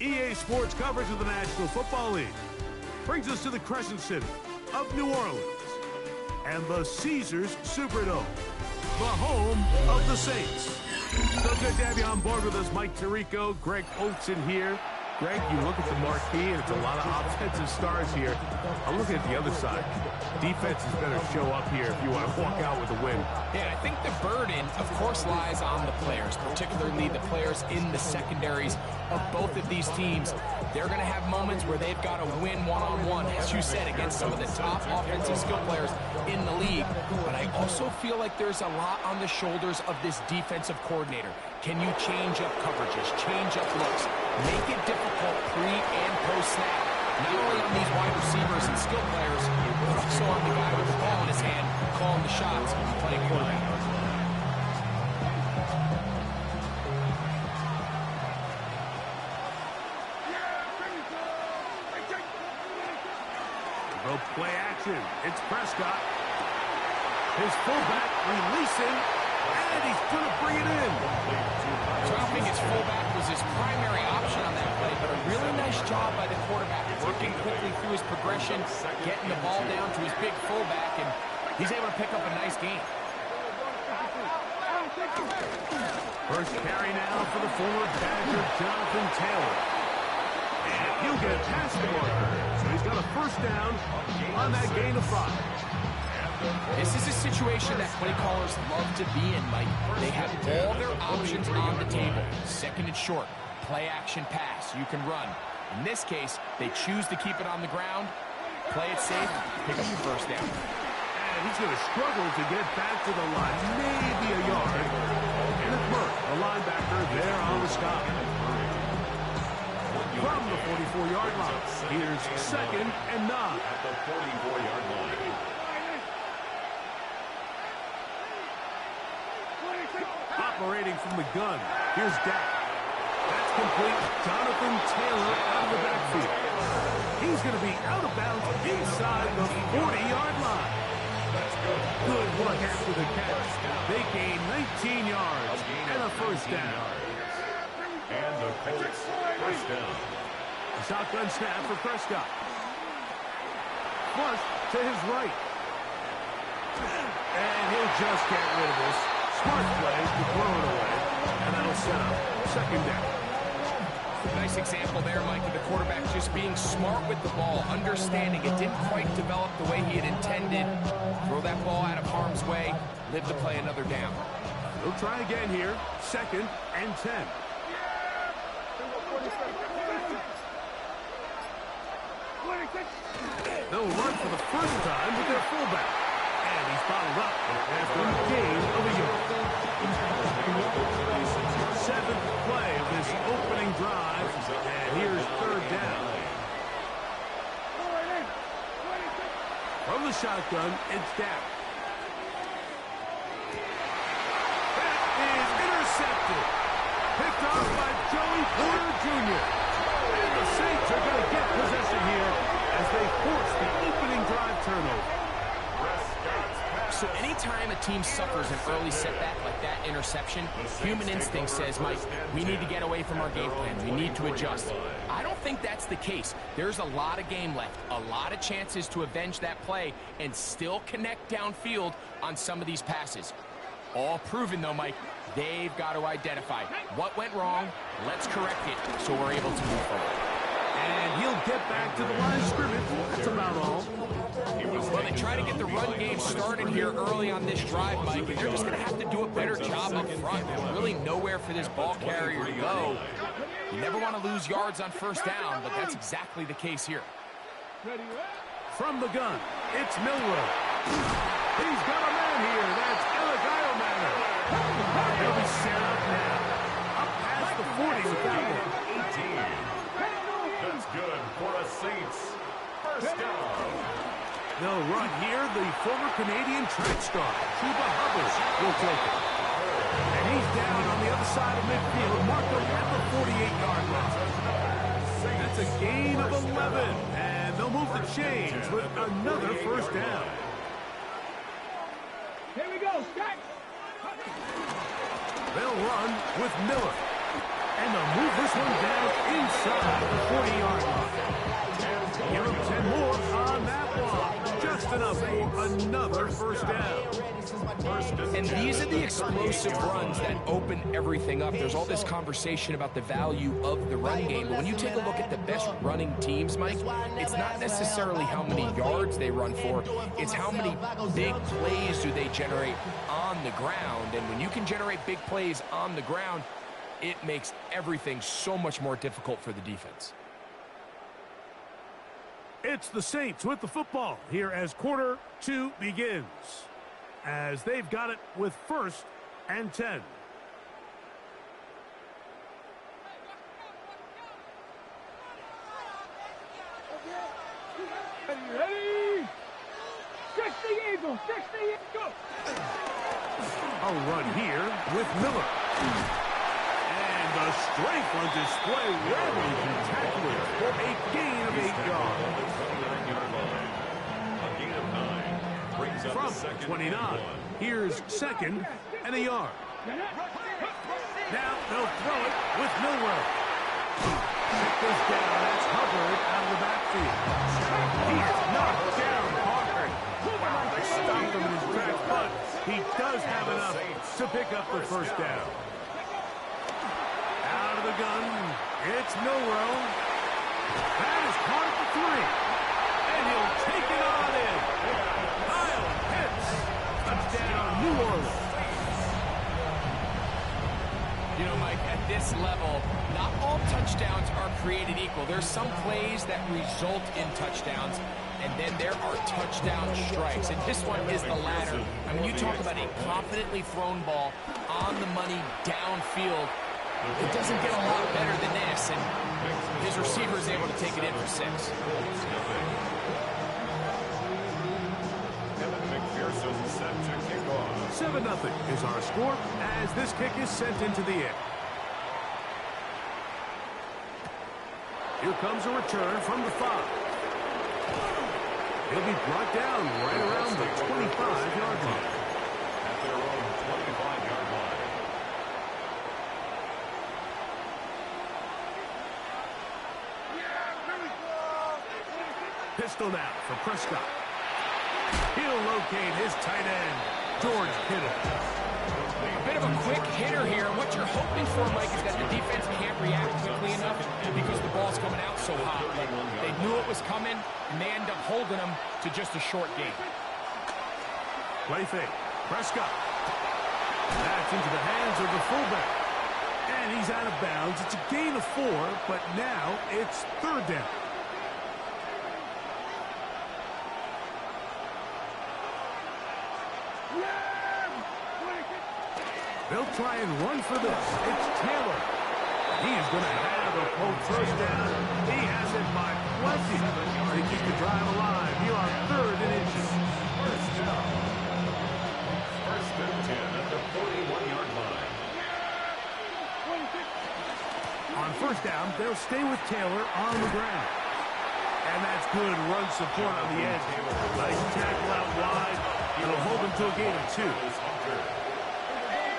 EA Sports coverage of the National Football League brings us to the Crescent City of New Orleans and the Caesars Superdome, the home of the Saints. So good to have you on board with us. Mike Tirico, Greg Olson here. Greg, you look at the marquee, and it's a lot of offensive stars here. I'm looking at the other side. Defenses better show up here if you want to walk out with a win. Yeah, I think the burden, of course, lies on the players, particularly the players in the secondaries of both of these teams. They're going to have moments where they've got to win one-on-one, as you said, against some of the top offensive skill players in the league. But I also feel like there's a lot on the shoulders of this defensive coordinator. Can you change up coverages, change up looks, make it difficult pre- and post-snap, not only on these wide receivers and skill players, but also on the guy with the ball in his hand, calling the shots and playing quarterback. Broke play action. It's Prescott. His fullback releasing, and he's going to bring it in. So I don't think his fullback was his primary option on that play, but a really nice job by the quarterback, working quickly through his progression, getting the ball down to his big fullback, and he's able to pick up a nice gain. First carry now for the former Badger, Jonathan Taylor. And he'll get past the marker. So he's got a first down on that gain of 5. This is a situation that play callers love to be in, Mike. They have all their options on the table. Second and short, play action pass, you can run. In this case, they choose to keep it on the ground, play it safe, pick up the first down. And he's going to struggle to get back to the line, maybe a yard. And it's Burke, the linebacker, there on the stop. From the 44-yard line, here's second and 9. At the 44-yard line. Operating from the gun, here's Dak. That's complete. Jonathan Taylor out of the backfield. He's going to be out of bounds inside the 40-yard line. Good work after the catch. They gain 19 yards and a first down. And the Colts first down. Shotgun snap for Prescott. Flush to his right. And he'll just get rid of this. Smart play to throw it away. And that'll set up second down. Nice example there, Mike, of the quarterback just being smart with the ball, understanding it didn't quite develop the way he had intended. Throw that ball out of harm's way, live to play another down. He'll try again here. Second and 10. They'll run for the first time with their fullback. And he's bottled up after a gain of a yard. 7th play of this opening drive. And here's third down. From the shotgun, it's Dak. That is intercepted. Picked off by Joey Porter Jr. And the Saints are going to get possession here as they force the opening drive turnover. So anytime a team suffers an early setback like that interception, human instinct says, Mike, we need to get away from our game plan. We need to adjust. I don't think that's the case. There's a lot of game left, a lot of chances to avenge that play and still connect downfield on some of these passes. All proven, though, Mike, they've got to identify what went wrong, let's correct it so we're able to move forward. And he'll get back to the line of scrimmage. That's about all. Well, they try to get the run game started here early on this drive, Mike, and they're just going to have to do a better job up front. There's really nowhere for this ball carrier to go. You never want to lose yards on first down, but that's exactly the case here. From the gun, it's Milroe. He's got a man here. That's Eligayo Manor. He'll be set up now. Up past the 40 with that one. 18. That's good for a Saints first down. They'll run here. The former Canadian track star, Chuba Hubbard, will take it. And he's down on the other side of midfield, marked up at the 48-yard line. That's a gain of 11. And they'll move the chains with another first down. Here we go, Scott. They'll run with Miller. And they'll move this one down inside down. And these are the explosive runs that open everything up. There's all this conversation about the value of the run game, but when you take a look at the best running teams, Mike, it's not necessarily how many yards they run for, it's how many big plays do they generate on the ground. And when you can generate big plays on the ground, it makes everything so much more difficult for the defense. It's the Saints with the football here as quarter 2 begins, as they've got it with 1st and 10. Ready? 60 Eagles, 60 Eagles. A run here with Miller. And the strength on display, rattling through tacklers for a gain of 8 yards. From 29, here's 2nd and a yard. Now they'll throw it with Milrow. Check this down. That's Hubbard out of the backfield. He is knocked down hard. Wow, they stopped him in his tracks, but he does have enough to pick up the 1st down. Out of the gun, it's Milrow. That is caught at the 3. And he'll take it on in. Kyle Pitts. Touchdown, New Orleans. You know, Mike, at this level, not all touchdowns are created equal. There's some plays that result in touchdowns, and then there are touchdown strikes. And this one is the latter. I mean, you talk about a confidently thrown ball on the money downfield. It doesn't get a lot better than this, and his receiver is able to take it in for 6. 7-0 is our score as this kick is sent into the air. Here comes a return from the 5. He'll be brought down right around the 25-yard line. At their own 25-yard line. Pistol now for Prescott. He'll locate his tight end, George Kittle. A bit of a quick hitter here. What you're hoping for, Mike, is that the defense can't react quickly enough because the ball's coming out so hot. They knew it was coming, and they end up holding them to just a short gain. Play fake. Prescott. That's into the hands of the fullback. And he's out of bounds. It's a gain of 4, but now it's 3rd down. They'll try and run for this. It's Taylor. He's going to have a full 1st down. He has it by plenty. They keep the drive alive here on 3rd and inches. 1st down. 1st and 10 at the 41-yard line. On 1st down, they'll stay with Taylor on the ground. And that's good run support on the edge. Nice tackle out wide. It'll hold him to a gain of 2.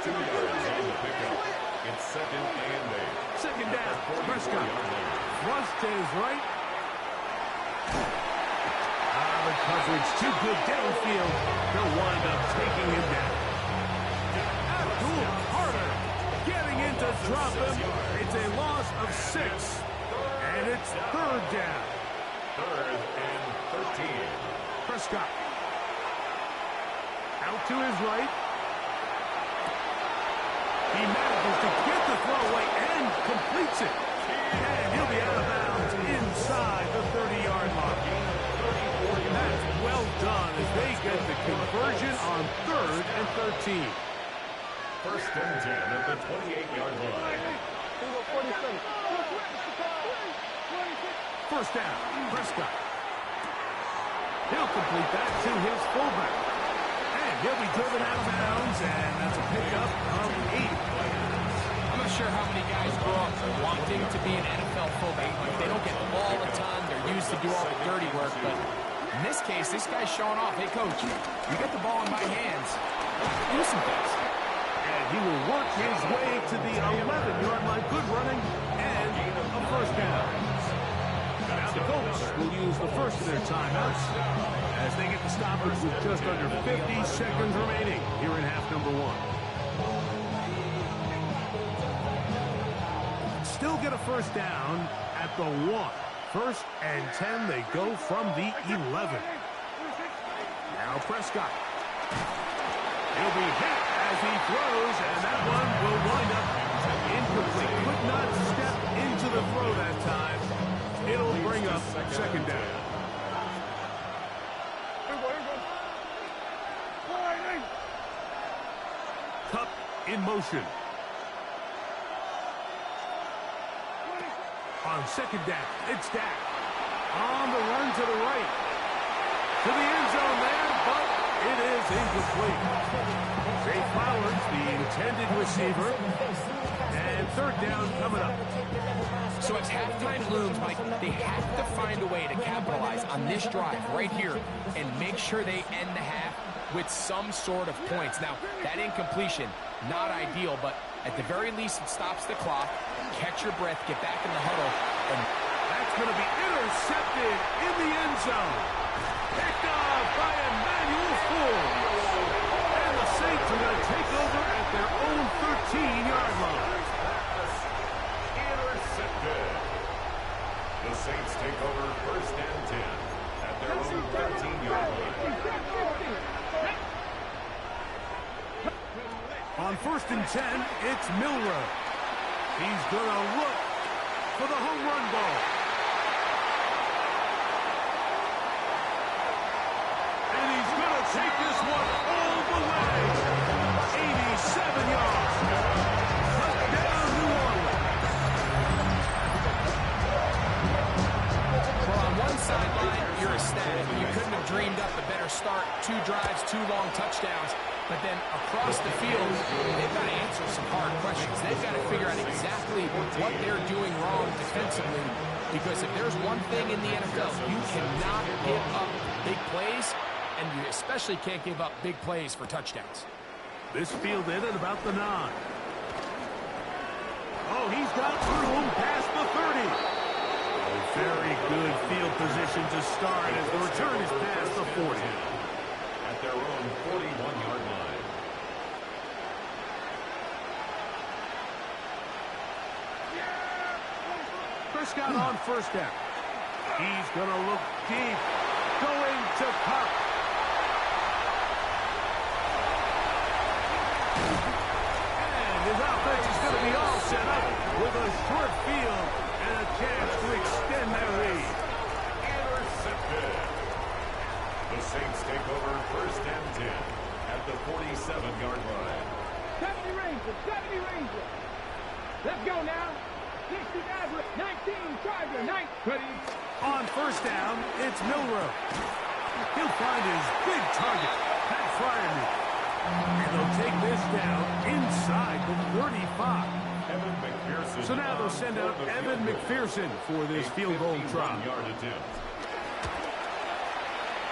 2 yards on the pickup. It's 2nd and 8. 2nd down. Prescott. Thrust to his right. The coverage too good downfield. They'll wind up taking him down. Abdul Carter getting in to drop him. It's a loss of 6. And it's 3rd down. 3rd and 13. Prescott. Out to his right. He manages to get the throw away and completes it. And he'll be out of bounds inside the 30-yard line. That's well done as they get the conversion on 3rd and 13. 1st and 10 at the 28-yard line. 1st down, Prescott. He'll complete that to his fullback. And he'll be driven out of bounds, and that's a pickup of 8. I'm not sure how many guys grow up wanting to be an NFL fullback. They don't get the ball a ton. They're used to do all the dirty work. But in this case, this guy's showing off. Hey, coach, you get the ball in my hands. Do some things. And he will work his way to the 11-yard line. Good running and a 1st down. Now the Colts will will use the first of their timeouts as they get the stoppage with just under 50 seconds remaining here in half number one. Still get a first down at the 1. First and 10, they go from the 11. Now Prescott. He'll be hit as he throws, and that one will wind up incomplete. Could not step into the throw that time. It'll bring up second down. Cup in motion. On second down, it's Dak. On the run to the right. To the end zone there, but it is incomplete. Zay Flowers, the intended receiver. And third down coming up. So as halftime looms, Mike, they have to find a way to capitalize on this drive right here and make sure they end the half with some sort of points. Now, that incompletion, not ideal, but at the very least, it stops the clock. Catch your breath, get back in the huddle. And that's going to be intercepted in the end zone. Picked off by Emmanuel Ford. And the Saints are going to take over at their own 13-yard line. Intercepted. The Saints take over first and 10 at their own 13-yard line. On first and 10, it's Milroe. He's going to look for the home run ball. And he's going to take this one all the way. 87 yards. Touchdown, New Orleans. well, on one sideline, you're ecstatic. You couldn't have dreamed up a better start. 2 drives, 2 long touchdowns. But then across the field, they've got to answer some hard questions. They've got to figure out exactly what they're doing wrong defensively. Because if there's one thing in the NFL, you cannot give up big plays, and you especially can't give up big plays for touchdowns. This fielded at about the 9. Oh, he's got room past the 30. A very good field position to start as the return is past the 40. At their own 41-yard line. Prescott on first down. He's going to look deep. Going to Cup. And his offense is going to be all set up with a short field and a chance to extend their lead. Intercepted. The Saints take over first and 10 at the 47-yard line. 70 Rangers, 70 Rangers. Let's go now. 60 Maverick, 19 Charger, 9. Ready. On first down, it's Milroe. He'll find his big target, Pat Fryermuth. And they'll take this down inside the 35. Evan McPherson. So now they'll send out Evan McPherson for this field goal try.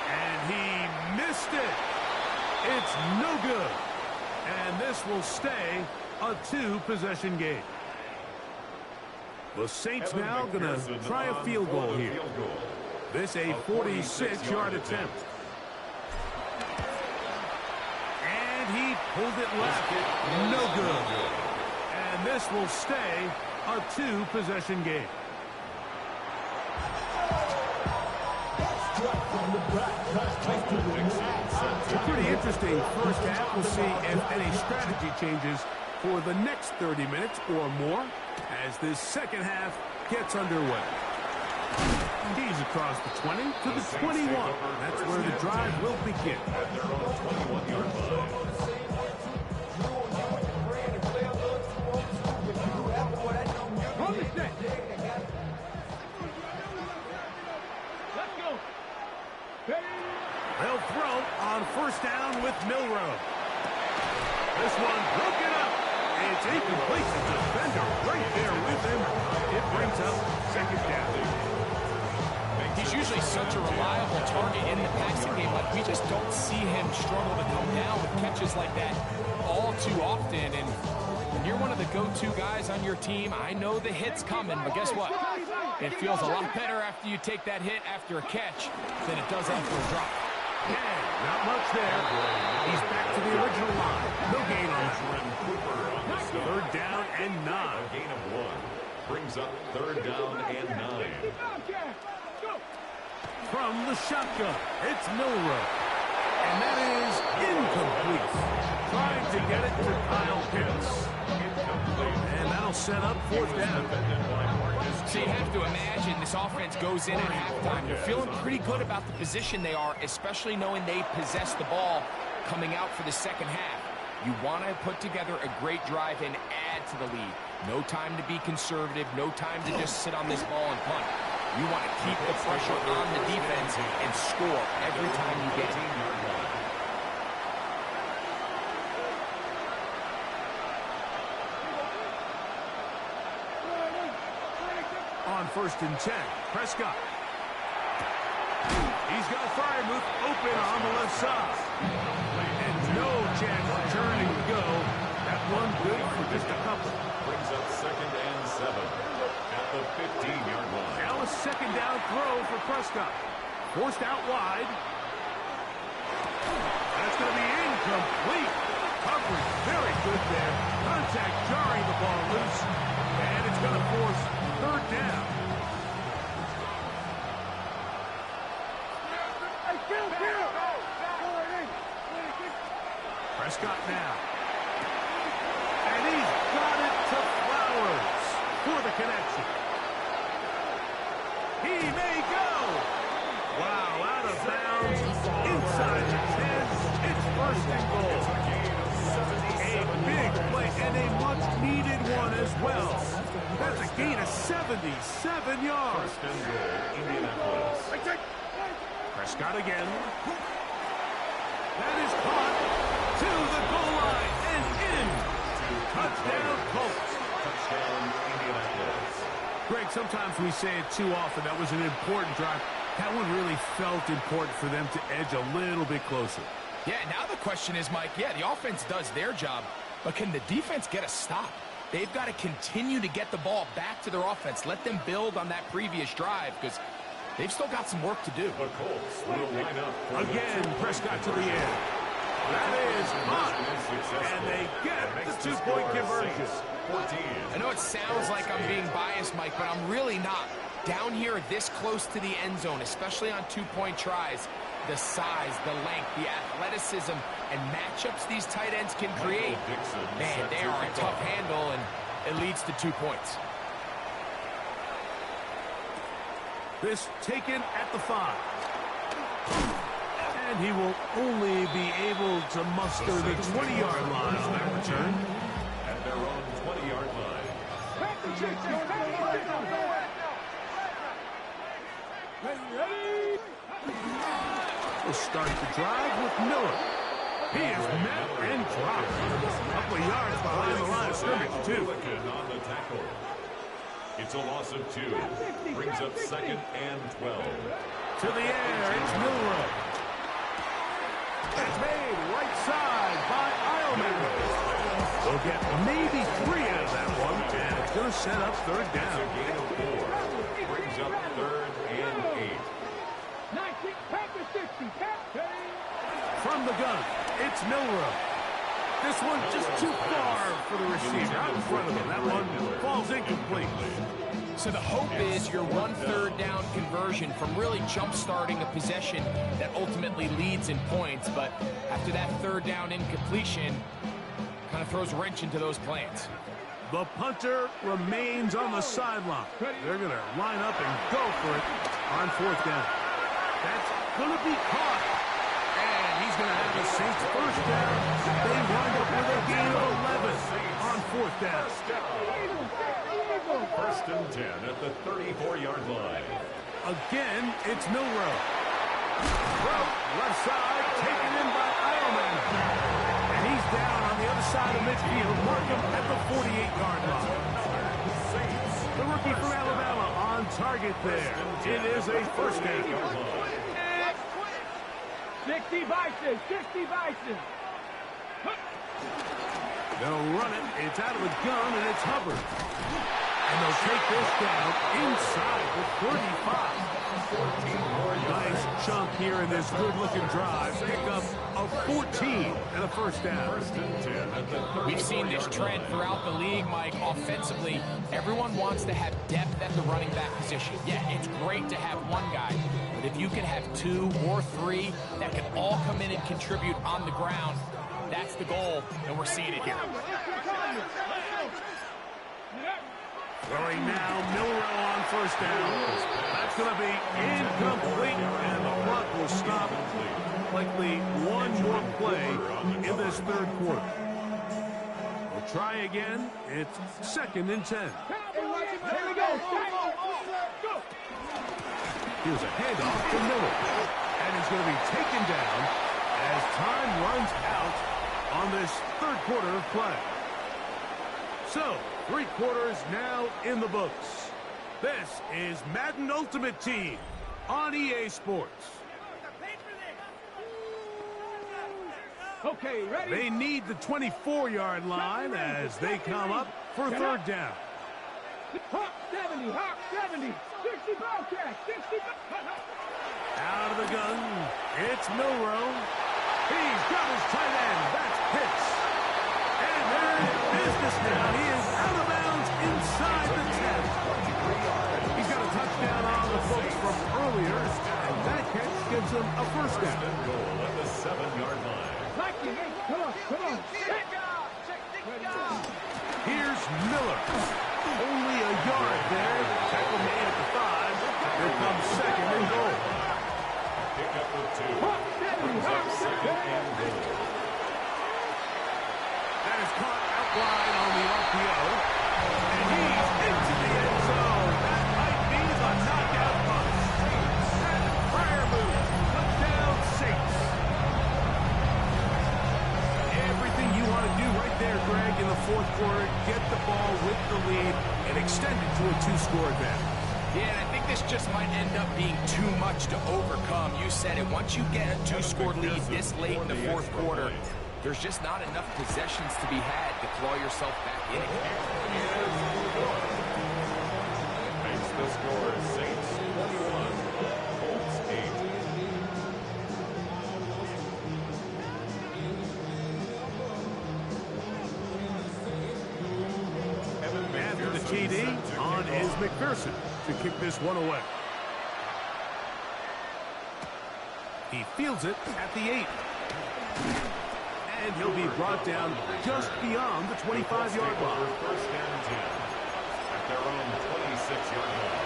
And he missed it. It's no good. And this will stay a 2-possession game. The Saints now going to try a field goal here. This a 46-yard attempt. And he pulled it left. No good. And this will stay a 2-possession game. A pretty interesting first half. We'll see if any strategy changes for the next 30 minutes or more as this second half gets underway. He's across the 20 to the 21. That's where the drive will begin. At their own 21-yard line. Hold the set. Let's go. Ready. They'll throw on first down with Milroe. This one broken up. It's incomplete. The defender right there with him. It brings up second down. He's usually such a reliable target in the passing game, but we just don't see him struggle to come down with catches like that all too often. And when you're one of the go-to guys on your team, I know the hit's coming, but guess what? It feels a lot better after you take that hit after a catch than it does after a drop. Yeah, not much there. He's back to the original line. No gain on that one. Third down and 9. A gain of 1. Brings up third down and 9. From the shotgun, it's Milroe. And that is incomplete. Trying to get it to Kyle Pitts. And that'll set up fourth down. So you have to imagine this offense goes in at halftime. They're feeling pretty good about the position they are, especially knowing they possess the ball coming out for the second half. You want to put together a great drive and add to the lead. No time to be conservative, no time to just sit on this ball and punt. You want to keep the pressure on the defense and score every time you get it. On 1st and 10, Prescott. He's got a fire move open on the left side. And no chance of turning to go. That one good for just a couple. Brings up 2nd and 7 at the 15-yard line. Now a second down throw for Prescott. Forced out wide. That's going to be incomplete. Coverage very good there. Contact jarring the ball loose. And it's going to force third down. Prescott now. And he's got it to Flowers for the connection. He may go. Wow, out of bounds. Inside the 10. It's 1st and goal. A big play and a much-needed one as well. That's a gain of 77 yards. 1st and goal, Indianapolis. Prescott again. That is caught to the goal line and in. Touchdown, Colts. Touchdown, Indianapolis. Greg, sometimes we say it too often. That was an important drive. That one really felt important for them to edge a little bit closer. Yeah, now the question is, Mike, yeah, the offense does their job, but can the defense get a stop? They've got to continue to get the ball back to their offense. Let them build on that previous drive because they've still got some work to do. The Colts will line up. Again, Prescott to the end. That is hot. And they get the 2-point conversion. 14. I know it sounds like I'm being biased, Mike, but I'm really not. Down here this close to the end zone, especially on 2-point tries, the size, the length, the athleticism, and matchups these tight ends can create, man, they are a tough handle, and it leads to 2 points. This taken at the 5. And he will only be able to muster the 20-yard line on that return. At their own 20-yard line. We'll start the drive with Miller. He is met and dropped. A couple of yards behind the line of scrimmage, too. On the tackle. It's a loss of 2. Brings up 2nd and 12. To the air, it's Milroe. It's made right side by Eilman. They'll get maybe 3 out of that one, and it's going to set up third down. A gain of 4. Brings up 3rd and 8. 19, Panther 60, From the gun, it's Milroe. This one just too far for the receiver. Out in front of him. That one falls incomplete. So the hope is your 1/3 down conversion from really jump-starting a possession that ultimately leads in points. But after that 3rd down incompletion, kind of throws a wrench into those plans. The punter remains on the sideline. They're going to line up and go for it on 4th down. That's going to be caught. And he's going to have the Saints 1st down. They wind up with a gain of 11 on 4th down. 1st and 10 at the 34-yard line. Again, it's Milroe. Left side, taken in by Eilman. And he's down on the other side of midfield. Mark him at the 48-yard line. The rookie from Alabama on target there. It is a 1st down. 60 Bison, 60 Bison. They'll run it. It's out of the gun, and it's Hubbard. And they'll take this down inside the 35. Nice chunk here in this good-looking drive. Pick up a 14 and a first down. We've seen this trend throughout the league, Mike. Offensively, everyone wants to have depth at the running back position. Yeah, it's great to have one guy, but if you can have 2 or 3 that can all come in and contribute on the ground, that's the goal, and we're seeing it here. Throwing now, Milrow on first down. That's going to be incomplete, and the clock will stop. Likely one more play in this third quarter. We'll try again. It's 2nd and 10. Here we go. Here's a handoff to Miller. And he's going to be taken down as time runs out on this third quarter of play. So, 3 quarters now in the books. This is Madden Ultimate Team on EA Sports. Okay, ready? They need the 24-yard line as they come up for 3rd down. Hawk 70, Hawk 70, 60 ball catch, 60 Out of the gun, it's Milrow. He's got his tight end. That's Pitts. And there is business now. He is out of bounds inside the 10. He's got a touchdown on the books from earlier, and that catch gives him a first down. Goal at the 7-yard line. Come on. Here's Miller. Only a yard there. Tackle made at the 5. Here comes 2nd and goal. Pick up with 2. Hawk 70, Hawk 70. That is caught out wide on the RPO. And he's into the end zone. That might be the knockout punch. And Pryor moves. Touchdown, Saints. Everything you want to do right there, Greg, in the 4th quarter. Get the ball with the lead and extend it to a 2-score advantage. Yeah, and I think this just might end up being too much to overcome. You said it. Once you get a 2-score lead this late in the 4th quarter, there's just not enough possessions to be had to claw yourself back in again. Makes the score Saints 21, Colts 8. After the TD, on is McPherson to kick this one away. He fields it at the 8. And he'll be brought down just beyond the 25-yard line. 1st and 10 at their own 26-yard line.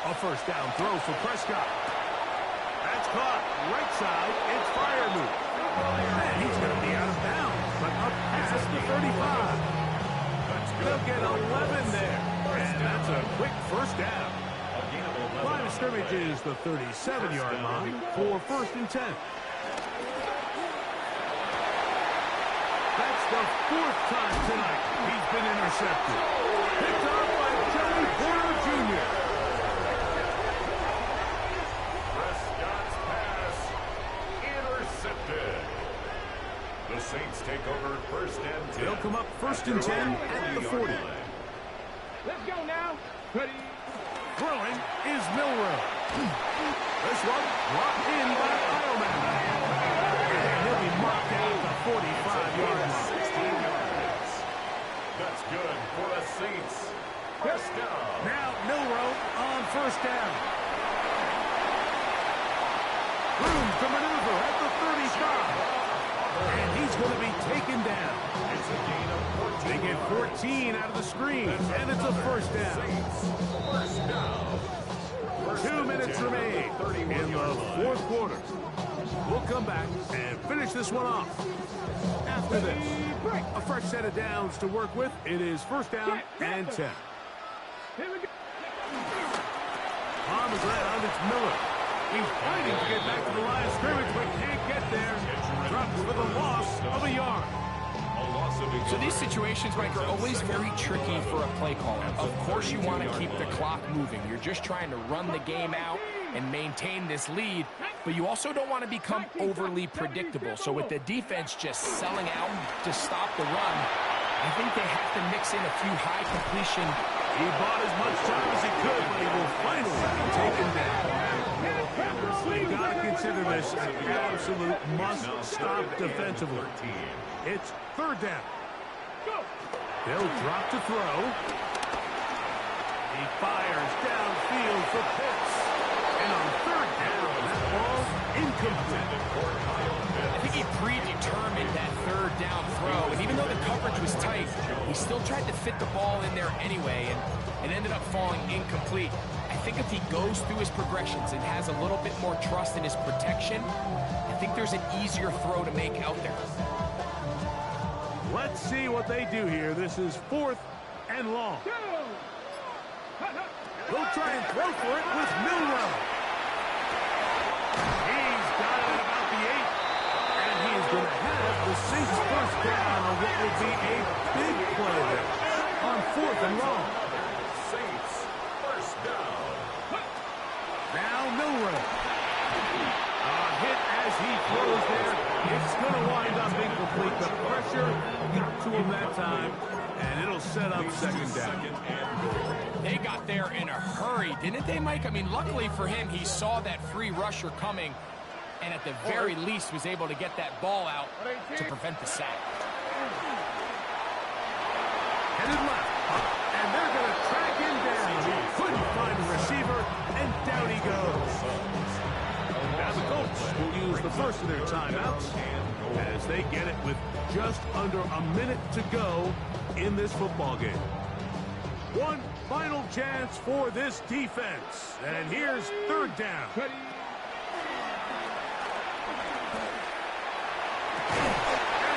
A first down throw for Prescott. That's caught right side. It's Freiermuth. And he's going to be out of bounds, but up past the 35. They'll get 11 there. And that's a quick first down. Line of scrimmage is the 37-yard line for 1st and 10. That's the 4th time tonight he's been intercepted. Picked up by Joey Porter Jr. Prescott's pass intercepted. The Saints take over 1st and 10. They'll come up 1st and 10 at the 40. Let's go now. Ready? Throwing is Milrow. This one brought in by Heilman. And he'll be marked out at the 45-yard line. 16 yards. That's good for the Saints. First down. Now Milrow on first down. Room to maneuver at the 35. And he's going to be taken down. It's a gain of 14. They get 14 out of the screen, and it's a first down. First down. 2 minutes remain in the 4th quarter. We'll come back and finish this one off. After this, a fresh set of downs to work with. It is 1st down and 10. Here we go. On the ground, it's Miller. He's fighting to get back to the line of scrimmage, but can't get there. Drops for the loss of a yard. So these situations, Mike, are always very tricky for a play caller. Of course you want to keep the clock moving. You're just trying to run the game out and maintain this lead. but you also don't want to become overly predictable. So with the defense just selling out to stop the run, I think they have to mix in a few high completion. He bought as much time as he could, but he will finally be taken down. So you got to consider this an absolute must-stop defensively. It's third down. They'll drop to throw. He fires downfield for Pitts. And on third down, that ball incomplete. I think he predetermined that third down throw, and even though the coverage was tight, he still tried to fit the ball in there anyway, and it ended up falling incomplete. I think if he goes through his progressions and has a little bit more trust in his protection, I think there's an easier throw to make out there. Let's see what they do here. This is 4th and long. They'll try and throw for it with Milrow. He's got it at about the 8. And he's going to have the Saints first down on what will be a big play there on 4th and long. Saints first down. Now Milrow. Hit as he throws there. It's going to wind up incomplete. The pressure got to him that time, and it'll set up second down. They got there in a hurry, didn't they, Mike? I mean, luckily for him, he saw that free rusher coming, and at the very least was able to get that ball out to prevent the sack. Headed left, and they're going to track him down. He couldn't find a receiver, and down he goes. Now the Colts will use the first of their timeouts as they get it with just under a minute to go in this football game. One final chance for this defense, and here's third down. And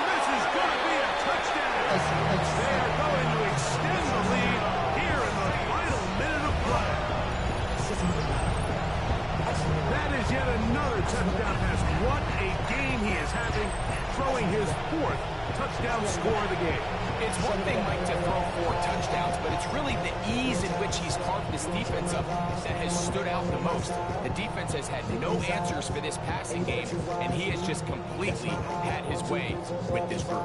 this is going to be a touchdown. They are going to extend the lead here in the final minute of play. That is yet another touchdown pass. What a game he is having, throwing his 4th touchdown score of the game. It's one thing, Mike, to throw 4 touchdowns, but it's really the ease in which he's carved this defense up that has stood out the most. The defense has had no answers for this passing game, and he has just completely had his way with this group.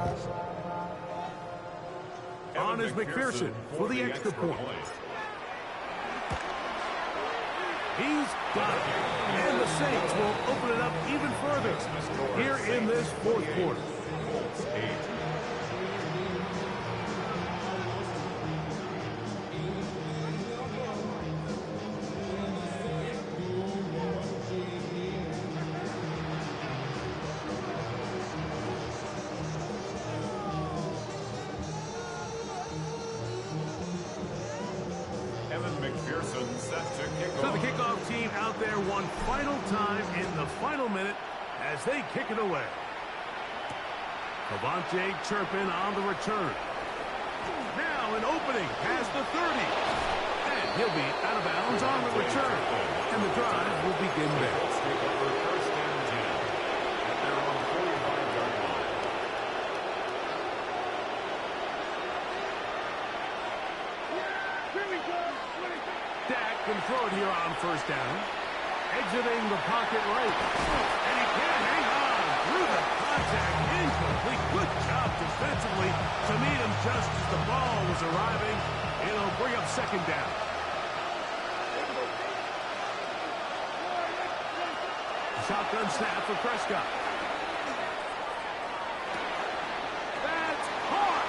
On is McPherson for the extra point. He's got it. And the Saints will open it up even further here in this 4th quarter. McPherson set to kick So off. the kickoff team out there one final time in the final minute as they kick it away. Cavante Turpin on the return. Now an opening past the 30. And he'll be out of bounds on the return. And the drive will begin there. Take over first and 10 at their own 45-yard line. Dak can throw it here on first down. Exiting the pocket right. And he can't hang on through the contact. Incomplete. Good job defensively to meet him just as the ball was arriving. It'll bring up second down. Shotgun snap for Prescott. That's hard.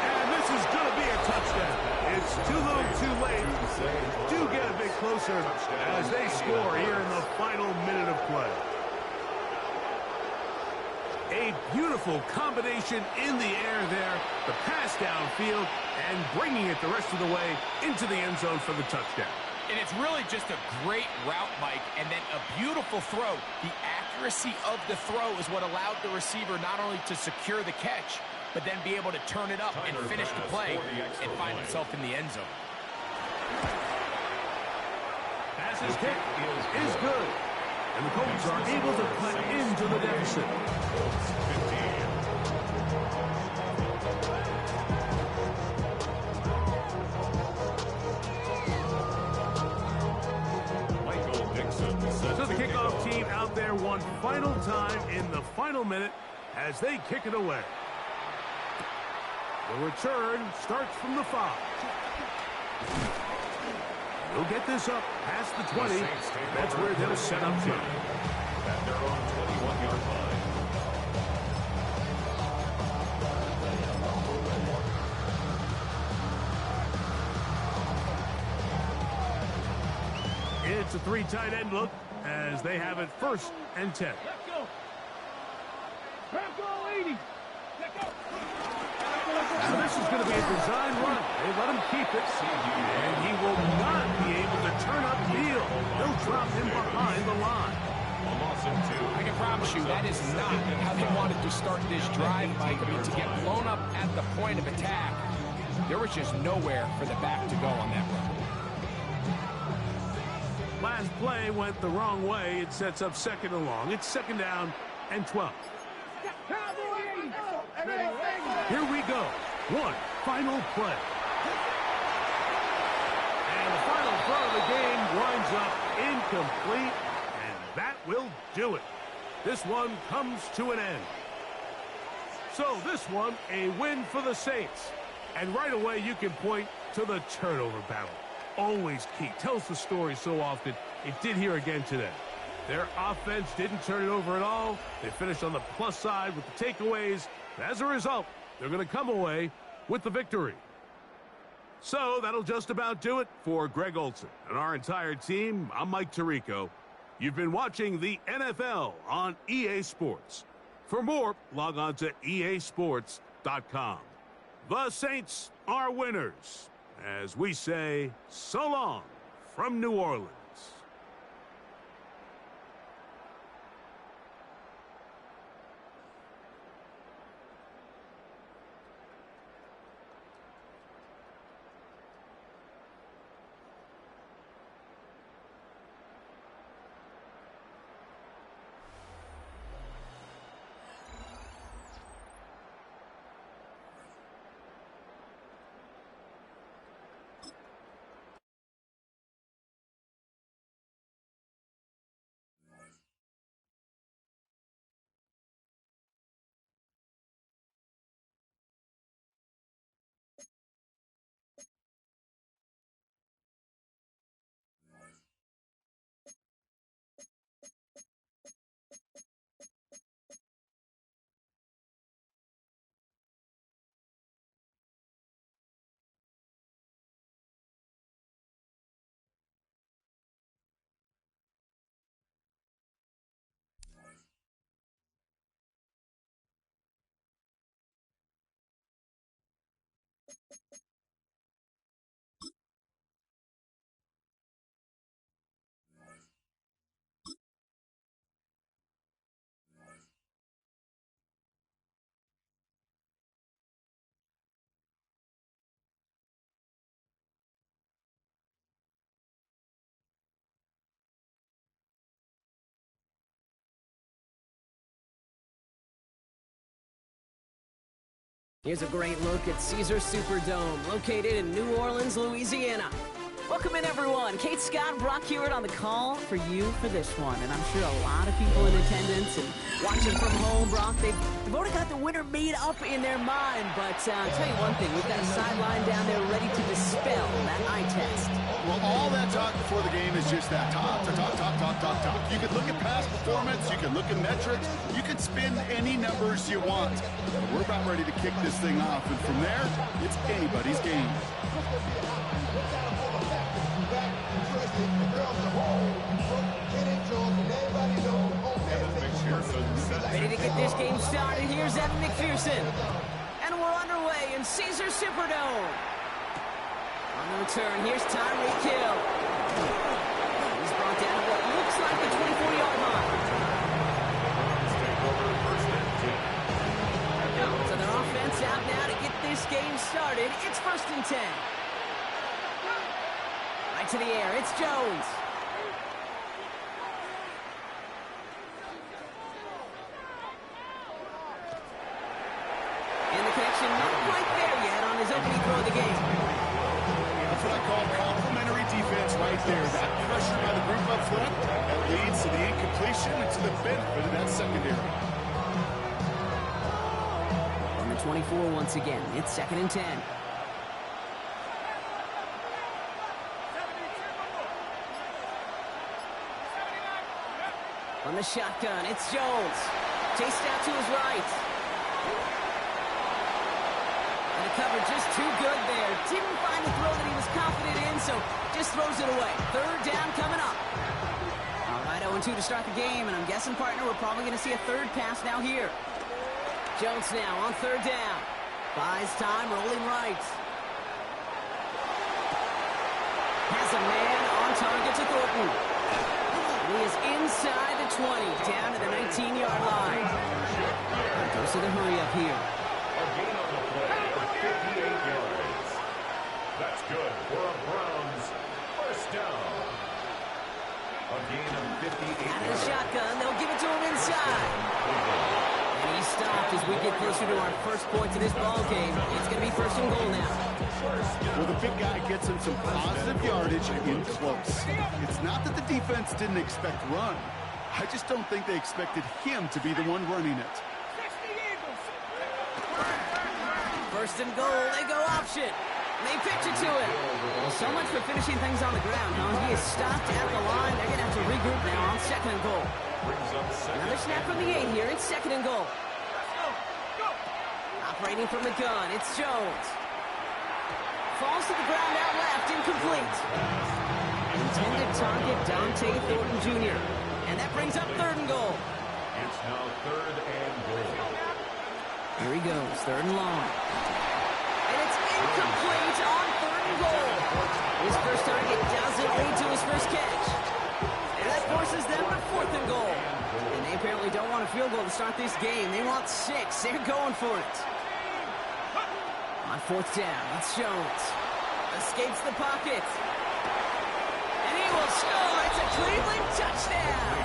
And this is going to be a touchdown. It's too little, too late. Do get a bit closer as they score here in the final minute of play. A beautiful combination in the air there. The pass downfield and bringing it the rest of the way into the end zone for the touchdown. And it's really just a great route, Mike, and then a beautiful throw. The accuracy of the throw is what allowed the receiver not only to secure the catch, but then be able to turn it up and finish the play and find himself in the end zone. Pass's kick is good. And the Colts are able to cut into the deficit. Michael Dixon there one final time in the final minute as they kick it away. The return starts from the 5. He'll get this up past the 20. That's where they'll set up shop. At their own 21-yard line. It's a 3 tight end look as they have it 1st and 10. Let's go. Let's go, ladies. Let's go. Now this is going to be a design run. They let him keep it, and he will not be able to turn up field. They'll drop him behind the line. I can promise you that is not how they wanted to start this drive, Mike. I mean, to get blown up at the point of attack, there was just nowhere for the back to go on that run. Last play went the wrong way. It sets up 2nd and long. It's 2nd down and 12. Here we go. One final play. And the final throw of the game winds up incomplete, and that will do it. This one comes to an end. So this one, a win for the Saints. And right away, you can point to the turnover battle. Always key. Tells the story so often. It did here again today. Their offense didn't turn it over at all. They finished on the plus side with the takeaways. As a result, they're going to come away with the victory. So that'll just about do it for Greg Olson and our entire team. I'm Mike Tirico. You've been watching the NFL on EA Sports. For more, log on to easports.com. The Saints are winners, as we say so long from New Orleans. Here's a great look at Caesars Superdome, located in New Orleans, Louisiana. Welcome in, everyone. Kate Scott, Brock Hewitt on the call for you for this one. And I'm sure a lot of people in attendance and watching from home, Brock, they've already got the winner made up in their mind. But I'll tell you one thing, we've got a sideline down there ready to dispel that eye test. Well, all that talk before the game is just that. Talk. You can look at past performance. You can look at metrics. You can spin any numbers you want. But we're about ready to kick this thing off. And from there, it's anybody's game. Ready to get this game started. Here's Evan McPherson. And we're underway in Caesars Superdome. On the return, here's Tyreek Hill. He's brought down to what looks like the 24-yard line. So their offense out now to get this game started. It's 1st and 10. Right to the air, it's Jones. And the connection not quite there yet on his opening throw of the game. That's what I call complementary defense right there. That pressure by the group up front that leads to the incompletion and to the benefit of that secondary. On the 24 once again. It's 2nd and 10. On the shotgun, it's Jones. Chased out to his right. And the cover just too good there. Didn't find the throw that he was confident in, so just throws it away. 3rd down coming up. All right, 0-2 to start the game, and I'm guessing, partner, we're probably going to see a 3rd pass now here. Jones now on 3rd down. Buys time, rolling right. Has a man on target to Thornton. He is inside the 20, down to the 19-yard line. Goes to the hurry-up here. A gain on the play of 58 yards. That's good for a Browns first down. A gain of 58 Out of the yards. shotgun, they'll give it to him inside. And he stopped as we get closer to our first point to this ball game. It's going to be 1st and goal now. Well, the big guy gets him some positive yardage in close. It's not that the defense didn't expect run. I just don't think they expected him to be the one running it. 1st and goal, they go option. They pitch it to him. Well, so much for finishing things on the ground, huh? He is stopped at the line. They're going to have to regroup now on 2nd and goal. Another snap from the 8 here. It's 2nd and goal. Operating from the gun, it's Jones. Falls to the ground out left, incomplete. Intended target, Dante Thornton Jr. And that brings up 3rd and goal. It's now 3rd and goal. Here he goes, 3rd and long. And it's incomplete on 3rd and goal. His first target doesn't lead to his first catch. And that forces them to 4th and goal. And they apparently don't want a field goal to start this game. They want 6. They're going for it. On 4th down, it's Jones. Escapes the pocket. And he will score. It's a Cleveland touchdown.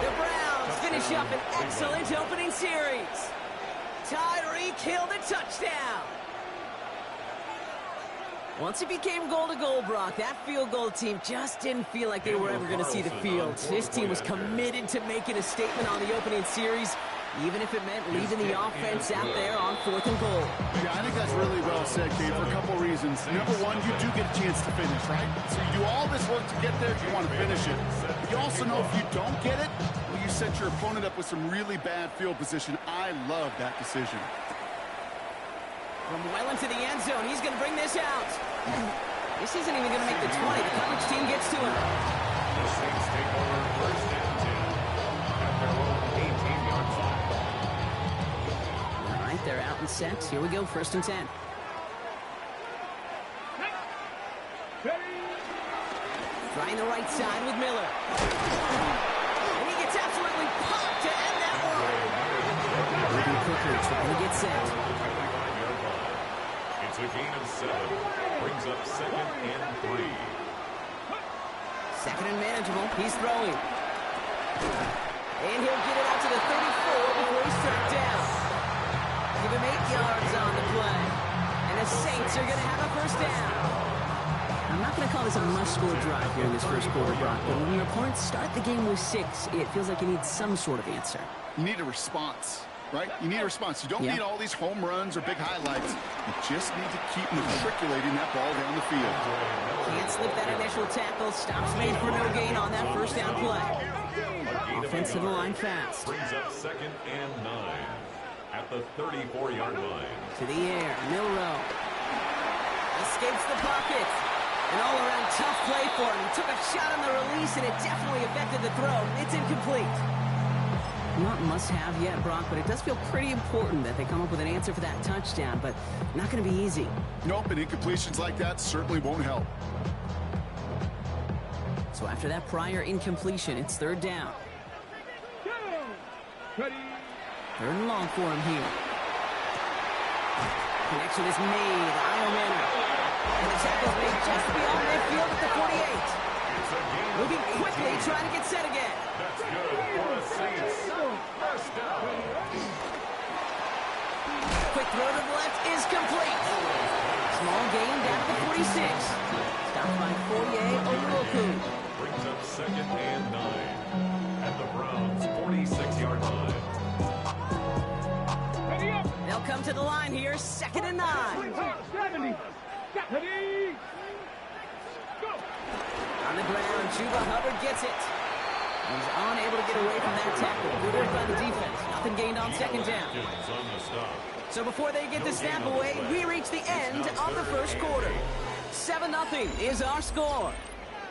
The Browns finish up an excellent opening series. Tyreek Hill the touchdown. Once it became goal-to-goal, Brock, that field goal team just didn't feel like they were ever going to see the field. This team was committed to making a statement on the opening series, even if it meant leaving the offense out there on 4th and goal. Yeah, I think that's really well said, Kate, for a couple reasons. Number one, you do get a chance to finish, right? So you do all this work to get there, you want to finish it. But you also know if you don't get it, well, you set your opponent up with some really bad field position. I love that decision. From well into the end zone, he's going to bring this out. This isn't even going to make the 20. The coverage team gets to him. The Saints take over 1st and 10 at their own 18-yard line. All right, they're out and set. Here we go, 1st and 10. Trying the right side with Miller. And he gets absolutely popped to end that one. Moving quickly, trying to get set. It's a gain of 7. Brings up 2nd and 3. 2nd and manageable. He's throwing. And he'll get it out to the 34 before he's struck down. Give him 8 yards on the play. And the Saints are going to have a 1st down. I'm not going to call this a must-score drive here in this first quarter, Brock, but when your opponents start the game with 6, it feels like you need some sort of answer. You need a response, right? You need a response. You don't need all these home runs or big highlights. You just need to keep matriculating that ball down the field. Can't slip that initial tackle. Stops made for no gain on that 1st down play. Offense to the line fast. Brings up 2nd and 9 at the 34-yard line. To the air, Milrow. Escapes the pocket. An all-around tough play for him. He took a shot on the release, and it definitely affected the throw. It's incomplete. Not must-have yet, Brock, but it does feel pretty important that they come up with an answer for that touchdown, but not going to be easy. Nope, and incompletions like that certainly won't help. So after that prior incompletion, it's 3rd down. 3rd and long for him here. Connection is made. Iomanna. And the tackle's made just beyond midfield at the 48. Moving quickly, trying to get set again. That's good for the Saints. 1st down. Quick throw to the left is complete. Small gain down to the 46. Stopped by Foye Oluoku. Brings up 2nd and 9. At the Browns' 46-yard line. They'll come to the line here, 2nd and 9. 70. Ready. Go. On the ground, Chuba Hubbard gets it. He's unable to get away from that tackle. Good work by the defense. Nothing gained on 2nd down. So before they get the snap away, we reach the end of the first quarter. 7-0 is our score.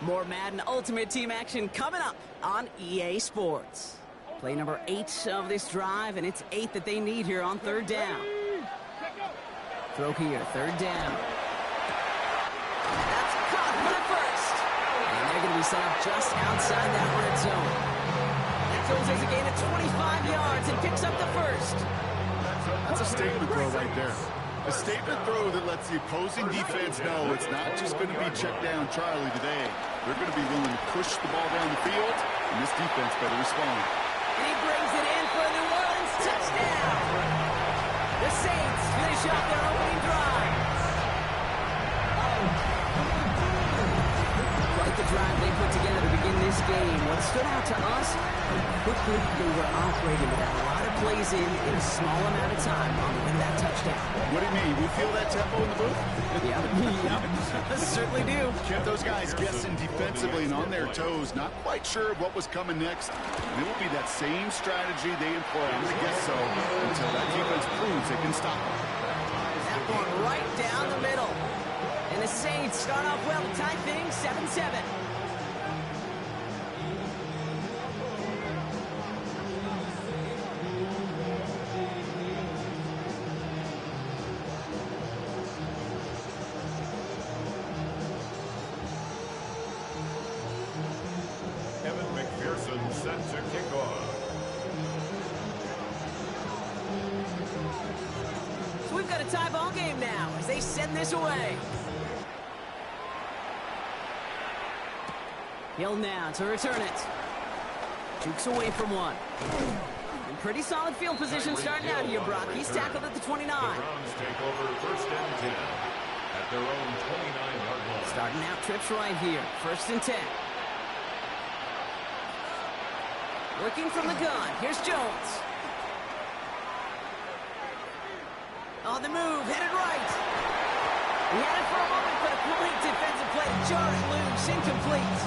More Madden Ultimate Team action coming up on EA Sports. Play number 8 of this drive, and it's 8 that they need here on 3rd down. Throw here, 3rd down. That's caught for the first. And they're going to be set up just outside that red zone. That goes as a gain of 25 yards and picks up the first. That's a statement throw right there. A statement throw that lets the opposing defense know it's not just going to be check down Charlie today. They're going to be willing to push the ball down the field, and this defense better respond. And he brings it in for a New Orleans touchdown. The Saints finish off their opening drive. Quite the drive they put together to begin this game. What stood out to us, how quickly they were operating with a lot of plays in a small amount of time on the way to that touchdown. What do you mean? We feel that tempo in the booth? Yeah, certainly do. Kept those guys guessing defensively and on their toes, not quite sure what was coming next. And it will be that same strategy they employ, I'm going to guess so, until that defense proves they can stop them. That one right down the middle. And the Saints start off well to tie things 7-7. Set to kick off. So we've got a tie ball game now as they send this away. Hill now to return it. Jukes away from one. In pretty solid field position starting out here, Brock. He's tackled at the 29. The Browns take over 1st and 10 at their own 29-yard line. Starting out trips right here. 1st and 10. Working from the gun. Here's Jones. On the move, headed right. He had it for a moment, but a great defensive play to jar it loose, incomplete.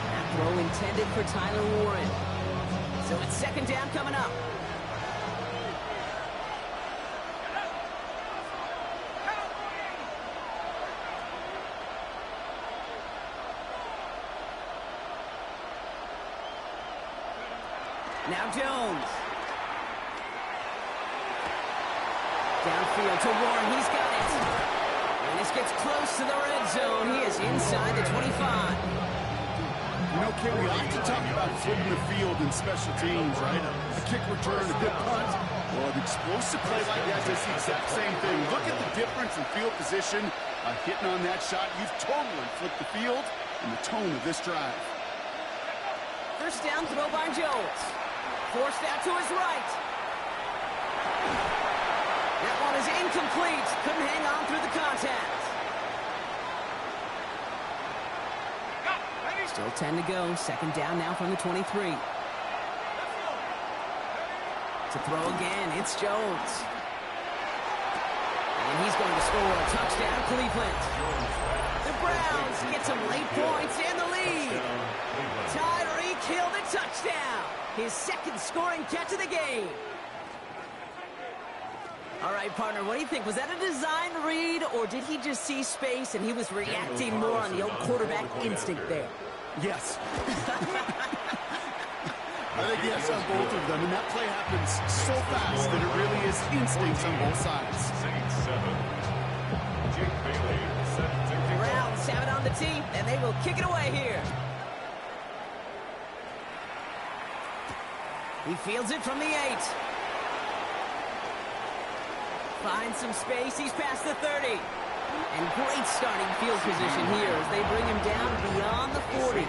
That throw intended for Tyler Warren. So it's 2nd down coming up. Now Jones. Downfield to Warren. He's got it. And this gets close to the red zone. He is inside the 25. You know, Kim, we like to talk about flipping the field in special teams, right? A kick return, a good punt. Well, an explosive play like that does the exact same thing. Look at the difference in field position. Hitting on that shot, you've totally flipped the field and the tone of this drive. 1st down throw by Jones. Forced out to his right. That one is incomplete. Couldn't hang on through the contact. Still 10 to go. 2nd down now from the 23. To throw again, it's Jones. And he's going to score a touchdown, Cleveland. The Browns get some late points and the lead. Tyreek Hill the touchdown. His 2nd scoring catch of the game. All right, partner, what do you think? Was that a design read, or did he just see space and he was reacting more on the old quarterback instinct there? Yes. I think yes on both of them, and that play happens so fast that it really is instincts on both sides. Saints 7. Jake Bailey set to kick off. Browns have it on the tee, and they will kick it away here. He fields it from the 8. Finds some space. He's past the 30. And great starting field position here as they bring him down beyond the 40.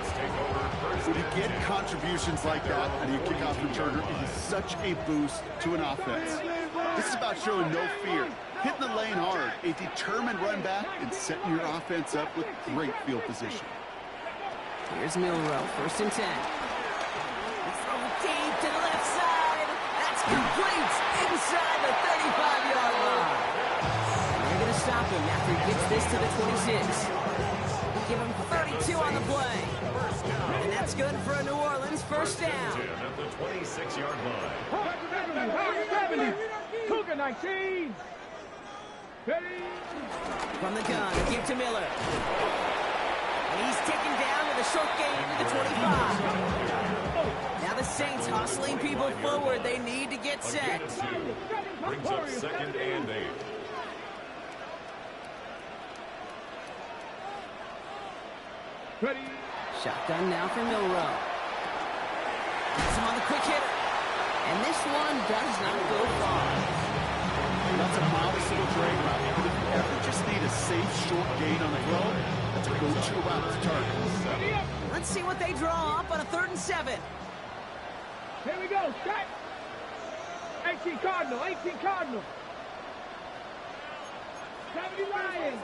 So to get contributions like that out of your kickoff returner, it is such a boost to an offense. This is about about showing no fear, hitting the lane hard, a determined run back, and setting your offense up with great field position. Here's Milrow, 1st and 10. Throw deep to the left side. That's complete inside the 35-yard line. They're going to stop him after he gets this to the 26. Give him 32 on the play. And that's good for a New Orleans 1st down. At the 26-yard line. 70. Cougar 19. Ready? From the gun, a give to Miller. And he's taken down with a short gain to the 25. Now the Saints hustling people forward. They need to get set. Brings up 2nd and 8. Ready? Shotgun now for Milrow. Gets him on the quick hitter. And this one does not go far. That's a modest little trade route. But if you ever just need a safe, short gain on the throw, that's a go-to route to target. Let's see what they draw up on a 3rd and 7. Here we go. Strike. 18 Cardinal. 18 Cardinal. 70 Lions.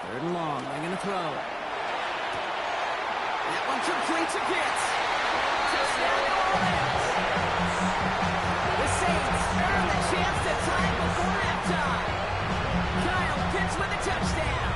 3rd and long. They're going to throw. That one completes a Pitts. Touchdown, New Orleans. The Saints earn the chance to tie before halftime. Kyle Pitts with a touchdown.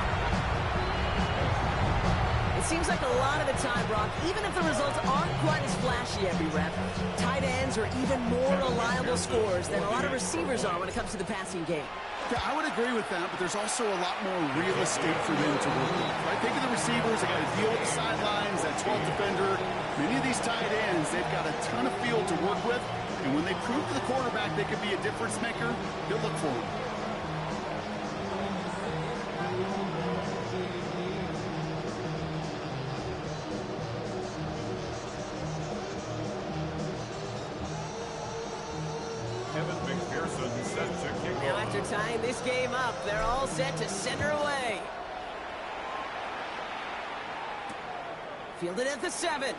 It seems like a lot of the time, Brock, even if the results aren't quite as flashy every rep, tight ends are even more reliable scorers than a lot of receivers are when it comes to the passing game. Yeah, I would agree with that, but there's also a lot more real estate for them to work with. Right? Think of the receivers. They got to deal with the sidelines, that 12th defender. Many of these tight ends, they've got a ton of field to work with, and when they prove to the quarterback they can be a difference maker, he'll look for them. Now after tying this game up, they're all set to center away. Fielded at the 7.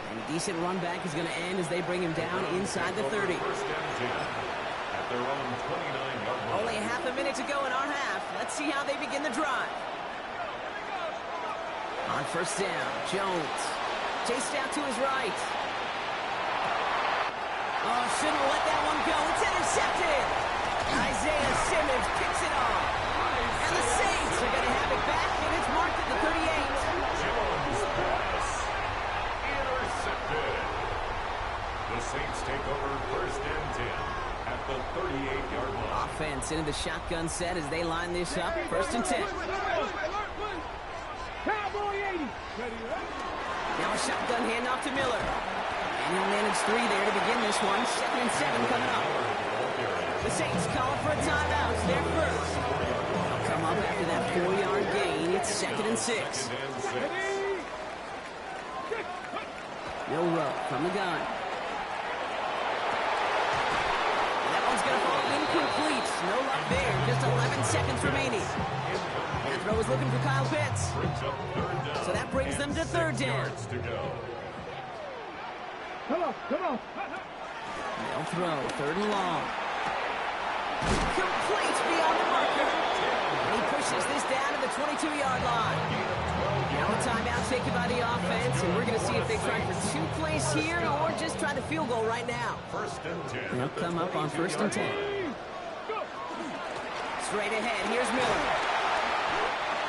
And a decent run back is going to end as they bring him down inside the 30. At their own 29-yard line. Only half a minute to go in our half. Let's see how they begin the drive. On 1st down, Jones. Chased out to his right. Oh, shouldn't have let that one go. It's intercepted. Isaiah Simmons picks it off. And the Saints are going to have it back, and it's marked at the 38. Jones pass. Intercepted. The Saints take over 1st and 10 at the 38-yard line. Offense into the shotgun set as they line this up. 1st and 10. Cowboy 80. Now a shotgun handoff to Miller. And he'll manage 3 there to begin this one. 2nd and 7 coming up. The Saints calling for a timeout. They're first. They'll come up after that 4-yard gain. It's 2nd and 6. Milrow from the gun. And that one's going to fall incomplete. No luck there. Just 11 seconds remaining. That throw was looking for Kyle Pitts. So that brings them to 3rd down. Come on, come on. They'll throw, 3rd and long. Complete beyond the marker. And he pushes this down to the 22-yard line. Now a timeout taken by the offense, and we're going to see if they try for 2 plays here or just try the field goal right now. 1st and 10. They'll come up on 1st and 10. Straight ahead, here's Miller.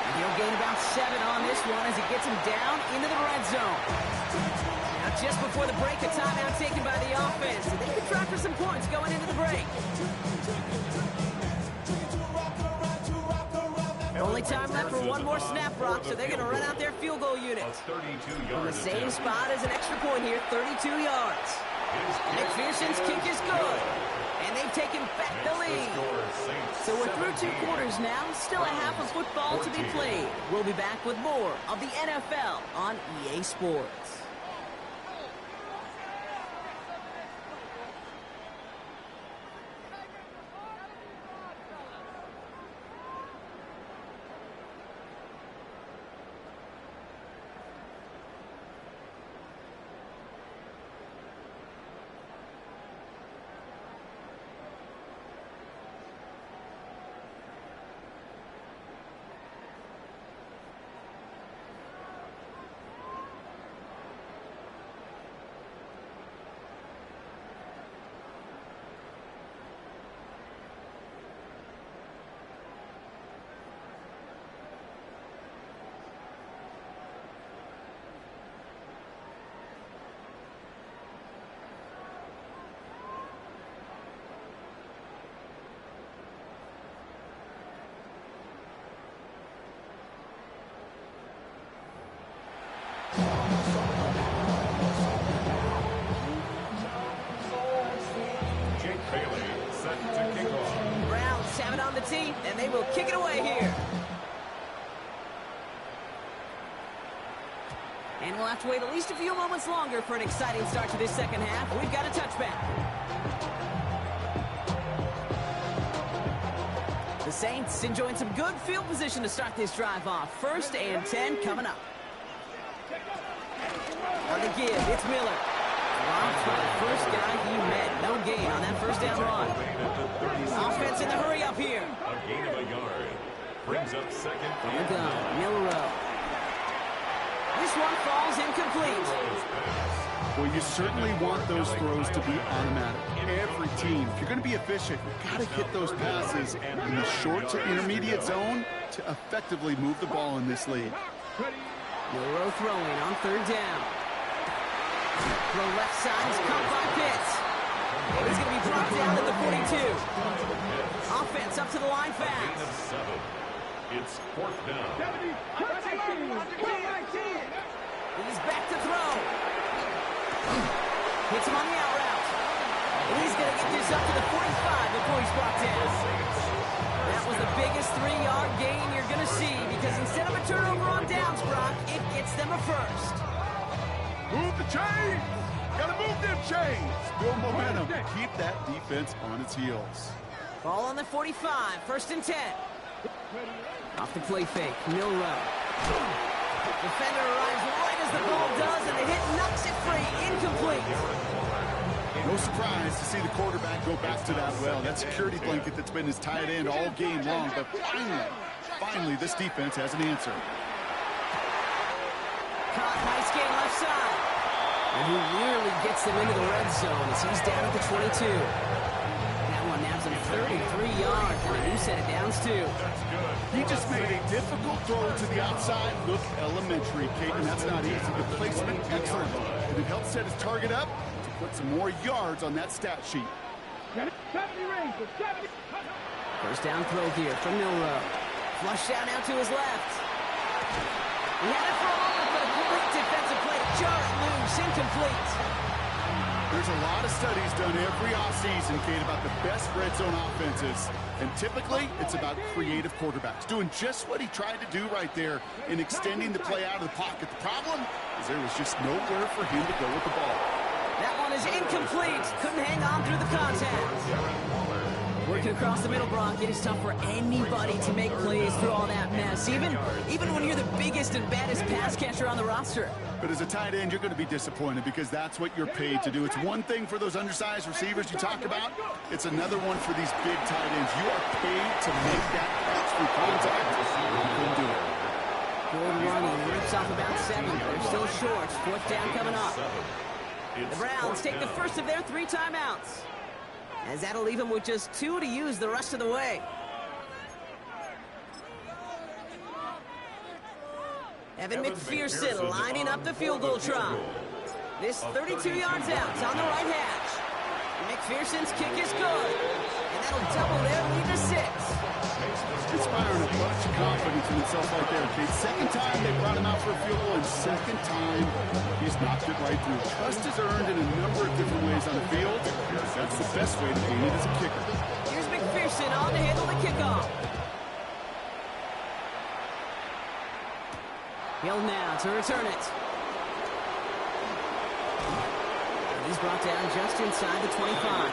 And he'll gain about 7 on this one as he gets him down into the red zone. Now just before the break, a timeout taken by the offense. And they can try for some points going into the break. Only time left for one more snap, Brock, so they're going to run out their field goal unit. From the same spot as an extra point here, 32 yards. McPherson's kick is good. And they've taken back the lead. So we're through 2 quarters now. Still a half of football to be played. We'll be back with more of the NFL on EA Sports. team, and they will kick it away here. And we'll have to wait at least a few moments longer for an exciting start to this second half. We've got a touchback. The Saints enjoying some good field position to start this drive off. 1st and 10 coming up. On the give, it's Miller. Dropped for the first guy he met. No gain on that first down run. Offense in the hurry up here. A gain of a yard. Brings up 2nd On the gun, Miller. This one falls incomplete. Well, you certainly want those throws to be automatic. Every team, if you're going to be efficient, you've got to hit those passes in the short to intermediate zone to effectively move the ball in this league. Miller throwing on 3rd down. The left side is caught by Pitts. And he's going to be brought down at the 42. Offense up to the line fast. It's 4th down. He's back to throw. Hits him on the out route. And he's going to get this up to the 45 before he's brought down. That was the biggest 3-yard gain you're going to see because instead of a turnover on downs, Brock, it gets them a first. Move the chains! Gotta move them chains! Build momentum. Keep that defense on its heels. Ball on the 45, 1st and 10. Off the play fake, Milrow. Defender arrives right as the ball does, and the hit knocks it free. Incomplete. No surprise to see the quarterback go back to that well. That security blanket that's been his tight end all game long. But finally, this defense has an answer. Caught, nice gain left side. And he nearly gets them into the red zone as he's down at the 22. That one nabs him 33 yards and a new set of downs, too. He just made a difficult throw to the outside look elementary, Kate, and that's not easy. The placement, excellent. And it helped set his target up to put some more yards on that stat sheet. 70 Rangers, 70. First down throw here from Milrow. Flush down out to his left. He had it for a moment, but a great defensive play to jar it loose, incomplete. There's a lot of studies done every offseason, Kate, about the best red zone offenses. And typically, it's about creative quarterbacks doing just what he tried to do right there in extending the play out of the pocket. The problem is there was just nowhere for him to go with the ball. That one is incomplete. Couldn't hang on through the contact. Working across the middle, Brock, it is tough for anybody to make plays through all that mess, even when you're the biggest and baddest pass catcher on the roster. But as a tight end, you're going to be disappointed because that's what you're paid to do. It's one thing for those undersized receivers you talk about. It's another one for these big tight ends. You are paid to make that catch through contact. You couldn't do it. Good running. Rips off about 7. They're still short. 4th down coming up. The Browns take the first of their 3 timeouts, as that'll leave them with just 2 to use the rest of the way. Evan McPherson lining up the field goal try. This 32 yards out on the right hash. McPherson's kick is good, and that'll double their lead to 6. Inspiring a bunch of confidence in himself right there, Kate. Second time they brought him out for a field goal, and second time he's knocked it right through. Trust is earned in a number of different ways on the field. That's the best way to gain it as a kicker. Here's McPherson on to handle the kickoff. Hill now to return it. And he's brought down just inside the 25.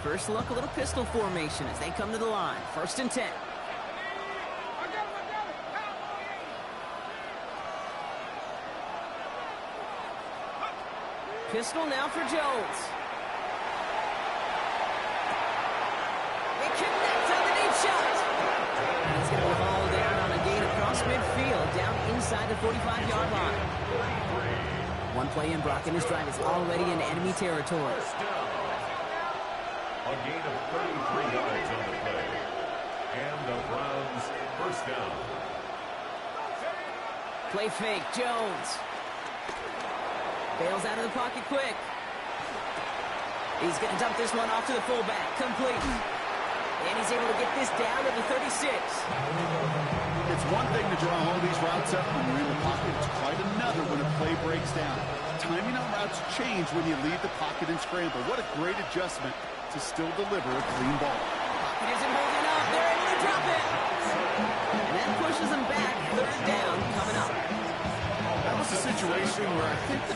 First look, a little pistol formation as they come to the line. 1st and 10. Pistol now for Jones. They connect on the deep shot. And he's going to be hauled down on a gain across midfield, down inside the 45-yard line. One play in, Brock, and his drive is already in enemy territory. A gain of 33 yards on the play. And the Browns first down. Play fake, Jones. Bails out of the pocket quick. He's going to dump this one off to the fullback. Complete. And he's able to get this down to the 36. It's one thing to draw all these routes up when you're in the pocket. It's quite another when a play breaks down. Timing on routes change when you leave the pocket and scramble. What a great adjustment to still deliver a clean ball. Pocket isn't holding up. They're able to drop it. And that pushes them back. Third down coming up. That was a situation where I think the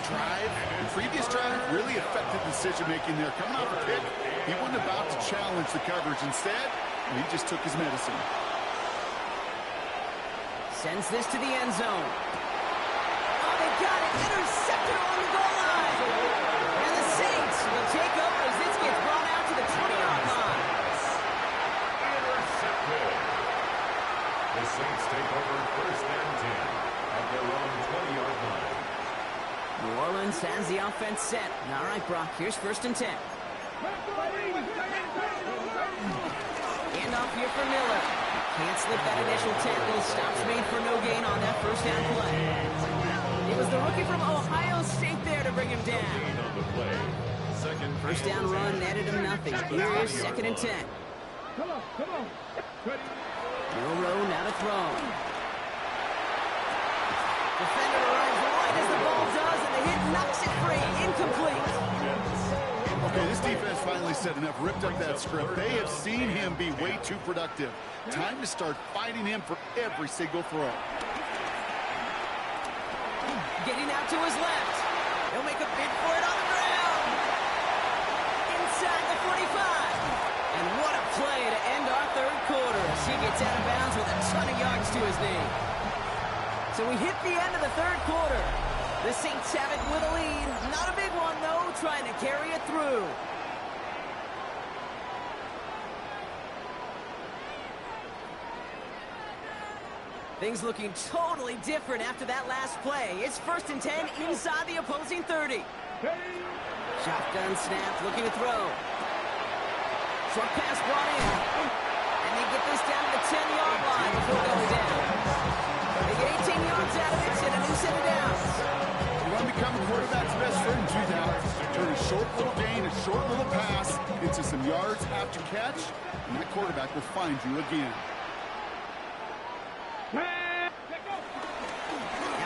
previous drive really affected decision-making there. Coming off a pick, he wasn't about to challenge the coverage. Instead, he just took his medicine. Sends this to the end zone. Oh, they got it. Interceptor on the goal line. And the Saints will take over as this gets brought out to the 20-yard line. Intercepted. The Saints take over first and 10 at their own 20-yard line. New Orleans has the offense set. All right, Brock, here's first and 10. Hand off here for Miller. Can't slip that initial tackle. Stops made for no gain on that first down play. It was the rookie from Ohio State there to bring him down. First down run netted him nothing. Here is second and 10. Come on. Milrow now to throw. Defender arrives right as the ball does, and the hit knocks it free. Incomplete. Okay, this defense finally said enough, ripped up that script. They have seen him be way too productive. Time to start fighting him for every single throw. Getting out to his left. He'll make a bid for it on the ground. Inside the 45. And what a play to end our third quarter as he gets out of bounds with a ton of yards to his name. So we hit the end of the third quarter. The Saints have it with a lead. Not a big one, though, trying to carry it through. Things looking totally different after that last play. It's first and 10 inside the opposing 30. Shotgun snap, looking to throw. Short pass brought in. And they get this down to the 10-yard line before going down. They get 18 yards out of it and a new set of downs. You want to become a quarterback's best friend, do that. Turn a short little gain, a short little pass into some yards after catch, and that quarterback will find you again. Now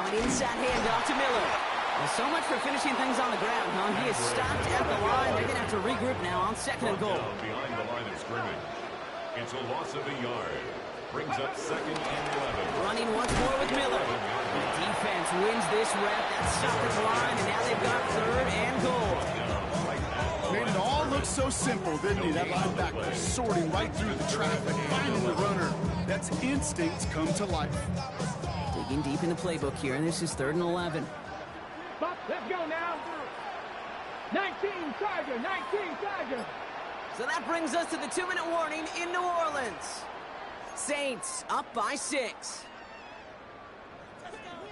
an inside handoff to Miller. Well, so much for finishing things on the ground, huh? He is stopped at the line. They're going to have to regroup now on second and goal. Behind the line of scrimmage. It's a loss of a yard. Brings up second and 11. Running once more with Miller. The defense wins this rep. That stopped at the line, and now they've got third and goal. Made it all look so simple, didn't he? That linebacker sorting right through the traffic, finding the runner. That's instincts come to life. Digging deep in the playbook here, and this is third and 11. Let's go now. 19 Tiger. So that brings us to the 2-minute warning in New Orleans. Saints up by 6.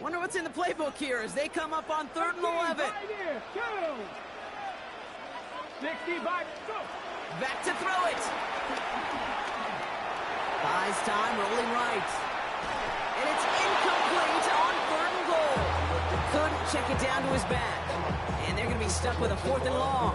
Wonder what's in the playbook here as they come up on third and 11. 65, go. Back to throw it. Buys time, rolling right. And it's incomplete on third and goal. Couldn't check it down to his back. And they're going to be stuck with a 4th and long.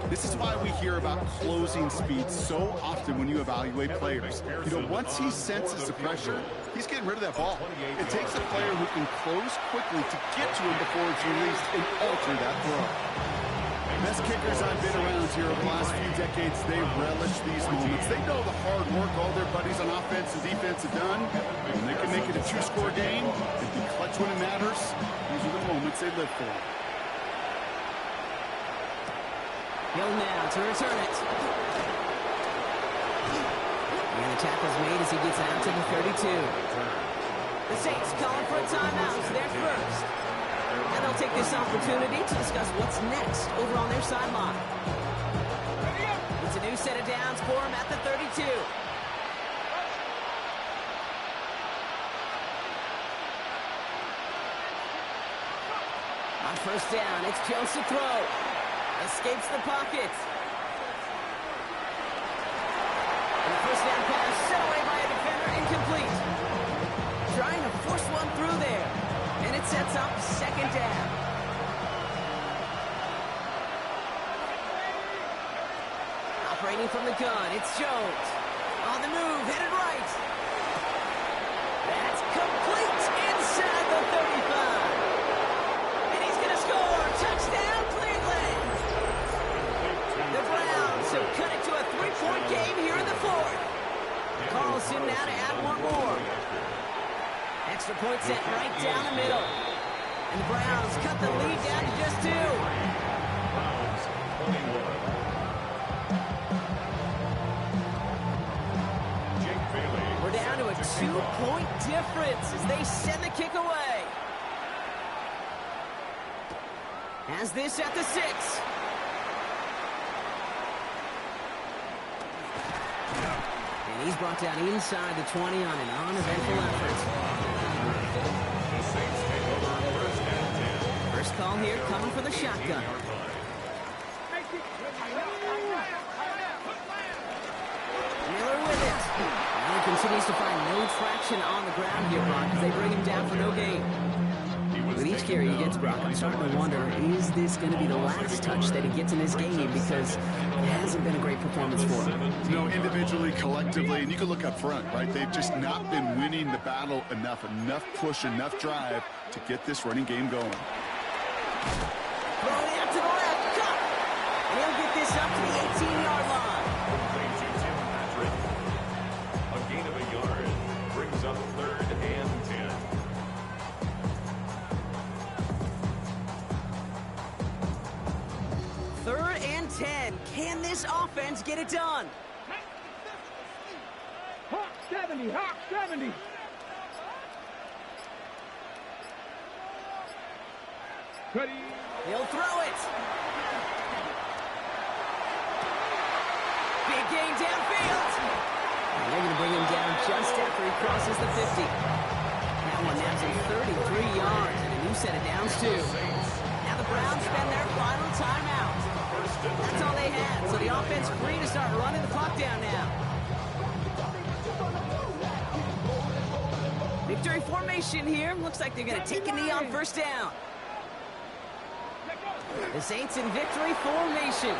This is why we hear about closing speed so often when you evaluate players. You know, once he senses the pressure, he's getting rid of that ball. It takes a player who can close quickly to get to him before it's released and alter that throw. Best kickers I've been around here over the last few decades, they relish these moments. They know the hard work all their buddies on offense and defense have done. And they can make it a 2-score game and be clutch when it matters. These are the moments they live for. Hill now to return it. And the tackle's made as he gets out to the 32. The Saints calling for a timeout. They're first. And they'll take this opportunity to discuss what's next over on their sideline. It's a new set of downs for him at the 32. On first down, it's Jones to throw. Escapes the pocket. And the first down pass set away by a defender, incomplete. Trying to force one through there. And it sets up second down. Operating from the gun, it's Jones. On the move, headed right. Extra point sent right down the middle. And the Browns cut the lead down to just 2. Browns 21. Jake Bailey. We're down to a 2-point difference as they send the kick away. Has this at the 6. And he's brought down inside the 20 on an uneventful effort. The Saints take over first and 10. First call here coming for the shotgun. Miller with it. Now he continues to find no traction on the ground here, Brock, as they bring him down for no gain. With each carry he gets, Brock, I'm starting to wonder, is this going to be the last touch that he gets in this game? Because it hasn't been a great performance for him. No, individually, collectively, and you can look up front, right? They've just not been winning the battle enough push, enough drive to get this running game going. Throwing out to the left, cut! And he'll get this up to the 18-yard line. Thank you, Tim Patrick. A gain of a yard brings up 3rd and 10. Third and 10. Can this offense get it done? Hawk 70, Hawk 70. Cuddy. He'll throw it. Big gain downfield. And they're going to bring him down just after he crosses the 50. That one nabs him 33 yards and a new set of downs, too. Now the Browns spend their final timeout. That's all they had, so the offense free to start running the clock down now. Victory formation here. Looks like they're going to take a knee on first down. The Saints in victory formation.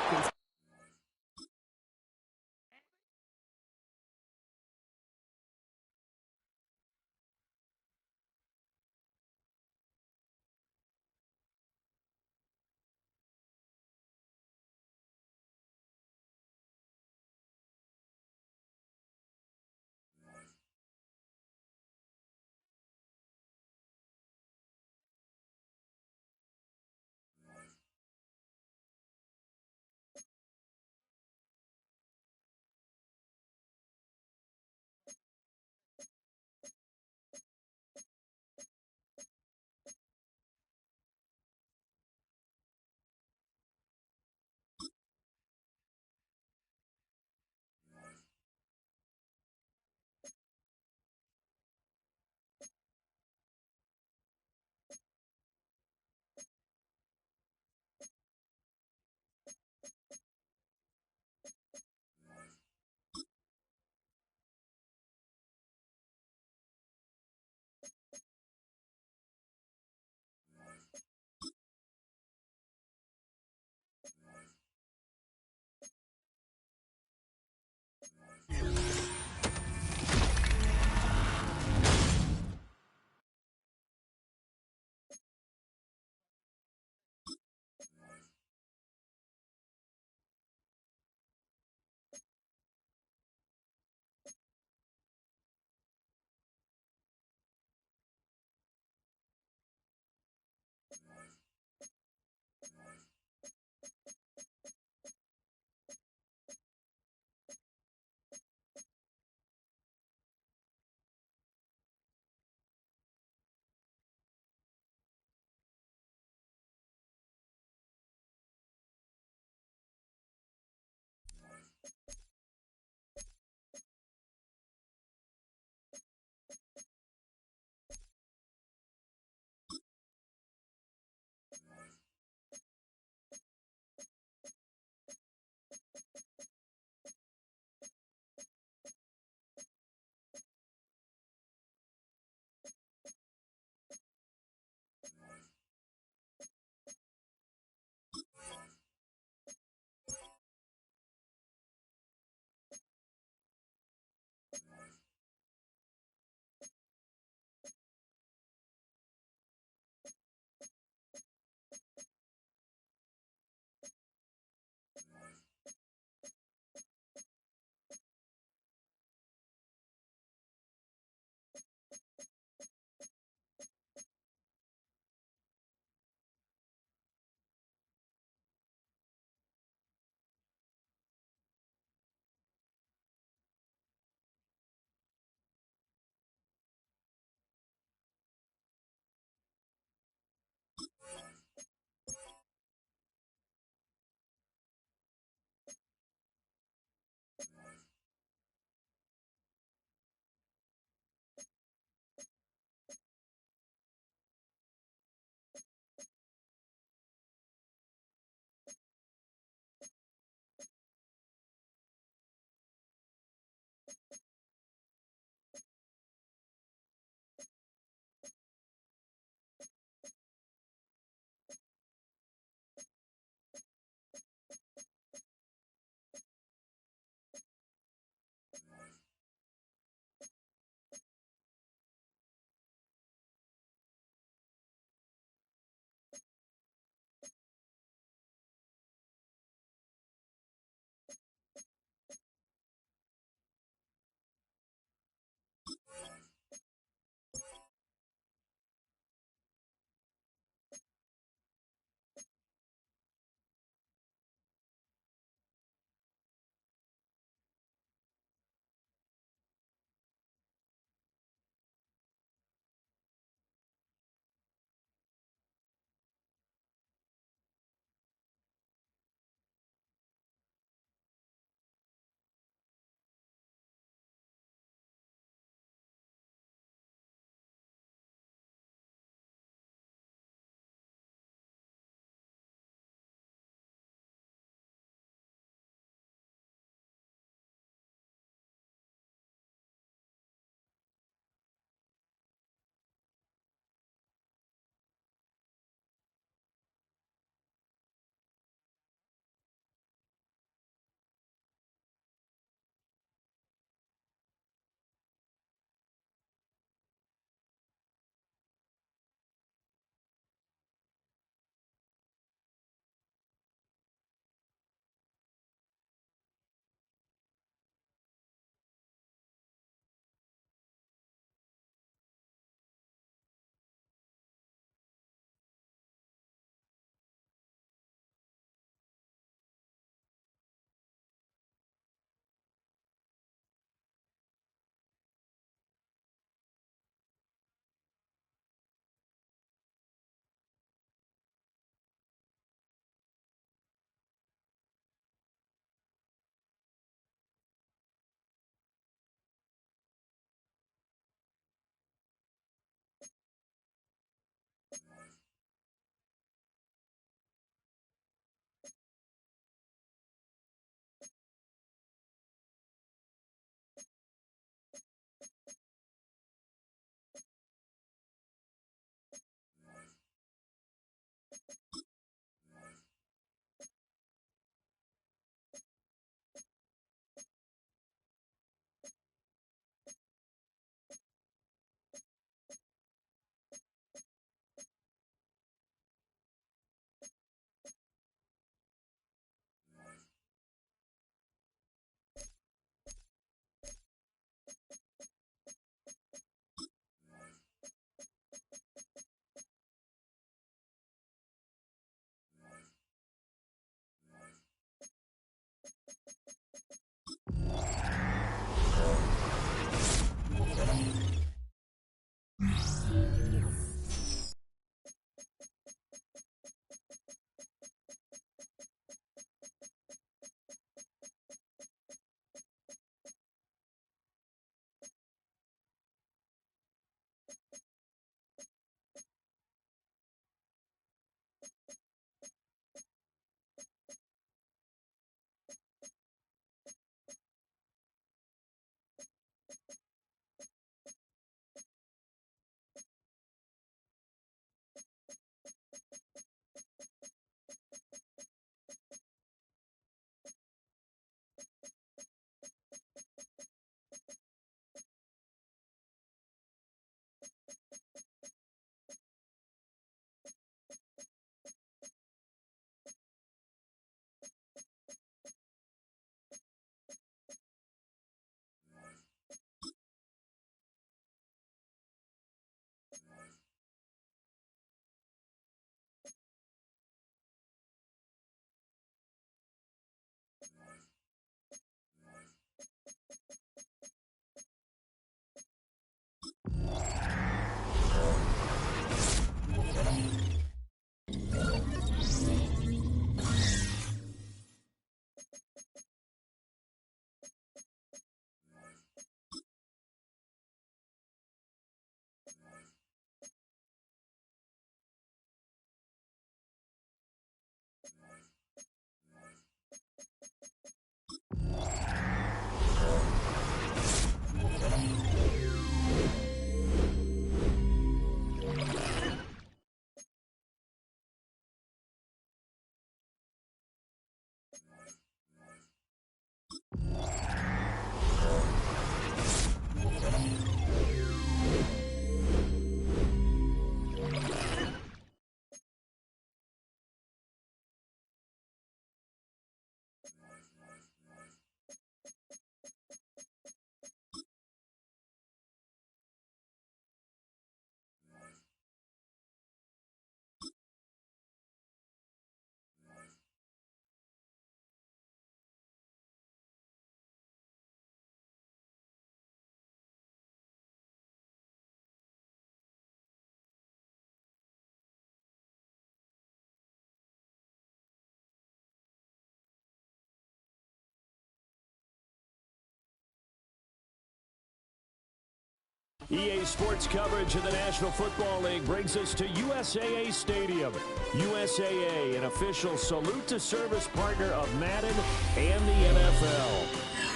EA Sports coverage of the National Football League brings us to USAA Stadium. USAA, an official salute to service partner of Madden and the NFL.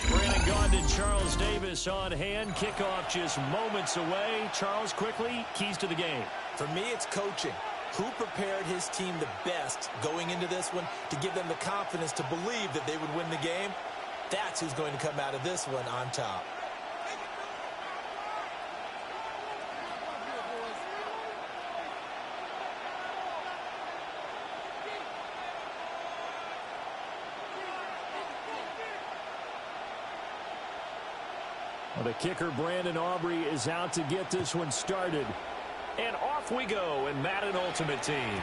Brandon Gaudin, Charles Davis on hand. Kickoff just moments away. Charles, quickly, keys to the game. For me, it's coaching. Who prepared his team the best going into this one to give them the confidence to believe that they would win the game? That's who's going to come out of this one on top. Well, the kicker, Brandon Aubrey, is out to get this one started. And off we go in Madden Ultimate Team.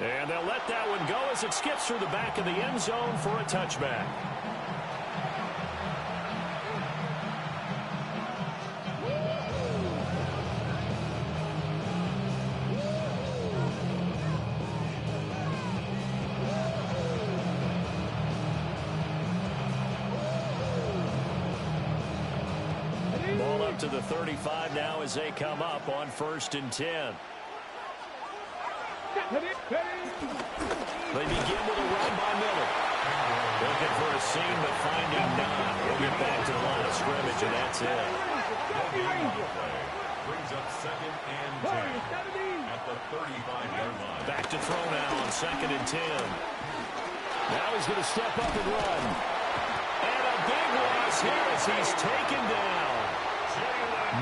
And they'll let that one go as it skips through the back of the end zone for a touchback. Ball up to the 35 now as they come up on 1st and 10. They begin with a run by Miller. Looking for a seam, but finding none. We'll get back to the line of scrimmage, and that's it. Brings up 2nd and 10 at the 35-yard line. Back to throw now on 2nd and 10. Now he's going to step up and run. And a big loss here as he's taken down.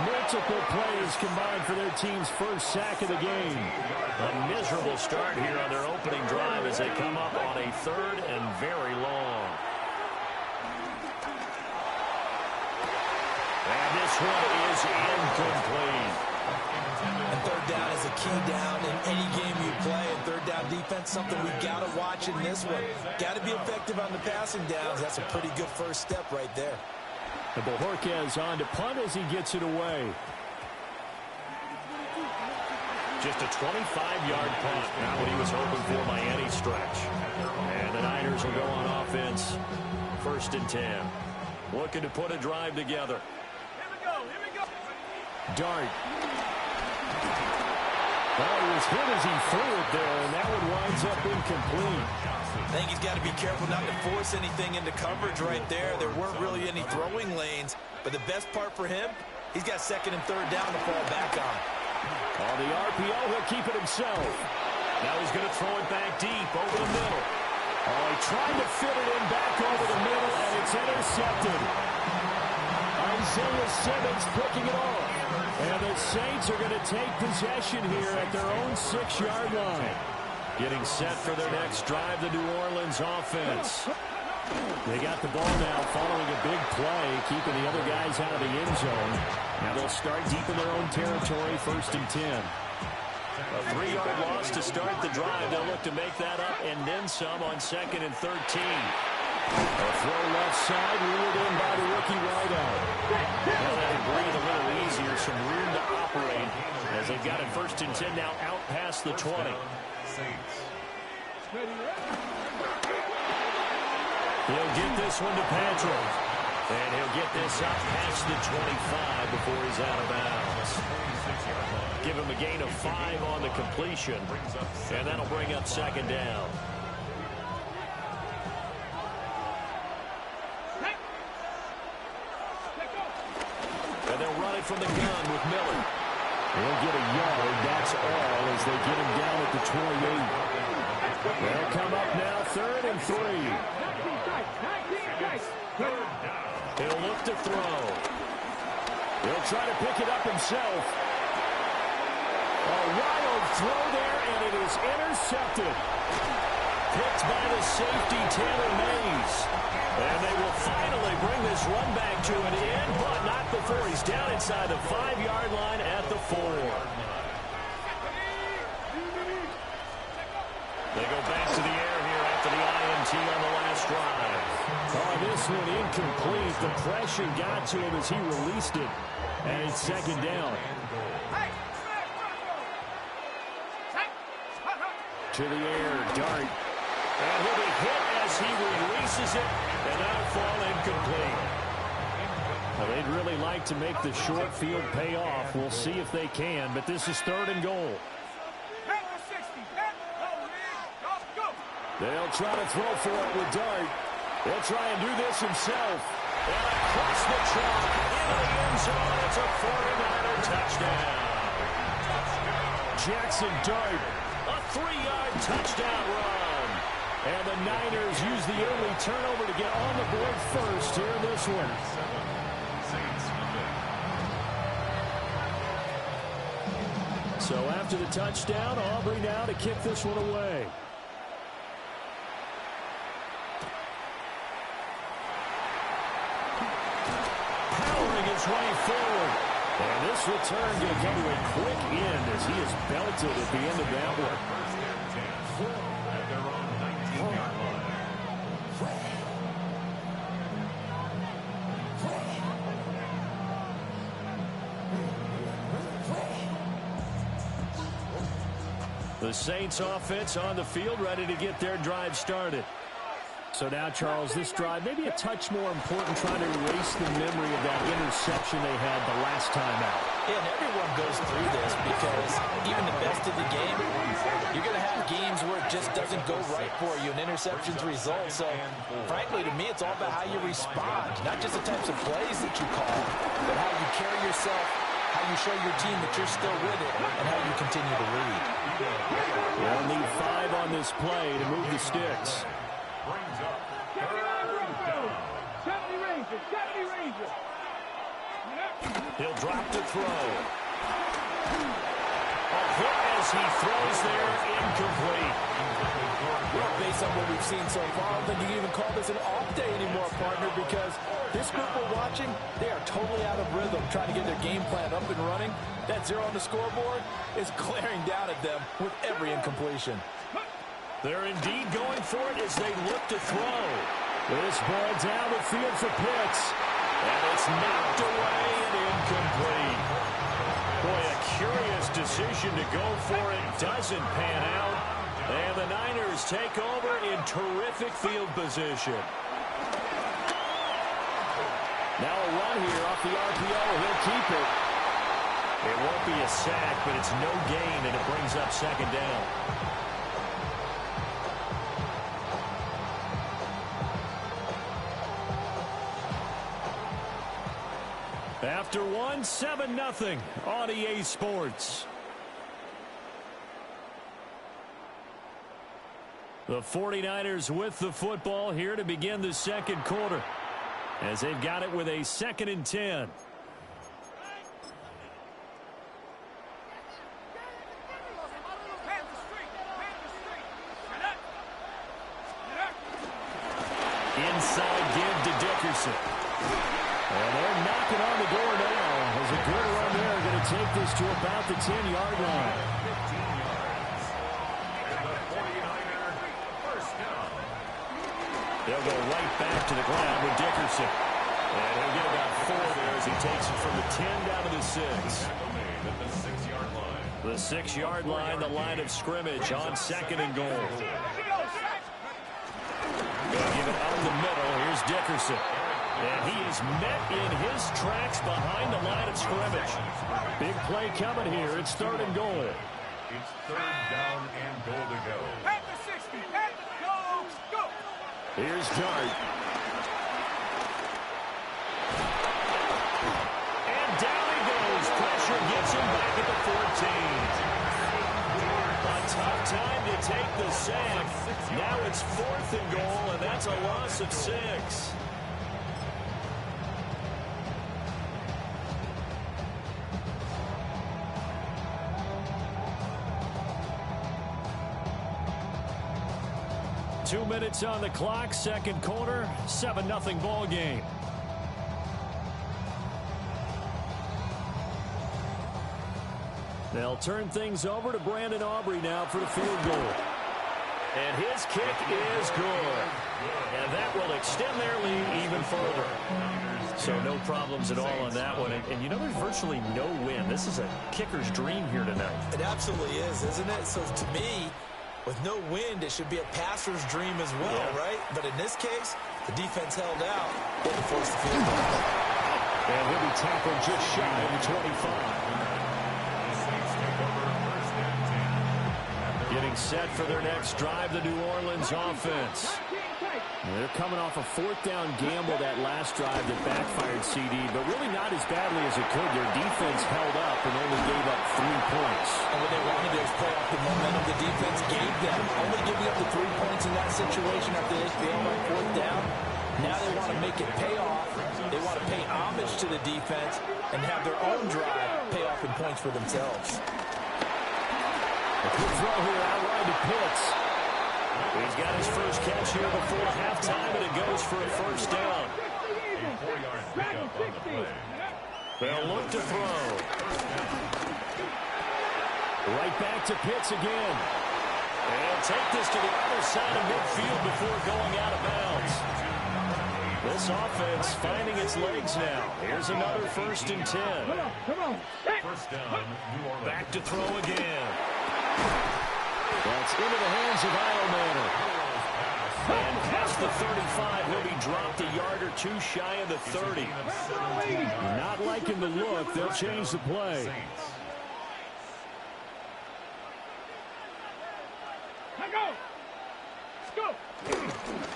Multiple plays combined for their team's first sack of the game. A miserable start here on their opening drive as they come up on a 3rd and very long. And this one is incomplete. And 3rd down is a key down in any game you play. And 3rd down defense, something we've got to watch in this one. Got to be effective on the passing downs. That's a pretty good first step right there. And Bojorquez on to punt as he gets it away. Just a 25-yard punt. Not what he was hoping for by any stretch. And the Niners will go on offense. 1st and 10. Looking to put a drive together. Here we go. Dart. Well, he was hit as he threw it there, and that one winds up incomplete. I think he's got to be careful not to force anything into coverage right there. There weren't really any throwing lanes, but the best part for him, he's got 2nd and 3rd down to fall back on. On the RPO, he'll keep it himself. Now he's going to throw it back deep over the middle. Oh, he tried to fit it in back over the middle, and it's intercepted. Isaiah Simmons picking it off. And the Saints are going to take possession here at their own 6-yard line. Getting set for their next drive, the New Orleans offense. They got the ball now following a big play, keeping the other guys out of the end zone. Now they'll start deep in their own territory, 1st and 10. A 3-yard loss to start the drive. They'll look to make that up and then some on 2nd and 13. A throw left side, reeled in by the rookie wideout. Now they can breathe a little easier, some room to operate as they've got it 1st and 10 now out past the 20. He'll get this one to Patrick. And he'll get this up past the 25 before he's out of bounds. Give him a gain of 5 on the completion. And that'll bring up 2nd down. And they'll run it from the gun with Miller. He'll get a yard. That's all as they get him down at the 28. They'll come up now 3rd and 3. He'll look to throw. He'll try to pick it up himself. A wild throw there, and it is intercepted. Picked by the safety, Taylor Mays. And they will finally bring this run back to an end, but not before he's down inside the 5-yard line at the 4. They go back to the air here after the INT on the last drive. Oh, this one incomplete. The pressure got to him as he released it. And it's second down. To the air, Dart. And he'll be hit as he releases it, and that'll fall incomplete. Well, they'd really like to make the short field pay off. We'll see if they can, but this is 3rd and goal. They'll try to throw for it with Dart. He'll try and do this himself. And across the chalk, into the end zone, it's a 49er touchdown. Jackson Dart, a 3-yard touchdown run. And the Niners use the early turnover to get on the board first here in this one. So after the touchdown, Aubrey now to kick this one away. Powering his way forward. And this return going to come to a quick end as he is belted at the end of that one. At their own 19-yard line. The Saints offense on the field, ready to get their drive started. So now, Charles, this drive maybe a touch more important, trying to erase the memory of that interception they had the last time out. Yeah, and everyone goes through this because even the best of the game, you're going to have games where it just doesn't go right for you, and interceptions result. So, frankly, to me, it's all about how you respond, not just the types of plays that you call, but how you carry yourself, how you show your team that you're still with it, and how you continue to lead. They'll need 5 on this play to move the sticks. Brings up 70 Rangers, 70 Rangers. He'll drop to throw. A hit as he throws there, incomplete. Well, based on what we've seen so far, I don't think you can even call this an off day anymore, partner, because this group we're watching, they are totally out of rhythm, trying to get their game plan up and running. That 0 on the scoreboard is glaring down at them with every incompletion. They're indeed going for it as they look to throw. This ball down the field for Pitts. And it's knocked away and incomplete. Boy, a curious decision to go for it. Doesn't pan out. And the Niners take over in terrific field position. Now a run here off the RPO. He'll keep it. It won't be a sack, but it's no gain, and it brings up second down. After 1, 7-0 on EA Sports. The 49ers with the football here to begin the second quarter, as they've got it with a 2nd and 10. Inside give to Dickerson. And they're knocking on the door now. As a good run there, going to take this to about the 10-yard line. 15 yards. And the 49er first down. They'll go right back to the ground with Dickerson. And he'll get about 4 there as he takes it from the 10 down to the 6. At the 6-yard line. The 6-yard line, the line of scrimmage on 2nd and goal. Gonna give it out the middle. Here's Dickerson. And he is met in his tracks behind the line of scrimmage. Big play coming here. It's 3rd and goal. It's 3rd down and goal to go. At the 60, at the go. Here's Dart. And down he goes. Pressure gets him back at the 14. A tough time to take the sack. Now it's 4th and goal, and that's a loss of 6. 2 minutes on the clock, second quarter, 7-0 ball game. They'll turn things over to Brandon Aubrey now for the field goal. And his kick is good. And that will extend their lead even further. So no problems at all on that one. And you know, there's virtually no win. This is a kicker's dream here tonight. It absolutely is, isn't it? So to me, with no wind, it should be a passer's dream as well, right? But in this case, the defense held out and forced the field goal. And he'll be tackled just shy of the 25. Getting set for their next drive, the New Orleans offense. They're coming off a fourth down gamble that last drive that backfired CD, but really not as badly as it could. Their defense held up and only gave up 3 points. And what they wanted to do is play off the momentum the defense gave them. Only giving up the 3 points in that situation after they failed on fourth down. Now they want to make it pay off. They want to pay homage to the defense and have their own drive pay off in points for themselves. A good throw here out wide to Pitts. He's got his first catch here before halftime, and it goes for a first down. They'll look to throw. Right back to Pitts again. And take this to the other side of midfield before going out of bounds. This offense finding its legs now. Here's another 1st and 10. Come on. First down, New Orleans. Back to throw again. That's into the hands of Eilmanner. And past the 35, he'll be dropped a yard or two shy of the 30. Not liking the look. They'll change the play.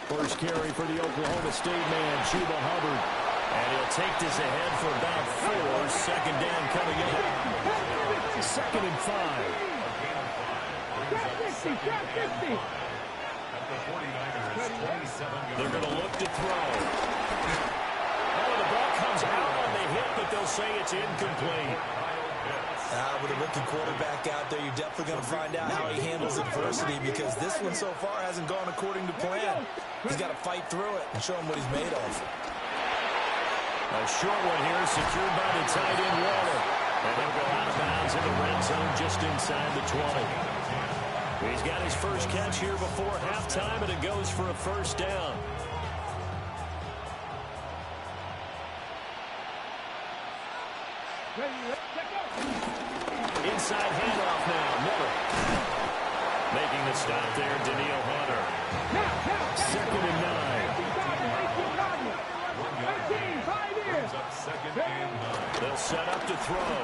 First carry for the Oklahoma State man, Chuba Hubbard. And he'll take this ahead for about 4. Second down coming up. 2nd and 5. They're going to look to throw. Oh, the ball comes out on the hit, but they'll say it's incomplete. With a rookie quarterback out there, you're definitely going to find out how he handles adversity, because this one so far hasn't gone according to plan. He's got to fight through it and show him what he's made of. A short one here, secured by the tight end Waller. And they'll go out of bounds in the red zone just inside the 20. He's got his first catch here before halftime, and it goes for a first down. Inside handoff now, Miller. Making the stop there, Daniil Hunter. 2nd and 9. They'll set up to throw.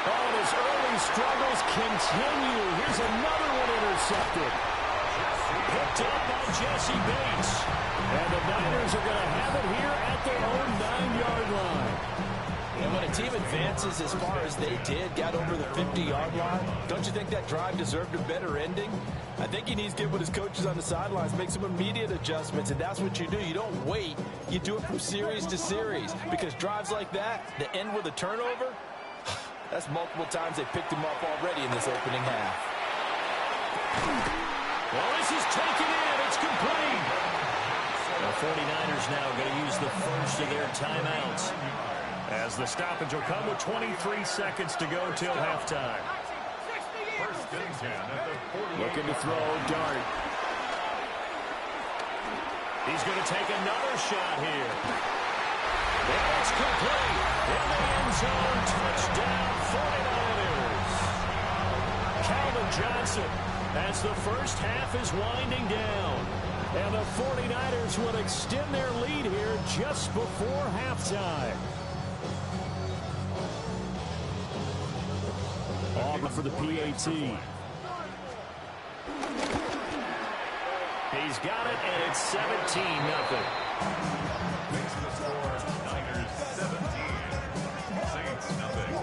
Oh, his early struggles continue. Here's another one intercepted. Picked up by Jesse Bates. And the Niners are going to have it here at their own 9-yard line. And when a team advances as far as they did, got over the 50-yard line, don't you think that drive deserved a better ending? I think he needs to get with his coaches on the sidelines, make some immediate adjustments, and that's what you do. You don't wait. You do it from series to series, because drives like that end with a turnover, that's multiple times they picked him up already in this opening half. Well, this is taken in. It's complete. The 49ers now going to use the first of their timeouts, as the stoppage will come with 23 seconds to go till halftime. Looking to throw, Dart. He's going to take another shot here. And it's complete. In the end zone, touchdown 49ers. Calvin Johnson, as the first half is winding down. And the 49ers will extend their lead here just before halftime. Auburn for the PAT. He's got it, and it's 17-0. Makes the score Niners 17, Saints nothing.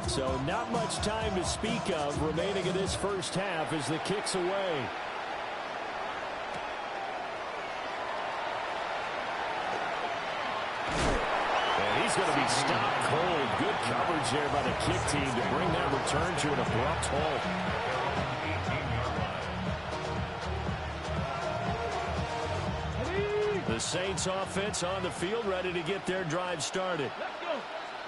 So not much time to speak of remaining in this first half as the kick's away. He's going to be stopped cold. Good coverage there by the kick team to bring that return to an abrupt halt. The Saints offense on the field, ready to get their drive started.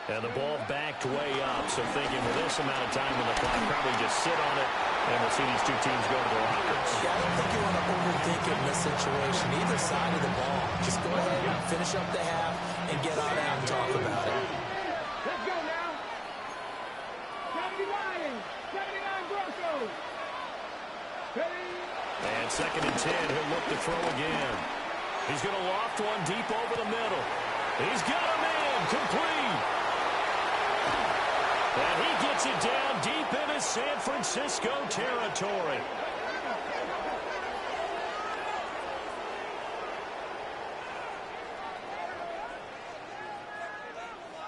And the ball backed way up, so thinking with this amount of time on the clock, probably just sit on it, and we'll see these two teams go to the lockers. Yeah, I don't think you want to overthink it in this situation. Either side of the ball. Just go ahead and finish up the half and get on out and talk about it. Let's go now. 70 Lions, 79 Broncos. Ready? And 2nd and 10, he'll look to throw again. He's going to loft one deep over the middle. He's got a man, complete. And he gets it down deep into San Francisco territory.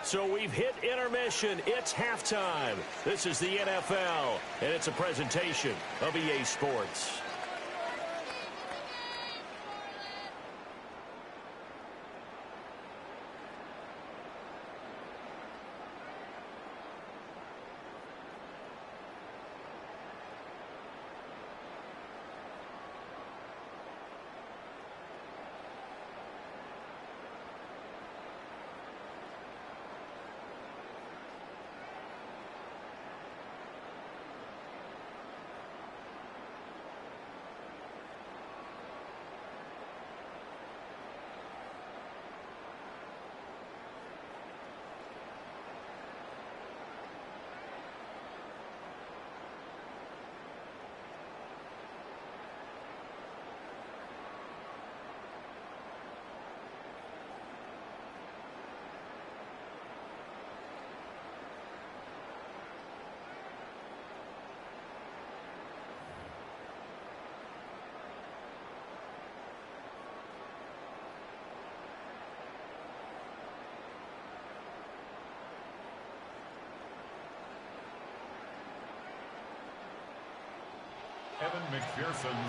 So we've hit intermission. It's halftime. This is the NFL, and it's a presentation of EA Sports.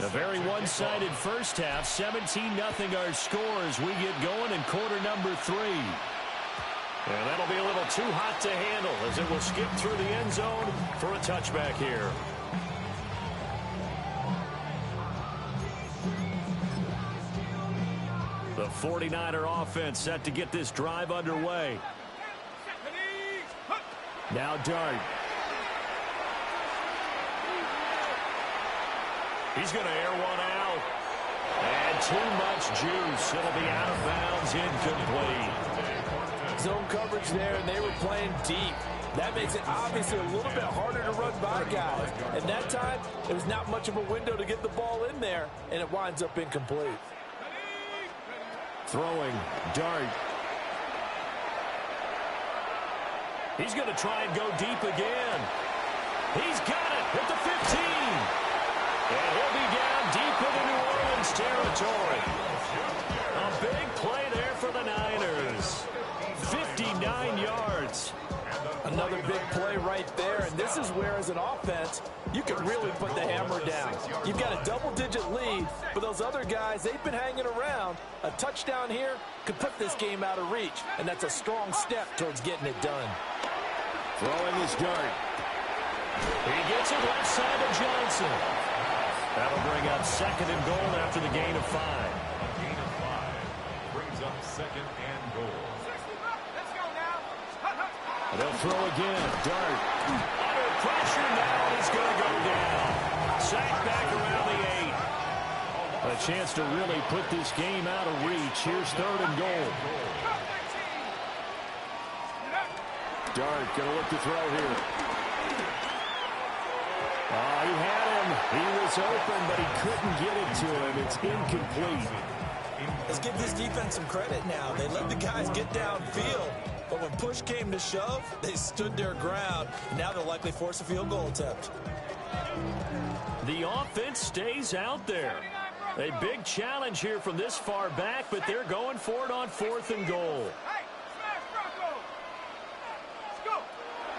A very one-sided first half. 17-0 our score as we get going in quarter number 3. And that'll be a little too hot to handle as it will skip through the end zone for a touchback here. The 49er offense set to get this drive underway. Now Dart. He's going to air one out. And too much juice. It'll be out of bounds, incomplete. Zone coverage there, and they were playing deep. That makes it obviously a little bit harder to run by guys. And that time, there was not much of a window to get the ball in there, and it winds up incomplete. Throwing, Dart. He's going to try and go deep again. He's got it at the 15. And he'll be down deep into New Orleans territory. A big play there for the Niners. 59 yards. Another big play right there, and this is where, as an offense, you can really put the hammer down. You've got a double-digit lead, but those other guys, they've been hanging around. A touchdown here could put this game out of reach, and that's a strong step towards getting it done. Throwing his Dart. He gets it left side of Johnson. That'll bring up 2nd and goal after the gain of 5. A gain of 5 brings up 2nd and goal. Let's go now. They'll throw again. Dart. Under pressure now. He's going to go down. Sacked back around the 8. A chance to really put this game out of reach. Here's 3rd and goal. Dart going to look to throw here. Oh, he had him. He was open, but he couldn't get it to him. It's incomplete. Let's give this defense some credit now. They let the guys get downfield, but when push came to shove, they stood their ground. Now they'll likely force a field goal attempt. The offense stays out there. A big challenge here from this far back, but they're going for it on 4th and goal. Hey, smash Bronco. Let's go.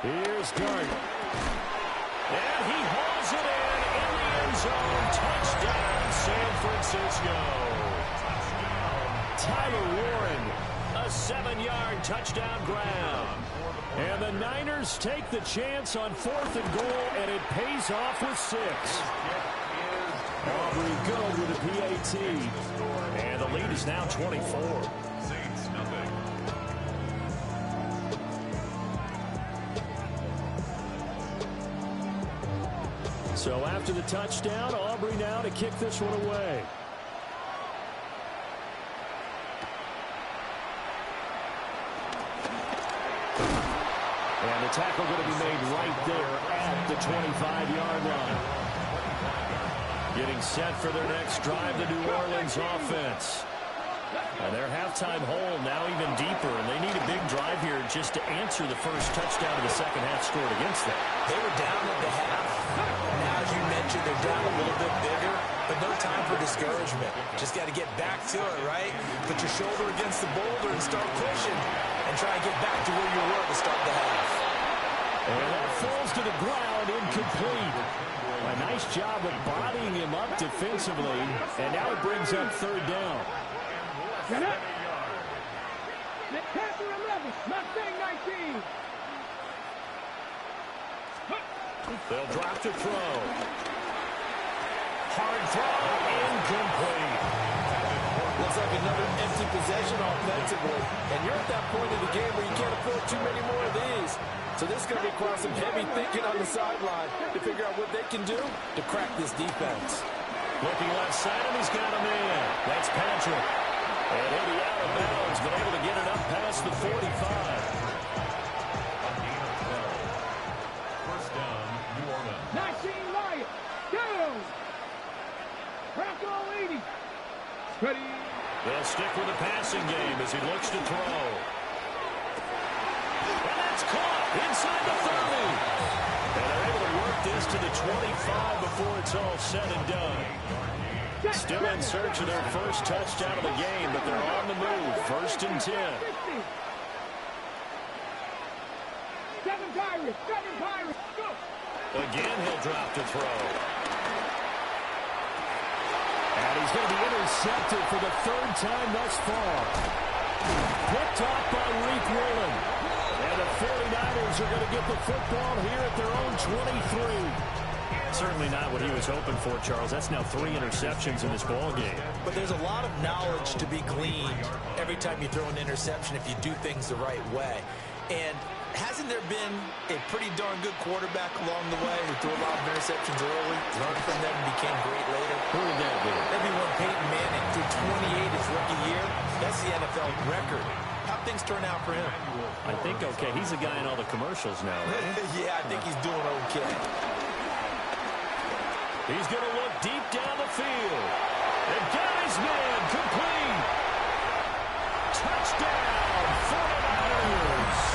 Here's Dart. And he hauls it in the end zone. Touchdown, San Francisco. Tyler Warren, a 7-yard touchdown grab. And the Niners take the chance on 4th and goal, and it pays off with 6. Aubrey good with a PAT. And the lead is now 24. Saints nothing. So after the touchdown, Aubrey now to kick this one away. And the tackle going to be made right there at the 25-yard line. Getting set for their next drive, the New Orleans offense. And their halftime hole now even deeper, and they need a big drive here just to answer the first touchdown of the second half scored against them. They were down at the half. Now, as you mentioned, they're down a little bit bigger, but no time for discouragement. Just got to get back to it, right? Put your shoulder against the boulder and start pushing, and try and get back to where you were to start the half. And that falls to the ground, incomplete. A nice job of bodying him up defensively, and now it brings up 3rd down. Get up. Panther 11, Mustang 19. They'll drop to throw. Hard throw, incomplete. Looks like another empty possession offensively. And you're at that point of the game where you can't afford too many more of these. So this is going to require some heavy thinking on the sideline to figure out what they can do to crack this defense. Looking left side, and he's got a man. That's Patrick. And he'll be out of bounds, but able to get it up past the 45. First down, New Orleans. 19 Lions. Down. Bronco 80. Ready. They'll stick with the passing game as he looks to throw. And that's caught inside the 30. And they're able to work this to the 25 before it's all said and done. Still in search of their first touchdown of the game, but they're on the move. 1st and 10. 7 Pirates. 7 Pirates. Go. Again, he'll drop to throw. And he's going to be intercepted for the 3rd time thus far. Picked off by Reek Whelan. And the 49ers are going to get the football here at their own 23. Certainly not what he was hoping for, Charles. That's now 3 interceptions in this ball game. But there's a lot of knowledge to be gleaned every time you throw an interception if you do things the right way. And hasn't there been a pretty darn good quarterback along the way who threw a lot of interceptions early, learned from them, and became great later? Who would that be? Maybe when Peyton Manning threw 28 his rookie year. That's the NFL record. How'd things turn out for him? I think okay. He's a guy in all the commercials now, right? Yeah, I think he's doing okay. He's going to look deep down the field. And got his man complete. Touchdown, 49ers.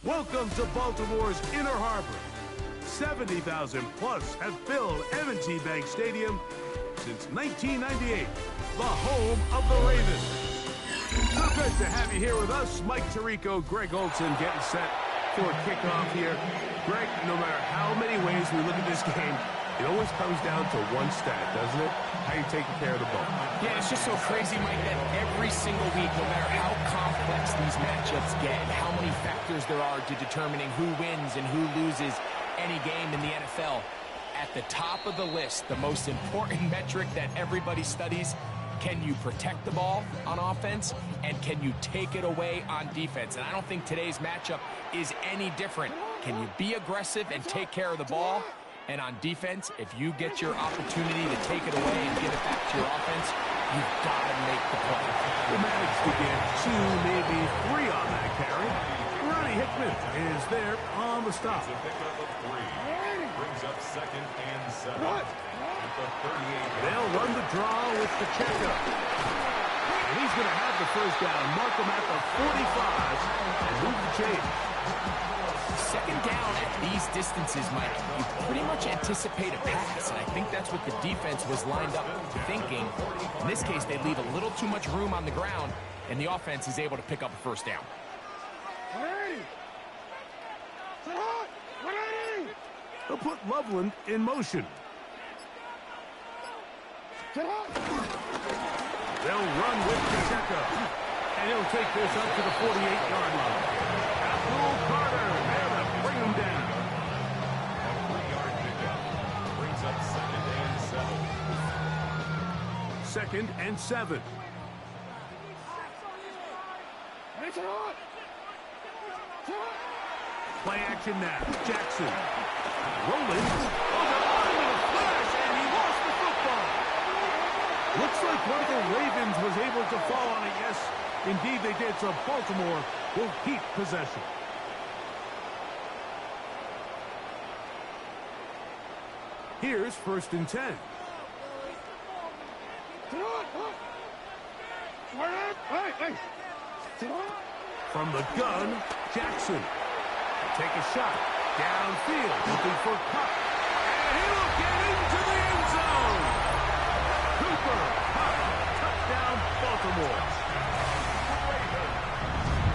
Welcome to Baltimore's Inner Harbor. 70,000 plus have filled M&T Bank Stadium since 1998, the home of the Ravens. So good to have you here with us. Mike Tirico, Greg Olson getting set for kickoff here. Greg, no matter how many ways we look at this game, it always comes down to one stat, doesn't it? How you taking care of the ball. Yeah, it's just so crazy, Mike, that every single week, no matter how complex these matchups get and how many factors there are to determining who wins and who loses any game in the NFL, at the top of the list, the most important metric that everybody studies Can you protect the ball on offense? And can you take it away on defense? And I don't think today's matchup is any different. Can you be aggressive and take care of the ball? And on defense, if you get your opportunity to take it away and give it back to your offense, you've got to make the play. They managed to get 2, maybe 3 on that carry. Ronnie Hickman is there on the stop. It's a pickup of 3. Brings up 2nd and 7. At the 38. They'll run the draw with the checkup. And he's going to have the first down. Mark him at the 45 and move the chain. Second down at these distances, Mike, you pretty much anticipate a pass, and I think that's what the defense was lined up thinking. In this case, they leave a little too much room on the ground, and the offense is able to pick up a first down. They'll put Loveland in motion. They'll run with Pacheco, and he'll take this up to the 48-yard line. Abdul Carter there to bring him down. A 3-yard pickup. Brings up 2nd and 7. 2nd and 7. Play action now. Jackson. Rolling. And he lost the football. Looks like one of the Ravens was able to fall on it. Yes, indeed they did. So Baltimore will keep possession. Here's 1st and 10. From the gun, Jackson. Take a shot. Downfield. Looking for Cup. And he'll get into the end zone. Cooper. Cup. Touchdown, Baltimore.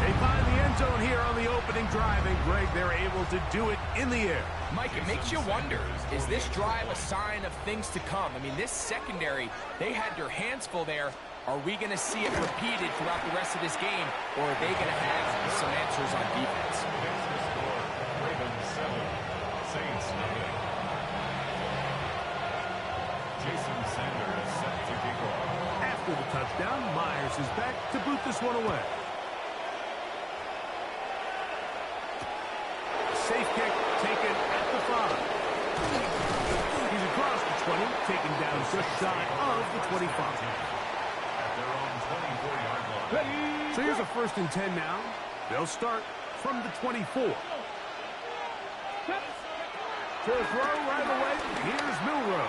They find the end zone here on the opening drive. And, Greg, they're able to do it in the air. Mike, it makes you wonder, is this drive a sign of things to come? I mean, this secondary, they had their hands full there. Are we going to see it repeated throughout the rest of this game, or are they going to have some answers on defense? Ravens 7, Saints 0. Jason Sanders set to kick off. After the touchdown, Myers is back to boot this one away. Safe kick taken at the 5. He's across the 20, taken down just shy of the 25. Their own 24-yard line. So here's a 1st and 10 now. They'll start from the 24. To throw right away, here's Milrow.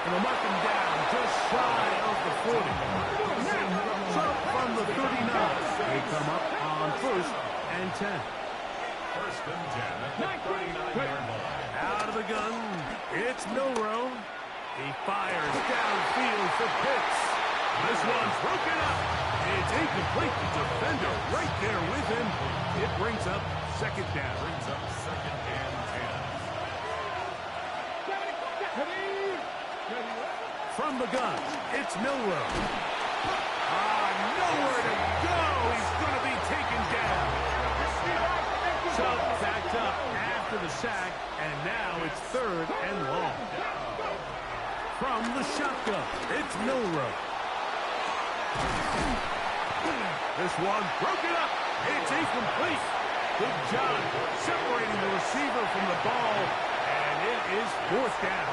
And they'll mark him down just shy of the 40. So from the 39, they come up on 1st and 10. 1st and 10 at the 39-yard line. Out of the gun, it's Milrow. He fires downfield for Pitts. This one's broken up. It's incomplete. The defender right there with him. It brings up 2nd down. Brings up 2nd and 10. From the gun, it's Milrow. Nowhere to go. He's going to be taken down. So backed up after the sack, and now it's 3rd and long. From the shotgun, it's Milrow. This one broken up. It's incomplete. Good job separating the receiver from the ball, and it is 4th down.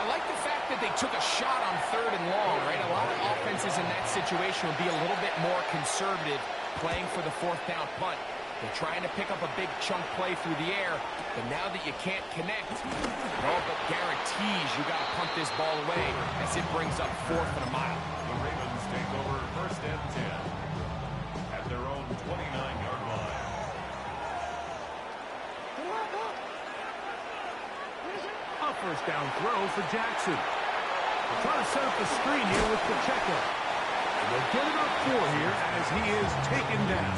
I like the fact that they took a shot on 3rd and long, right? A lot of offenses in that situation would be a little bit more conservative playing for the 4th down punt. They're trying to pick up a big chunk play through the air, but now that you can't connect, it all but guarantees you got to punt this ball away as it brings up 4th and a mile. The Ravens take over 1st and 10 at their own 29-yard line. A 1st down throw for Jackson. They'll try to set up the screen here with Pacheco. And they'll get it up 4 here as he is taken down.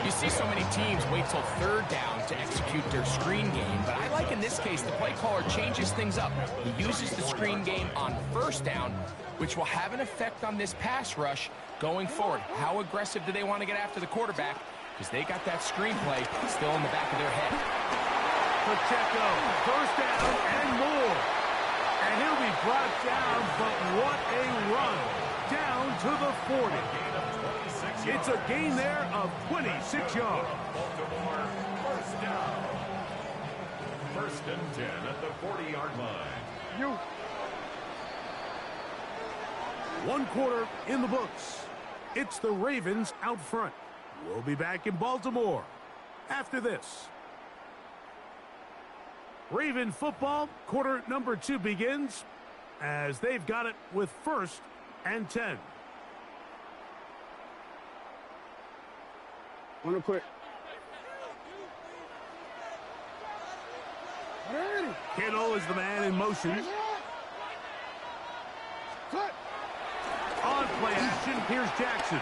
You see so many teams wait till 3rd down to execute their screen game, but I like in this case the play caller changes things up. He uses the screen game on 1st down, which will have an effect on this pass rush going forward. How aggressive do they want to get after the quarterback? Because they got that screenplay still in the back of their head. Pacheco, 1st down and more. And And he'll be brought down, but what a run. Down to the 40. It's a gain there of 26 yards. Baltimore, first down. First and 10 at the 40-yard line. One quarter in the books. It's the Ravens out front. We'll be back in Baltimore after this. Raven football, quarter number 2 begins as they've got it with first and 10. Real quick. Kittle is the man in motion. On play action, here's Jackson.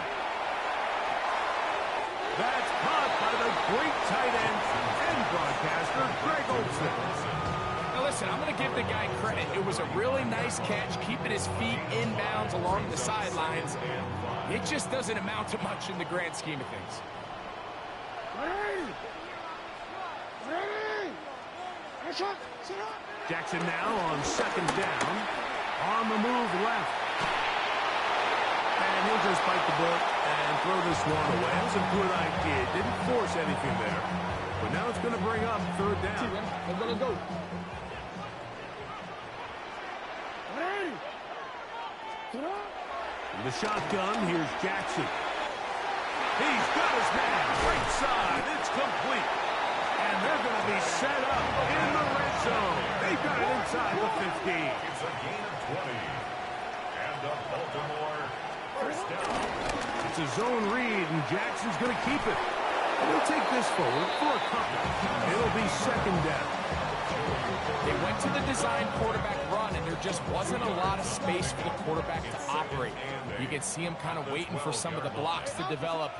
That's caught by the great tight end and broadcaster, Greg Olsen. Now listen, I'm going to give the guy credit. It was a really nice catch, keeping his feet inbounds along the sidelines. It just doesn't amount to much in the grand scheme of things. Jackson now on second down. On the move left. And he'll just bite the bullet and throw this one away. That was a good idea. Didn't force anything there. But now it's going to bring up third down. They're going to go. In the shotgun, here's Jackson. He's got his man. Right side. It's complete. And they're going to be set up in the red zone. They've got it inside the 15. It's a gain of 20. And the Baltimore first down. It's a zone read, and Jackson's going to keep it. And he'll take this forward for a couple. It'll be second down. They went to the design quarterback run, and there just wasn't a lot of space for the quarterback to operate. You can see him kind of waiting for some of the blocks to develop.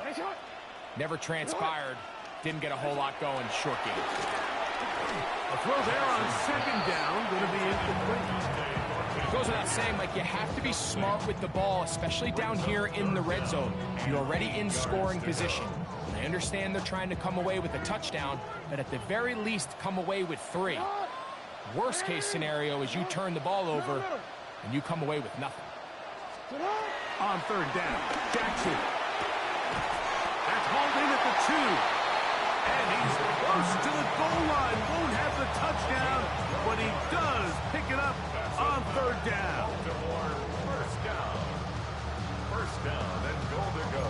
Never transpired. Didn't get a whole lot going. Short game. A throw there on second down, going to be incomplete. It goes without saying, Mike, you have to be smart with the ball, especially down here in the red zone. You're already in scoring position. I understand they're trying to come away with a touchdown, but at the very least, come away with 3. Worst case scenario is you turn the ball over and you come away with nothing. On third down, Jackson. That's hauled in at the 2. And he's close to the goal line. Won't have the touchdown, but he does pick it up on third down. Baltimore first down. First down and goal to go.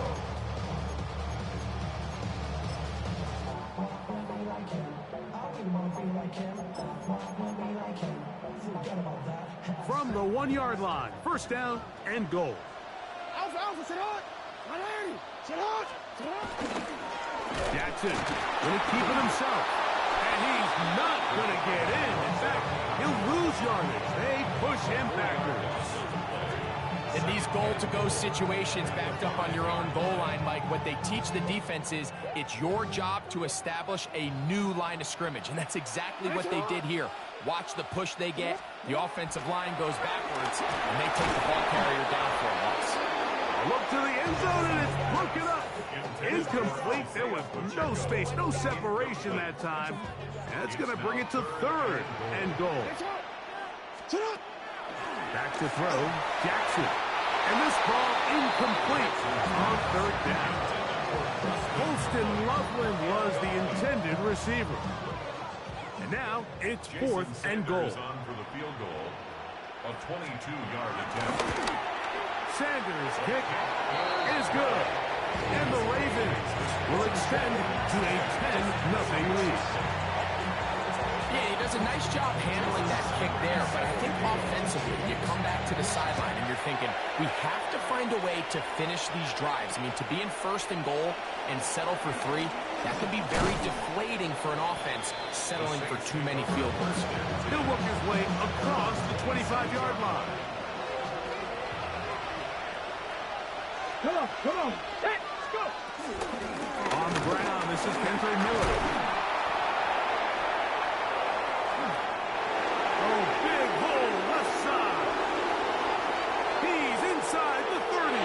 From the 1-yard line, first down and goal. Jackson going to keep it himself. And he's not going to get in. In fact, he'll lose yardage. They push him backwards. In these goal-to-go situations backed up on your own goal line, Mike, what they teach the defense is it's your job to establish a new line of scrimmage, and that's exactly what they did here. Watch the push they get. The offensive line goes backwards, and they take the ball carrier down for a loss. Look to the end zone, and it's broken up. Incomplete. There was no space, no separation that time. And that's going to bring it to third and goal. Back to throw, Jackson. And this ball incomplete on third down. Holston Loveland was the intended receiver. And now it's fourth and goal. On for the field goal. A 22-yard attempt. Sanders' kick is good. And the Ravens will extend to a 10-0 lead. Yeah, he does a nice job handling that kick there, but I think offensively, you come back to the sideline and you're thinking, we have to find a way to finish these drives. I mean, to be in first and goal and settle for 3, that can be very deflating for an offense settling for too many field goals. He'll work his way across the 25-yard line. Come on. Let's go. On the ground, this is Kendra Miller. Oh, big hole, left side. He's inside the 30.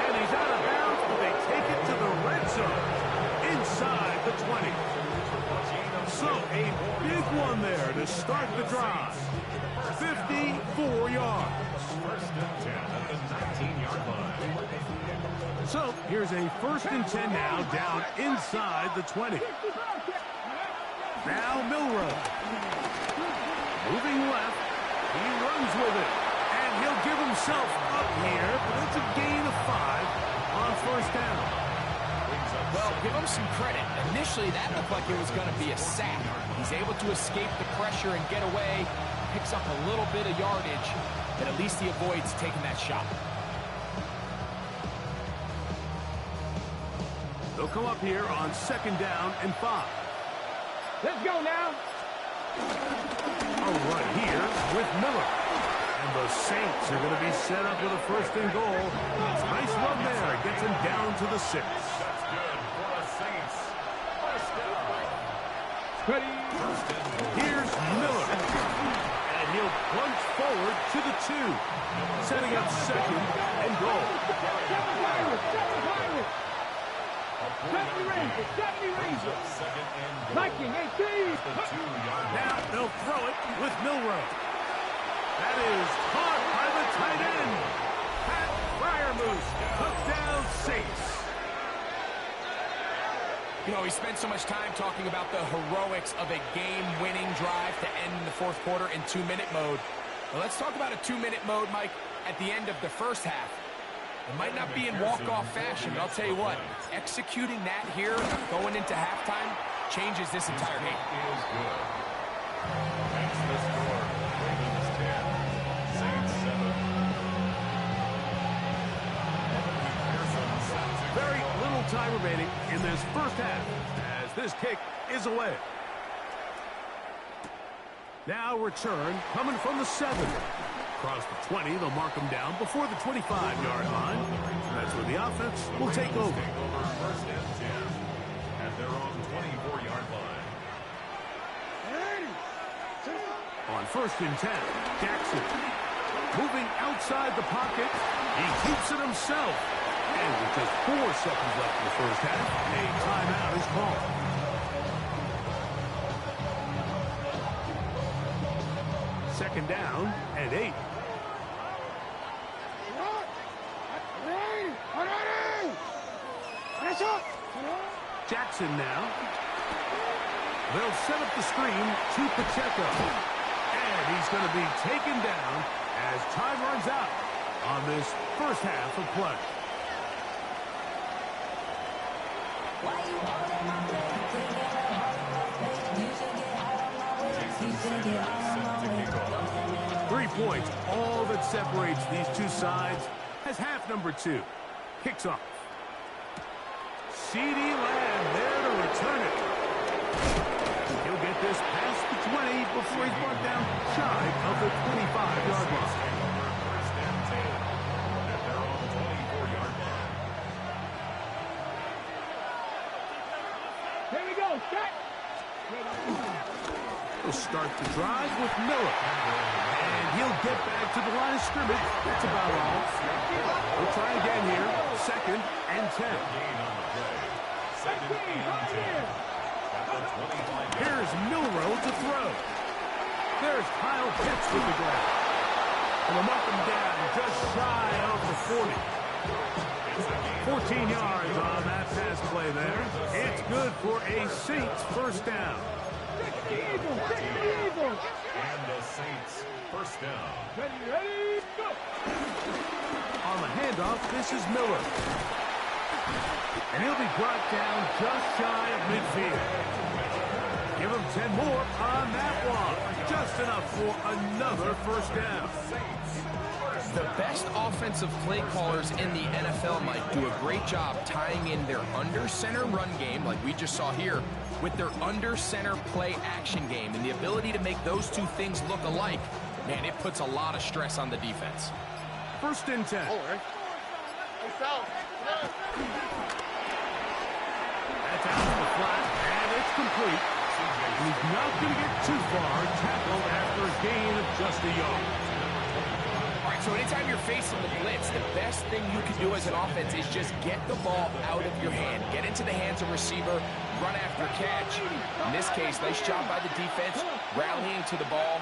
And he's out of bounds, but they take it to the red zone. Inside the 20. So, a big one there to start the drive. 50 So here's a 1st and 10 now, down inside the 20. Now Milroe. Moving left. He runs with it. And he'll give himself up here, but it's a gain of 5 on 1st down. Well, give him some credit. Initially, that looked like it was going to be a sack. He's able to escape the pressure and get away. Picks up a little bit of yardage, but at least he avoids taking that shot. They'll come up here on 2nd down and 5. Let's go now. A run here with Miller. And the Saints are going to be set up with a 1st and goal. Nice run there. Gets him down to the 6. That's good for the Saints. 1st down. Ready. Here's Miller. And he'll plunge forward to the 2. Setting up 2nd and goal. 70 Rangers. Viking 18. Now they'll throw it with Milroe. That is caught by the tight end. Pat Freiermuth took down Saints. You know, we spent so much time talking about the heroics of a game-winning drive to end in the 4th quarter in 2-minute mode. Well, let's talk about a 2-minute mode, Mike, at the end of the 1st half. It might not be in walk-off fashion, but I'll tell you what, executing that here, going into halftime, changes this entire game. Is good. That's the score. Ravens 10, Saints 7. Very little time remaining in this 1st half as this kick is away. Now return coming from the 7. Across the 20, they'll mark them down before the 25-yard line. That's where the offense will take over. 1st and 10 at their own 24-yard line. On 1st and 10, Jackson moving outside the pocket. He keeps it himself. And with just 4 seconds left in the 1st half, a timeout is called. Second down and 8. Jackson now. They'll set up the screen to Pacheco. And he's going to be taken down as time runs out on this 1st half of play. 3 points, all that separates these two sides as half number 2 kicks off. CeeDee Lamb there to return it. He'll get this past the 20 before he's brought down shy of the 25-yard line. 1st and 10 at their own 24-yard line. Here we go. Start. He'll start the drive with Miller. And he'll get back to the line of scrimmage. That's about all. We'll try again here. 2nd and 10. Gain on the play. 2nd and 10 at the 25. Here's Milroe to throw. There's Kyle Pitts with the grab. And they'll mark him down just shy of the 40. 14 yards on that pass play there. It's good for a Saints 1st down. And the Saints 1st down. Ready, go. On the handoff, this is Miller. And he'll be brought down just shy of midfield. Give him 10 more on that one. Just enough for another 1st down. The best offensive play callers in the NFL might do a great job tying in their under-center run game, like we just saw here, with their under-center play action game. And the ability to make those two things look alike, man, it puts a lot of stress on the defense. 1st and 10. That's out of the flat, and it's complete. He's not going to get too far. Tackled after a gain of just a yard. All right, so anytime you're facing the blitz, the best thing you can do as an offense is just get the ball out of your hand. Get into the hands of receiver, run after catch. In this case, nice job by the defense, rallying to the ball.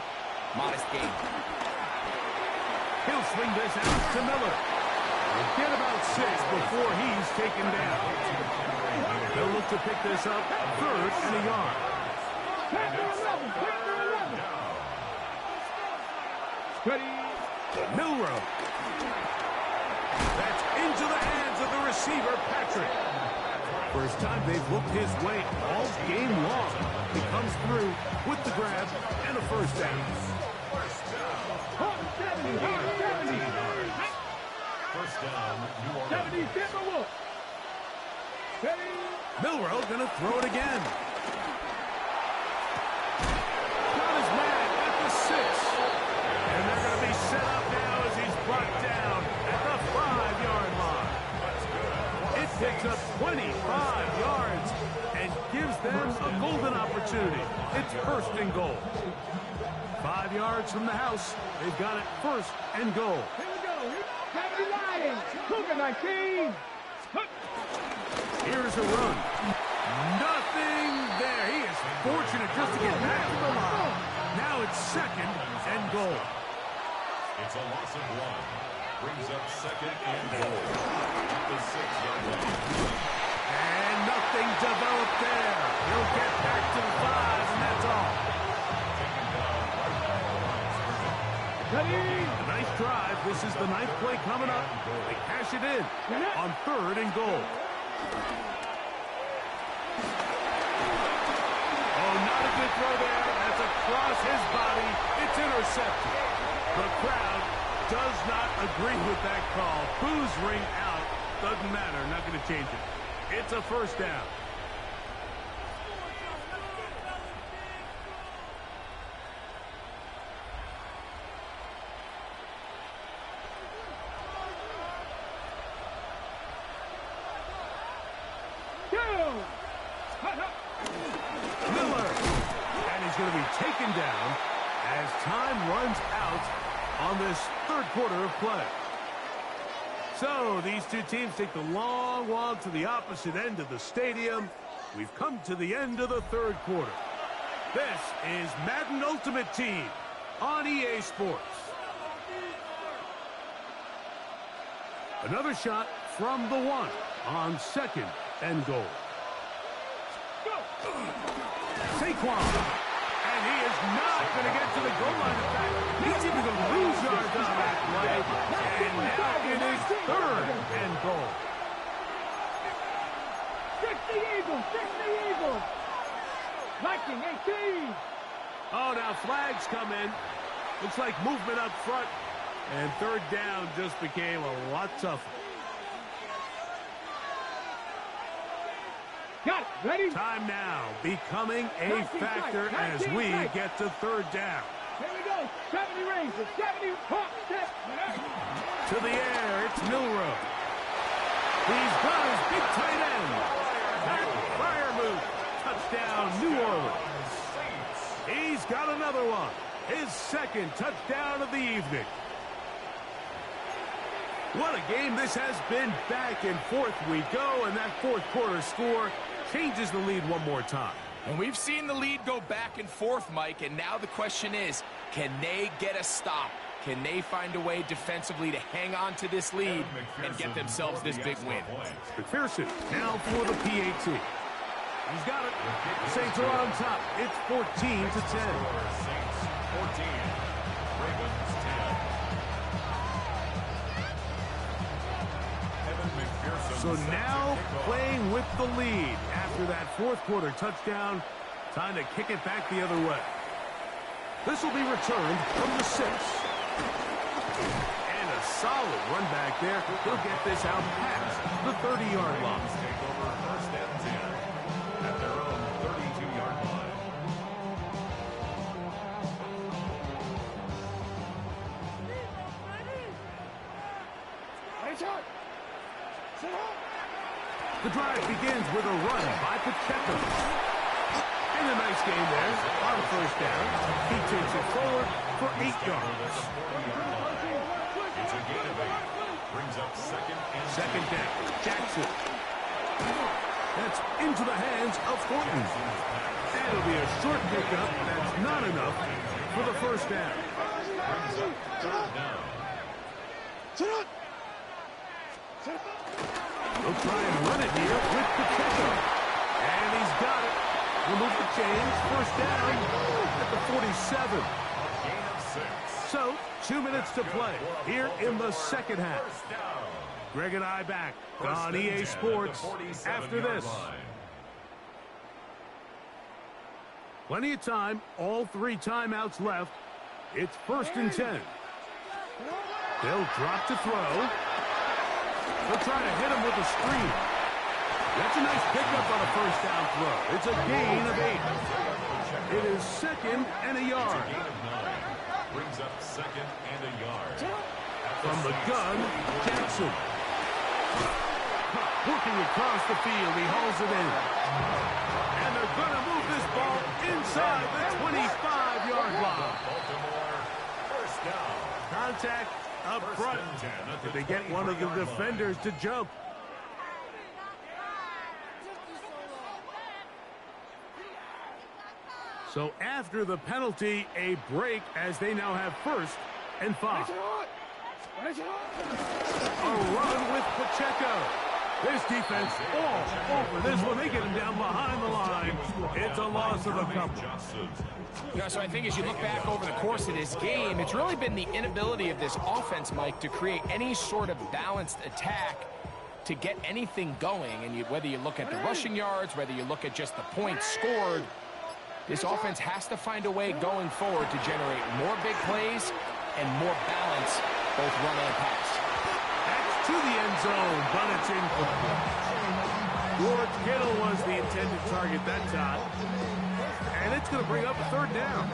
Modest gain. He'll swing this out to Miller. Get about 6 before he's taken down. They'll look to pick this up 3rd and a yard. Milrow. That's into the hands of the receiver, Patrick. First time they've looked his way all game long. He comes through with the grab and a first down. First down, New Orleans. Milrow gonna throw it again. Got his man at the 6. And they're gonna be set up now as he's brought down at the 5-yard line. It picks up 25 yards and gives them a golden opportunity. It's 1st and goal. 5 yards from the house. They've got it 1st and goal. Here we go. 79. Cougar 19. Here's a run. Nothing there. He is fortunate just to get back to the line. Now it's 2nd and goal. It's a loss of 1. Brings up 2nd and goal. At the 6-yard line. And nothing developed there. He'll get back to the 5, and that's all. A nice drive. This is the 9th play coming up. They cash it in on 3rd and goal. Oh, not a good throw there. That's across his body. It's intercepted. The crowd does not agree with that call. Boos ring out. Doesn't matter. Not going to change it. It's a first down. Miller. And he's going to be taken down as time runs out on this 3rd quarter of play. So these two teams take the long walk to the opposite end of the stadium. We've come to the end of the 3rd quarter. This is Madden Ultimate Team on EA Sports. Another shot from the 1 on 2nd and goal. Saquon. And he is not going to get to the goal line. In fact, he's even going to lose yards on that play. And now it is 3rd and goal. 60 Eagles, 60 Eagles. Viking 18. Oh, now flags come in. Looks like movement up front. And 3rd down just became a lot tougher. Got it. Ready? Time now becoming a factor as we get to 3rd down. Here we go. 70 Rangers. 70 hop step. To the air, it's Milrow. He's got his big tight end. Back fire move. Touchdown, New Orleans. He's got another one. His 2nd touchdown of the evening. What a game this has been. Back and forth we go, and that 4th quarter score changes the lead one more time. And we've seen the lead go back and forth, Mike, and now the question is, can they get a stop? Can they find a way defensively to hang on to this lead and get themselves this big win? McPherson now for the PAT. He's got it. Saints are on top. It's 14-10. Saints 14. Ravens 10. So now playing with the lead after that 4th quarter touchdown. Time to kick it back the other way. This will be returned from the 6. And a solid run back there. He'll get this out past the 30-yard line. Take over 1st and 10 at their own 32-yard line. The drive begins with a run by Pacheco. And a nice game there on 1st down. He takes it forward for 8 yards. It's a gain of 8. Brings up 2nd and 2nd down. Jackson. That's into the hands of Thornton. And it'll be a short pickup. That's not enough for the 1st down. brings up 3rd down. He'll try and run it here with Pacheco. And he's got it. Remove the chains. First down at the 47. So, 2 minutes to play here in the second half. Greg and I back on EA Sports after this. Plenty of time. All 3 timeouts left. It's 1st and 10. They'll drop to throw. They'll try to hit him with a screen. That's a nice pickup on a first down throw. It's a gain of 8. It is 2nd and a yard. Brings up 2nd and a yard. From the gun, Jackson. Working across the field, he hauls it in. And they're going to move this ball inside the 25-yard line. First down. Contact up front. Did they get one of the defenders to jump? So after the penalty, a break as they now have 1st and 5. A run with Pacheco. This defense all over this one. They get him down behind the line. It's a loss of a couple. So I think as you look back over the course of this game, it's really been the inability of this offense, Mike, to create any sort of balanced attack to get anything going. And whether you look at the rushing yards, whether you look at just the points scored, this offense has to find a way going forward to generate more big plays and more balance, both run and pass. That's to the end zone, but it's incomplete. George Kittle was the intended target that time. And it's going to bring up a 3rd down.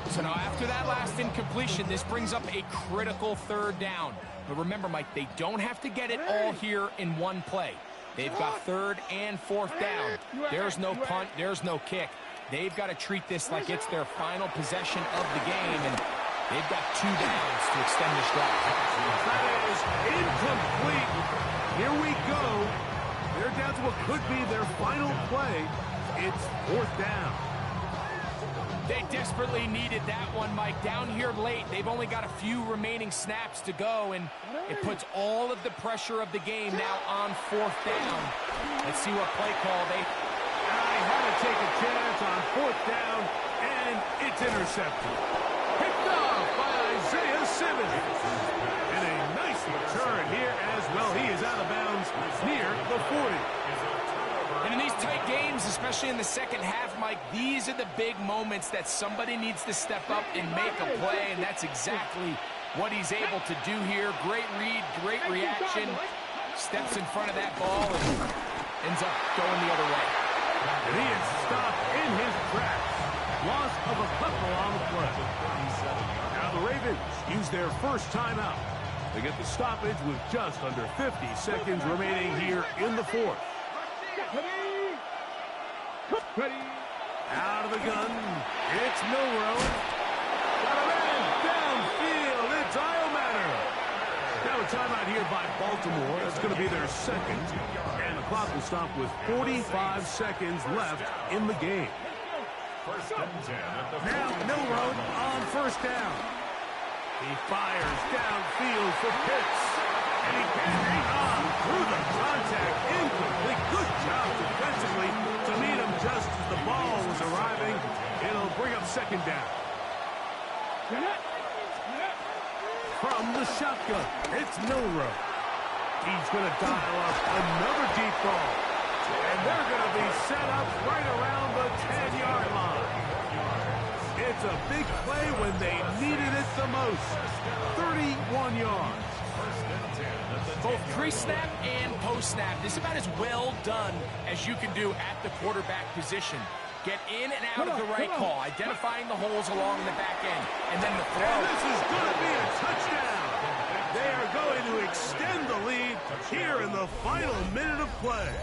So now after that last incompletion, this brings up a critical 3rd down. But remember, Mike, they don't have to get it all here in one play. They've got 3rd and 4th down. There's no punt. There's no kick. They've got to treat this like it's their final possession of the game, and they've got 2 downs to extend this drive. That is incomplete. Here we go. They're down to what could be their final play. It's 4th down. They desperately needed that one, Mike. Down here late, they've only got a few remaining snaps to go, and it puts all of the pressure of the game now on 4th down. Let's see what play call they... I had to take a chance on 4th down, and it's intercepted. Picked off by Isaiah Simmons. And a nice return here as well. He is out of bounds near the 40. And in these tight games, especially in the second half, Mike, these are the big moments that somebody needs to step up and make a play, and that's exactly what he's able to do here. Great read, great reaction. Steps in front of that ball and ends up going the other way. And he is stopped in his tracks. Loss of a couple on the play. Now the Ravens use their 1st timeout. They get the stoppage with just under 50 seconds remaining here in the 4th. Out of the gun. It's Milrow. Got a man downfield. It's Iomatter. Now a timeout here by Baltimore. That's going to be their 2nd. And the clock will stop with 45 seconds left in the game. Now Milrow on 1st down. He fires downfield for Pitts. And he can't hang on through the contact. Incomplete. Good job defensively to meet him just as the ball was arriving. It'll bring up 2nd down. From the shotgun, it's Milrow. He's going to dial up another deep ball. And they're going to be set up right around the 10-yard line. It's a big play when they needed it the most. 31 yards. Both pre-snap and post-snap. This is about as well done as you can do at the quarterback position. Get in and out of the right call, identifying the holes along the back end, and then the throw. And this is going to be a touchdown. They are going to extend the lead here in the final minute of play.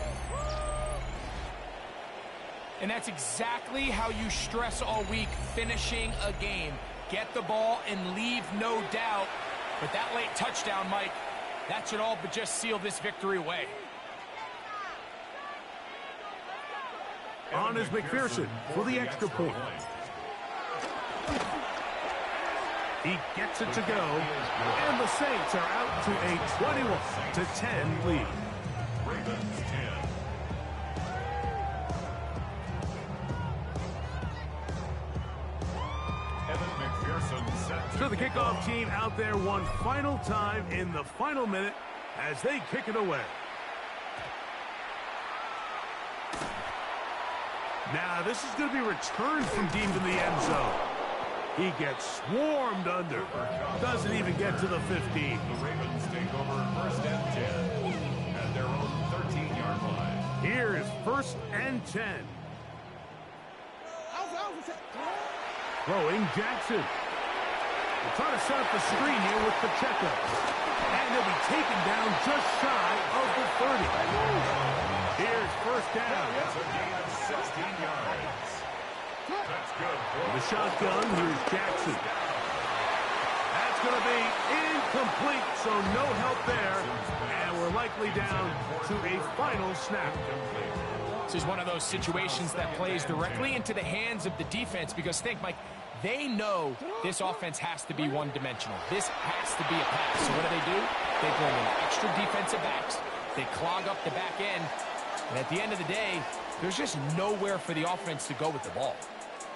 And that's exactly how you stress all week, finishing a game. Get the ball and leave no doubt. But that late touchdown, Mike, that should all but just seal this victory away. On is McPherson for the extra point. He gets it to go, and the Saints are out to a 21-10 lead. Ravens 10. Evan McPherson set So the kickoff team out there one final time in the final minute as they kick it away. Now this is going to be returned from deep in the end zone. He gets swarmed under. Doesn't even get to the 15. The Ravens take over first and 10 at their own 13-yard line. Here is first and 10. Throwing Jackson. They're trying to set up the screen here with Pacheco. And he'll be taken down just shy of the 30. Here's first down. That's a gain of 16 yards. That's good. The shotgun, here's Jackson. That's going to be incomplete, so no help there. And we're likely down to a final snap. This is one of those situations that plays directly into the hands of the defense because think, Mike, they know this offense has to be one-dimensional. This has to be a pass. So what do? They bring in extra defensive backs. They clog up the back end. And at the end of the day, there's just nowhere for the offense to go with the ball.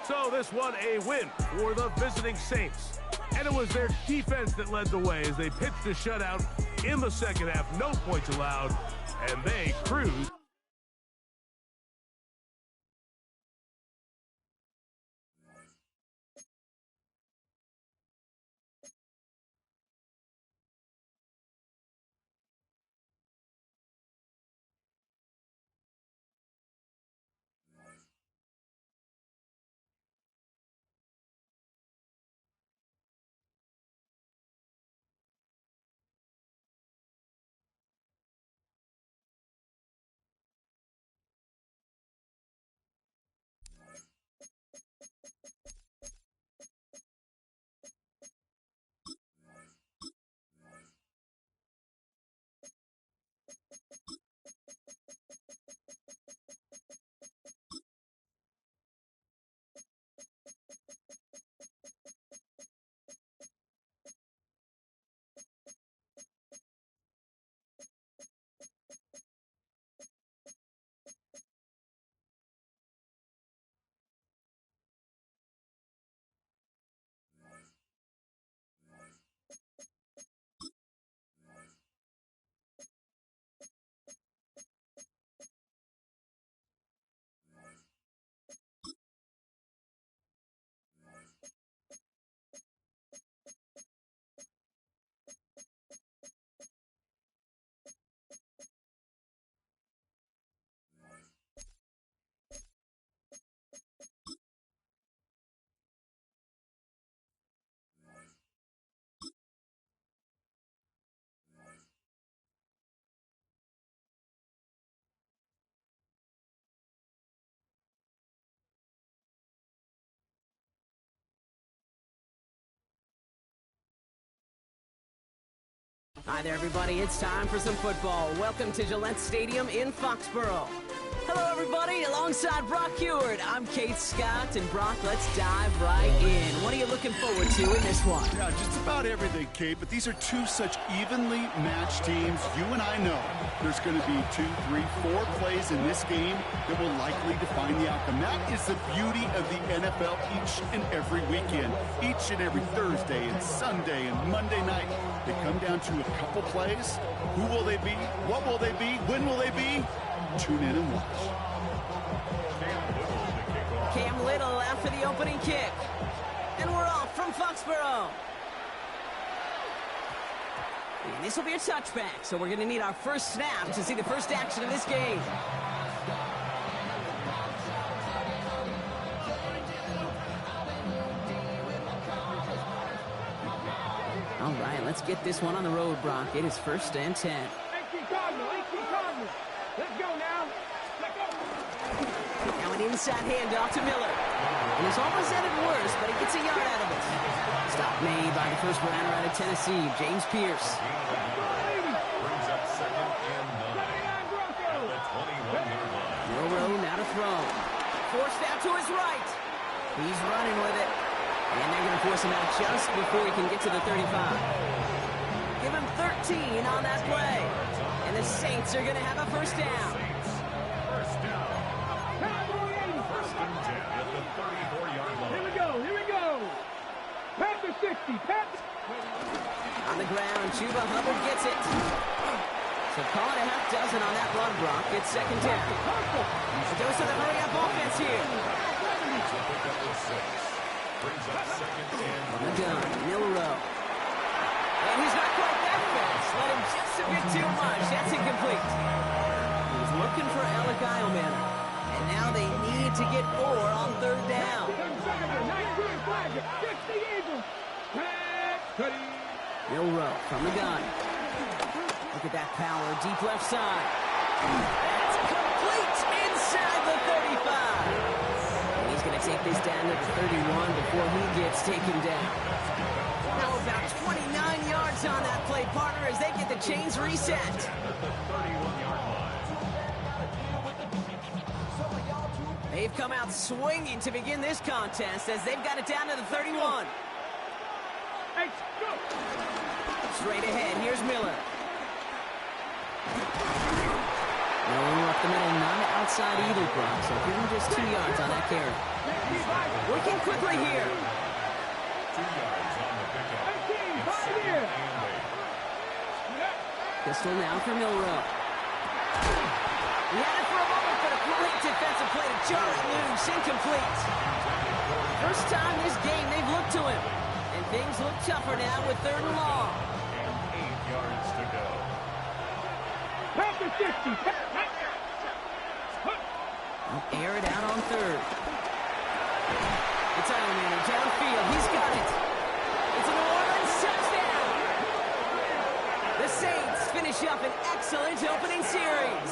So this one a win for the visiting Saints. And it was their defense that led the way as they pitched a shutout in the second half. No points allowed, and they cruised. Hi there, everybody. It's time for some football. Welcome to Gillette Stadium in Foxborough. Hello, everybody. Alongside Brock Hewitt, I'm Kate Scott. And Brock, let's dive right in. What are you looking forward to in this one? Yeah, just about everything, Kate, but these are two such evenly matched teams. You and I know there's going to be 2, 3, 4 plays in this game that will likely define the outcome. That is the beauty of the NFL each and every weekend. Each and every Thursday and Sunday and Monday night, they come down to a couple plays. Who will they be? What will they be? When will they be? Tune in and watch. Cam Little after the opening kick. And we're off from Foxborough. And this will be a touchback, so we're going to need our first snap to see the first action of this game. All right, let's get this one on the road, Brock. It is first and 10. 18 Cardinal. Let's go now. Let's go. Now an inside handoff to Miller. And it's almost ended worse, but he gets a yard out of it. Stop made by the first rounder out of Tennessee, James Pierce. Brings up second and 9 at the 21-yard line. Milrow now to throw. Forced out to his right. He's running with it. And they're going to force him out just before he can get to the 35. Give him 13 on that play. And the Saints are going to have a first down. First down. First and 10 at the 34-yard line. Here we go. Pat the 60. On the ground, Chuba Hubbard gets it. So call it a half dozen on that run, Brock. It's second down. A dose of the hurry-up offense here. Brings up second and On the gun, Milrow. And he's not quite that fast. Let him just a bit too much. That's incomplete. He's looking for Alec Eilman. And now they need to get more on third down. Milrow from the gun. Look at that power, deep left side. That's complete inside the 35. And he's going to take this down to the 31 before he gets taken down. Now about 29 yards on that play, partner, as they get the chains reset. They've come out swinging to begin this contest as they've got it down to the 31. Straight ahead, here's Miller. No one up the middle, none outside either, Brock. So give him just 2 yards on that carry. Working quickly here. 2 yards on the pickup. Pistol now for Milrow. He had it for a moment, but a great defensive play to jar it loose. Incomplete. First time this game they've looked to him. And things look tougher now with third and long. And 8 yards to go. Air it out on third. It's Eilman downfield. He's got it. It's a New Orleans touchdown. The Saints finish up an excellent opening series.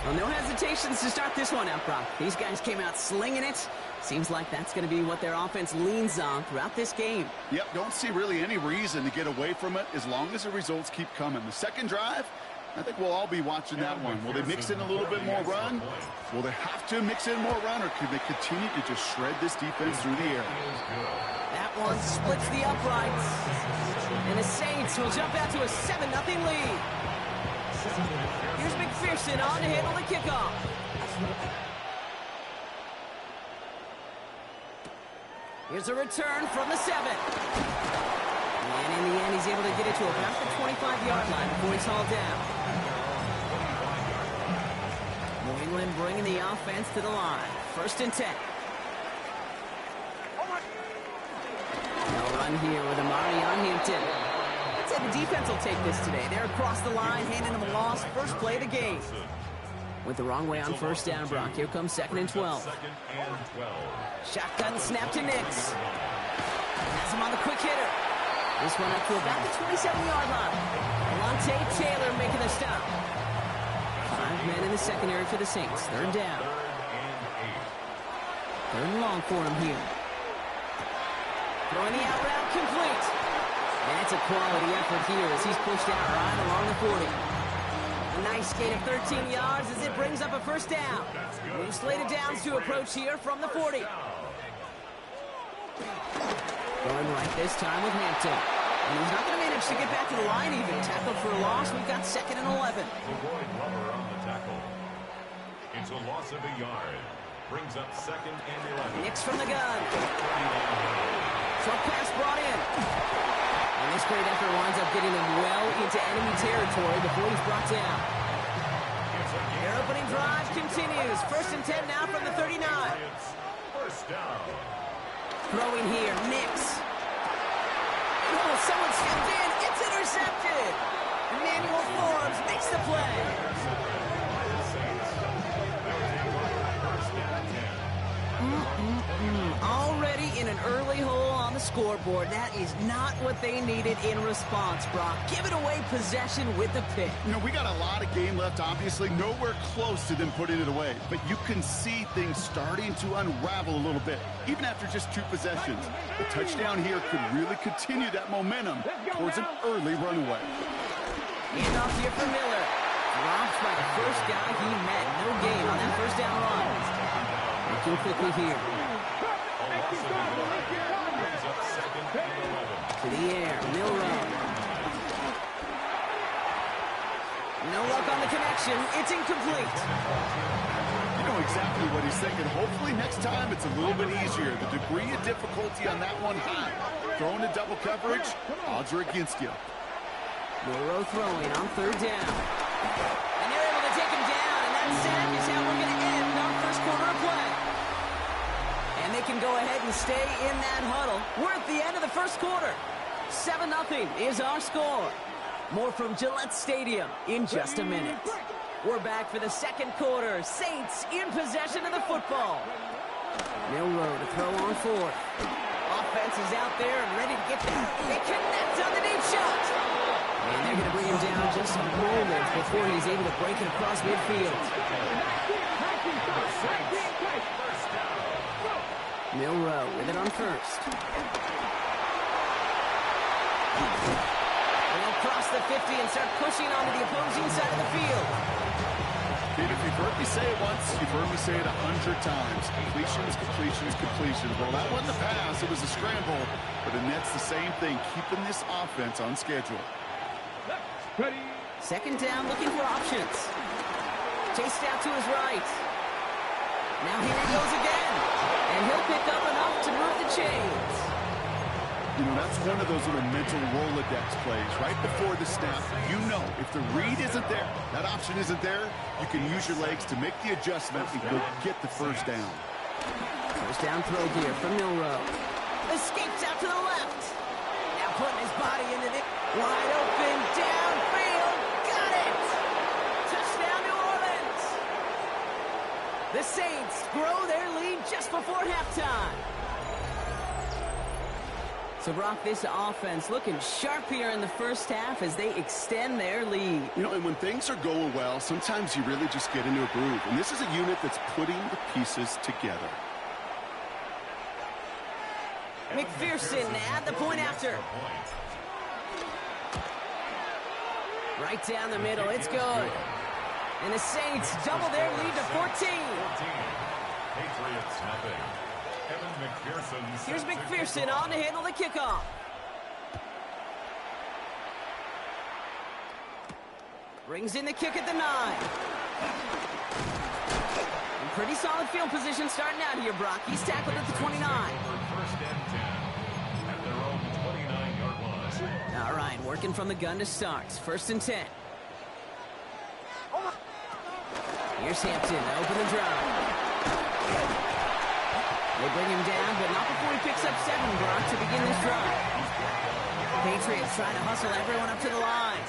Well, no hesitations to start this one out, Brock. These guys came out slinging it. Seems like that's going to be what their offense leans on throughout this game. Yep, don't see really any reason to get away from it as long as the results keep coming. The second drive, I think we'll all be watching that one. Will they mix in a little bit more run? Will they have to mix in more run, or could they continue to just shred this defense through the air? That one splits the uprights. And the Saints will jump out to a 7-0 lead. Here's McPherson on to handle the kickoff. Here's a return from the 7. And in the end, he's able to get it to about the 25-yard line before he's hauled down. New England bringing the offense to the line. First and 10. No run here with Amari on Hampton. I'd say the defense will take this today. They're across the line, handing them a loss. First play of the game. Went the wrong way on first down, Brock. Here comes second and 12. Shotgun snap to Nix. Has him on the quick hitter. This one up to about the 27-yard line. Alontae Taylor making the stop. 5 men in the secondary for the Saints. Third down. Third and long for him here. Throwing the out route complete. And it's a quality effort here as he's pushed out right along the 40. A nice gain of 13 yards as it brings up a first down. New slate of downs to approach here from the 40. Going right this time with Hampton. And he's not going to manage to get back to the line even. Tackled for a loss. We've got second and 11. Avoid Lover on the tackle. It's a loss of a yard. Brings up second and 11. Nix from the gun. Short pass brought in. And this great effort winds up getting him well into enemy territory before he's brought down. Their opening drive continues. First and 10 now from the 39. First down. Throwing here, Nix. Oh, someone stepped in. It's intercepted. Emmanuel Forbes makes the play. Already in an early hole on the scoreboard. That is not what they needed in response, Brock. Give it away possession with the pick. You know, we got a lot of game left, obviously. Nowhere close to them putting it away. But you can see things starting to unravel a little bit, even after just 2 possessions. The touchdown here could really continue that momentum towards an early runaway. Handoff here for Miller. Drops by the first guy he met. No gain on that first down run. Looking quickly here. To the air, Milrow. No luck on the connection. It's incomplete. You know exactly what he's thinking. Hopefully next time it's a little bit easier. The degree of difficulty on that one high. Throwing to double coverage, odds are against you. Milrow throwing on third down. And they're able to take him down, and that sack is how we're going to end our first quarter of play. And they can go ahead and stay in that huddle. We're at the end of the first quarter. 7-0 is our score. More from Gillette Stadium in just a minute. We're back for the second quarter. Saints in possession of the football. Milrow to throw on fourth. Offense is out there and ready to get back. They connect on the deep shot. And they're going to bring him down just a moment before he's able to break it across midfield. Milrow with it on first. And they'll cross the 50 and start pushing onto the opposing side of the field. Dude, if you've heard me say it once, you've heard me say it 100 times. Completions, completions, completions. Well, that wasn't a pass. It was a scramble. But the Nets, the same thing, keeping this offense on schedule. Second down, looking for options. Chased out to his right. Now here he goes again. And he'll pick up enough to move the chains. You know, that's one of those little mental Rolodex plays. Right before the snap, you know if the read isn't there, that option isn't there, you can use your legs to make the adjustment and go get the first down. First down throw here from Milrow. Escapes out to the left. Now putting his body into the wide open downfield. Got it! Touchdown, New Orleans! The Saints grow their lead just before halftime. So, Brock, this offense looking sharp here in the first half as they extend their lead. You know, and when things are going well, sometimes you really just get into a groove. And this is a unit that's putting the pieces together. McPherson at the point after. Right down the middle. It's good. And the Saints double their lead to 14. Patriots nothing. Here's McPherson on to handle the kickoff. Brings in the kick at the 9. And pretty solid field position starting out here, Brock. He's tackled at the 29. First and 10 at their own 29-yard line. All right, working from the gun to start. First and 10. Here's Hampton to open the drive. They bring him down, but not before he picks up 7, Brock, to begin this drive. Patriots trying to hustle everyone up to the line.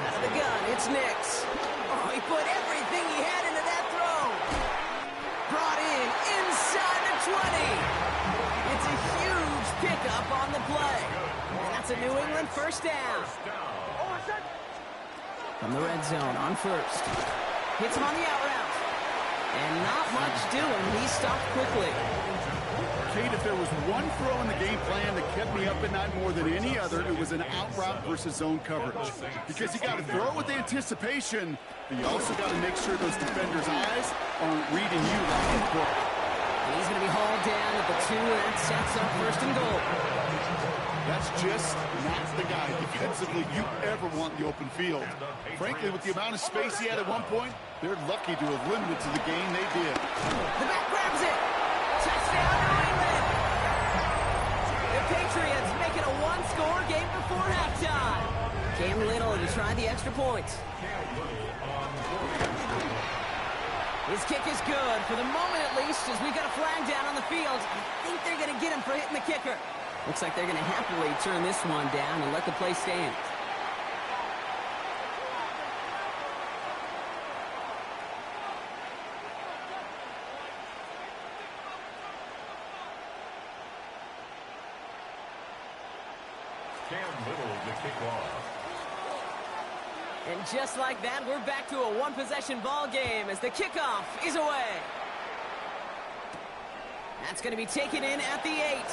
Out of the gun, it's Nix. Oh, he put everything he had into that throw. Brought in inside the 20. It's a huge pickup on the play. And that's a New England first down. From the red zone on first. Hits him on the out route. And not much doing. He stopped quickly. Kate, if there was one throw in the game plan that kept me up at night more than any other, it was an out route versus zone coverage. Because you got to throw with anticipation, but you also got to make sure those defenders' eyes aren't reading you like a book. And he's going to be hauled down at the 2, and that sets up first and goal. That's just not the guy defensively you ever want in the open field. Frankly, with the amount of space he had at one point, they're lucky to have limited to the game they did. The back grabs it. Touchdown, New England. The Patriots make it a one-score game before halftime. Cam Little to try the extra point. His kick is good, for the moment at least, as we've got a flag down on the field. I think they're going to get him for hitting the kicker. Looks like they're going to happily turn this one down and let the play stand. Cam Little to kick off. And just like that, we're back to a one-possession ball game as the kickoff is away. That's going to be taken in at the 8.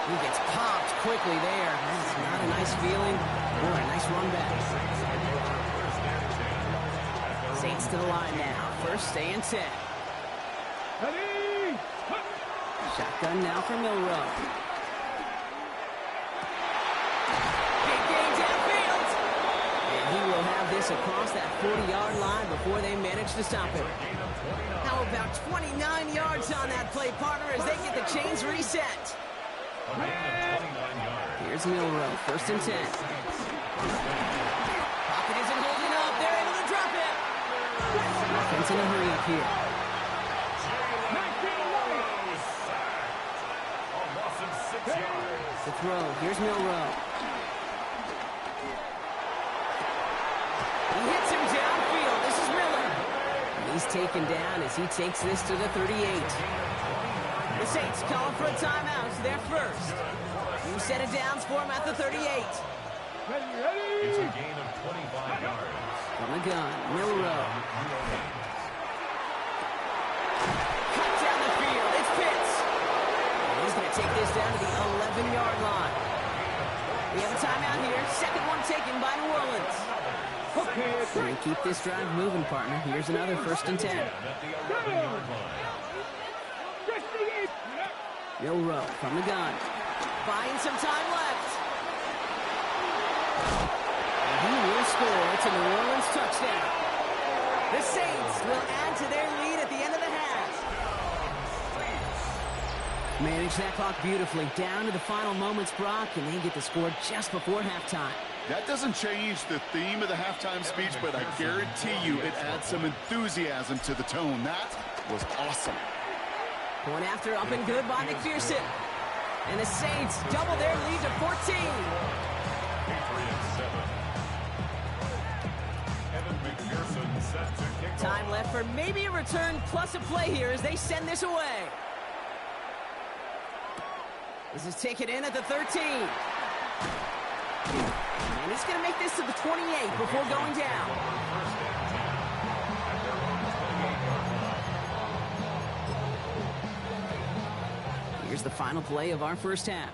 He gets popped quickly there. That's not a nice feeling or a nice run back. St. Saints to the line now. First and 10. Ready? Shotgun now for Milroe. Big gain downfield. And he will have this across that 40-yard line before they manage to stop him. How about 29 yards on that play, partner, as they get the chains reset. Here's Milroe, first and 10. Pocket isn't holding up. They're able to drop it. Offense in a hurry up here. The throw. Here's Milroe. He hits him downfield. This is Miller. He's taken down as he takes this to the 38. The Saints calling for a timeout. They're first. New set of downs for him at the 38. It's a gain of 25 yards. From the gun, Milroe. Cut down the field. It's Pitts. And he's going to take this down to the 11-yard line. We have a timeout here. Second one taken by New Orleans. Okay, keep this drive moving, partner. Here's another first and 10. Milroe from the gun. Buying some time left. And he will score. It's a New Orleans touchdown. The Saints will add to their lead at the end of the half. Manage that clock beautifully. Down to the final moments, Brock, and they get the score just before halftime. That doesn't change the theme of the halftime speech, but I guarantee you it adds some enthusiasm to the tone. That was awesome. Point after up and good by McPherson. And the Saints double their lead to 14. Time left for maybe a return plus a play here as they send this away. This is taken in at the 13. And he's going to make this to the 28 before going down. Here's the final play of our first half.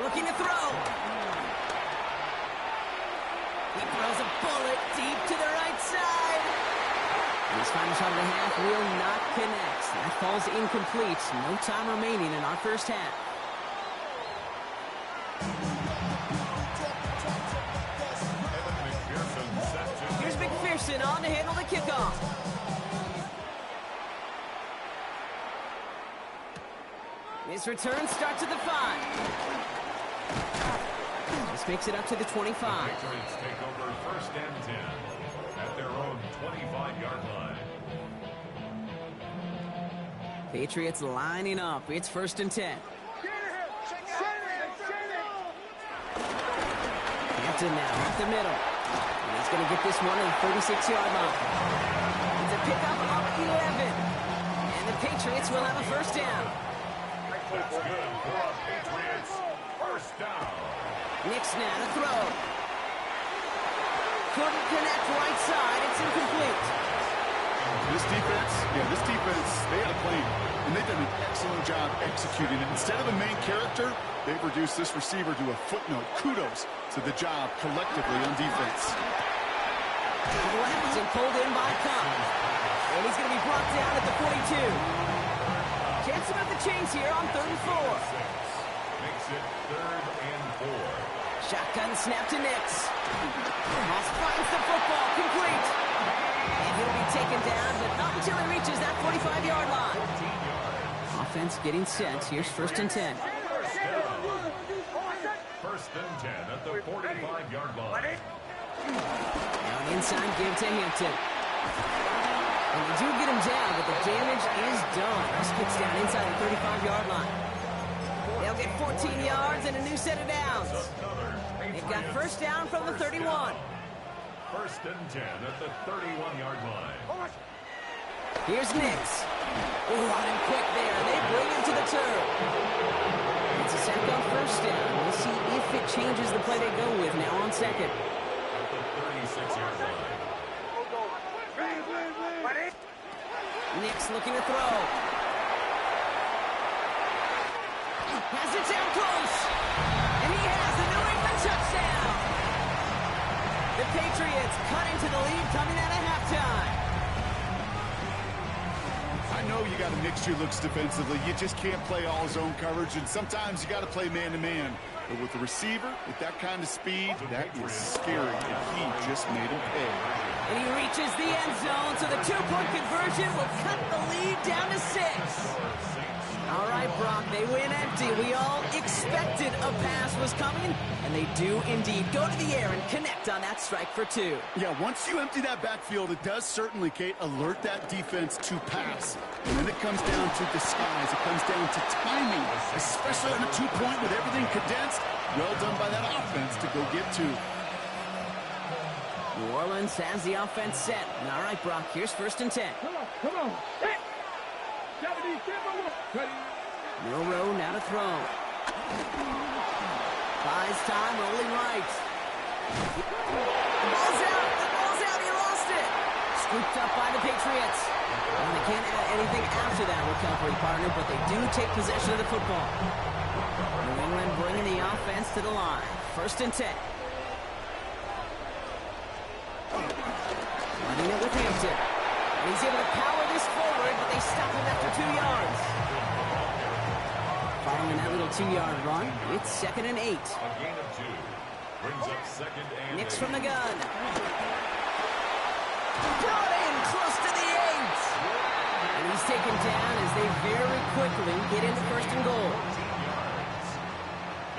Looking to throw. He throws a bullet deep to the right side. And his final shot of the half will not connect. That falls incomplete. No time remaining in our first half. Here's McPherson on to handle the kickoff. This return starts at the 5. This makes it up to the 25. Patriots take over first and 10 at their own 25-yard line. Patriots lining up. It's first and 10. Hampton now up the middle. And he's going to get this one at the 36-yard line. It's a pickup of 11. And the Patriots will have a first down. That's good for our Patriots. First down. Nix now to throw. Couldn't connect right side. It's incomplete. This defense, they had a plan, and they've done an excellent job executing it. Instead of a main character, they've reduced this receiver to a footnote. Kudos to the job collectively on defense. Left and pulled in by Cobb. And he's going to be brought down at the 42. Chance about the chains here on 3rd and 4. Makes it 3rd and 4. Shotgun snap to Nix. Moss finds the football, complete. And he'll be taken down, but not until he reaches that 45-yard line. Offense getting set. Here's first and 10. First and 10 at the 45-yard line. Now an inside give to Hampton. And they do get him down, but the damage is done. This gets down inside the 35-yard line. They'll get 14 yards and a new set of downs. They've got first down from the 31. First and 10 at the 31-yard line. Here's Nix. Hot and quick there. They bring him to the turn. It's a sack on first down. We'll see if it changes the play they go with now on second. At the 36-yard line. Nix looking to throw. Has it down close. And he has the New England touchdown. The Patriots cutting to the lead coming out of halftime. I know you got to mix your looks defensively. You just can't play all zone coverage, and sometimes you got to play man-to-man. But with the receiver, with that kind of speed, that is scary, and he just made him pay. And he reaches the end zone, so the two-point conversion will cut the lead down to 6. All right, Brock, they win empty. We all expected a pass was coming, and they do indeed go to the air and connect on that strike for 2. Yeah, once you empty that backfield, it does certainly, Kate, alert that defense to pass. And then it comes down to disguise. It comes down to timing, especially on a 2-point with everything condensed. Well done by that offense to go get 2. New Orleans has the offense set. All right, Brock, here's 1st and 10. Come on. Hey. Milrow now to throw. Buys time, rolling right. The ball's out. The ball's out. He lost it. Scooped up by the Patriots. Well, they can't add anything after that recovery, partner, but they do take possession of the football. New England bringing the offense to the line. 1st and 10. Running it with Hampton. And he's able to power this forward, but they stop him after 2 yards. Following that little 2-yard run, it's 2nd and 8. A gain of 2. Brings up 2nd and 8. Nix from the gun. Brought in close to the 8. And he's taken down as they very quickly get into 1st and goal.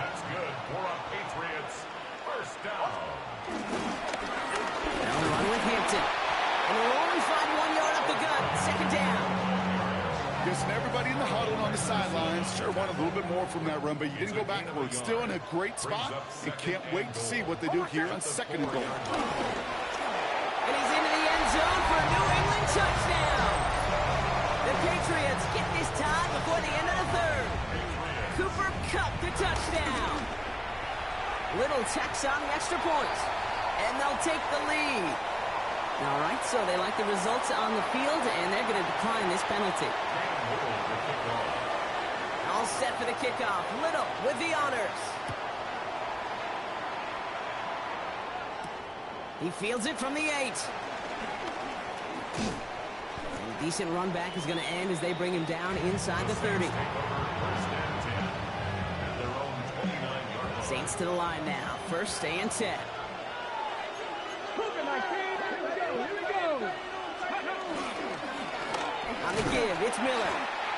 That's good for our Patriots. 1st down. Now run with Hampton. And they'll only find 1 yard up the gut. 2nd down. Guessing everybody in the huddle on the sidelines sure want a little bit more from that run, but you didn't go backwards. Still in a great spot, and can't wait to see what they do here on 2nd and goal. And he's into the end zone for a New England touchdown. The Patriots get this tied before the end of the 3rd. Cooper Kupp the touchdown. Little tax on the extra point. And they'll take the lead. All right, so they like the results on the field, and they're going to decline this penalty. All set for the kickoff. Little with the honors. He fields it from the 8. And a decent run back is going to end as they bring him down inside the 30. Saints to the line now. 1st and 10. On the give, it's Miller.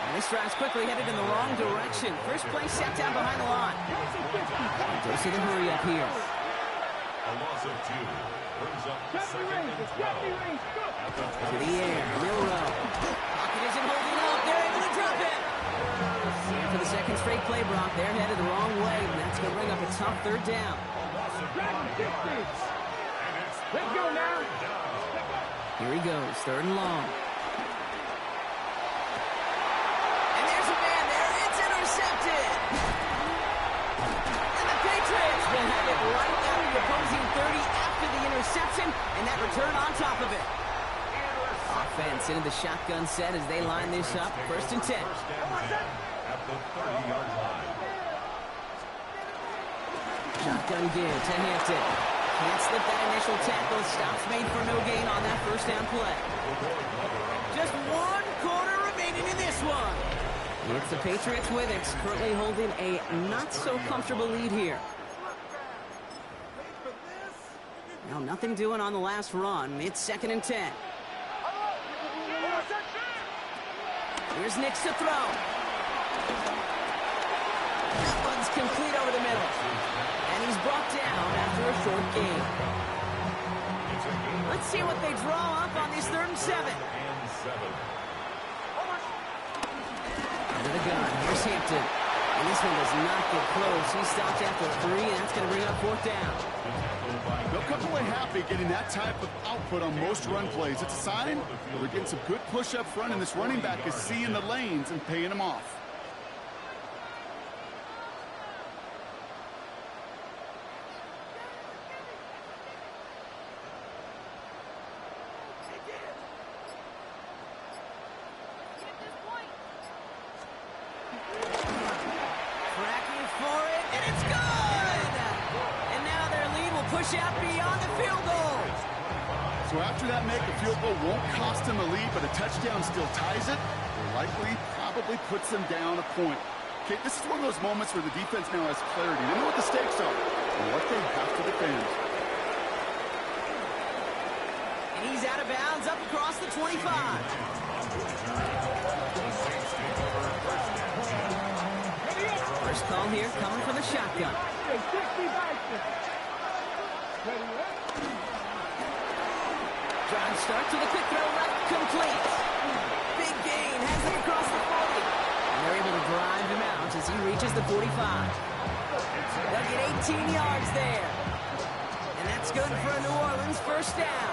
And this drive's quickly headed in the wrong direction. First play set down behind the line. Dose of the hurry up here. A loss of 2. Brings up 2nd and 12. To the air, Milrow. Pocket isn't holding up. They're able to drop it. And for the 2nd straight play, Brock, they're headed the wrong way. And that's going to bring up a tough 3rd down. Let's go now. Here he goes, 3rd and long. And there's a man there. It's intercepted. And the Patriots will have it right out of the opposing 30 after the interception, and that return on top of it. Offense into the shotgun set as they line this up. 1st and 10. At the 30-yard line. Shotgun give to Hampton. Can't slip that initial tackle. Stops made for no gain on that 1st down play. Just 1 quarter remaining in this one. It's the Patriots with it, currently holding a not-so-comfortable lead here. Now, nothing doing on the last run. It's 2nd and 10. Here's Nix to throw. That one's complete over the middle. And he's brought down after a short gain. Let's see what they draw up on this 3rd and 7. Under the gun, here's Hampton. And this one does not get close. He stopped after 3, and that's going to bring up 4th down. They'll come away happy getting that type of output on most run plays. It's a sign that we're getting some good push up front, and this running back is seeing the lanes and paying them off. push out beyond the field goal. So after that make, a field goal won't cost them a lead, but a touchdown still ties it, or likely probably puts them down a point. Okay, this is one of those moments where the defense now has clarity. They know what the stakes are and what they have to defend. And he's out of bounds up across the 25. First call here coming from the shotgun. Drive starts with a quick throw left, complete. Big gain, has him across the 40. And they're able to drive him out as he reaches the 45. They'll get 18 yards there. And that's good for a New Orleans first down.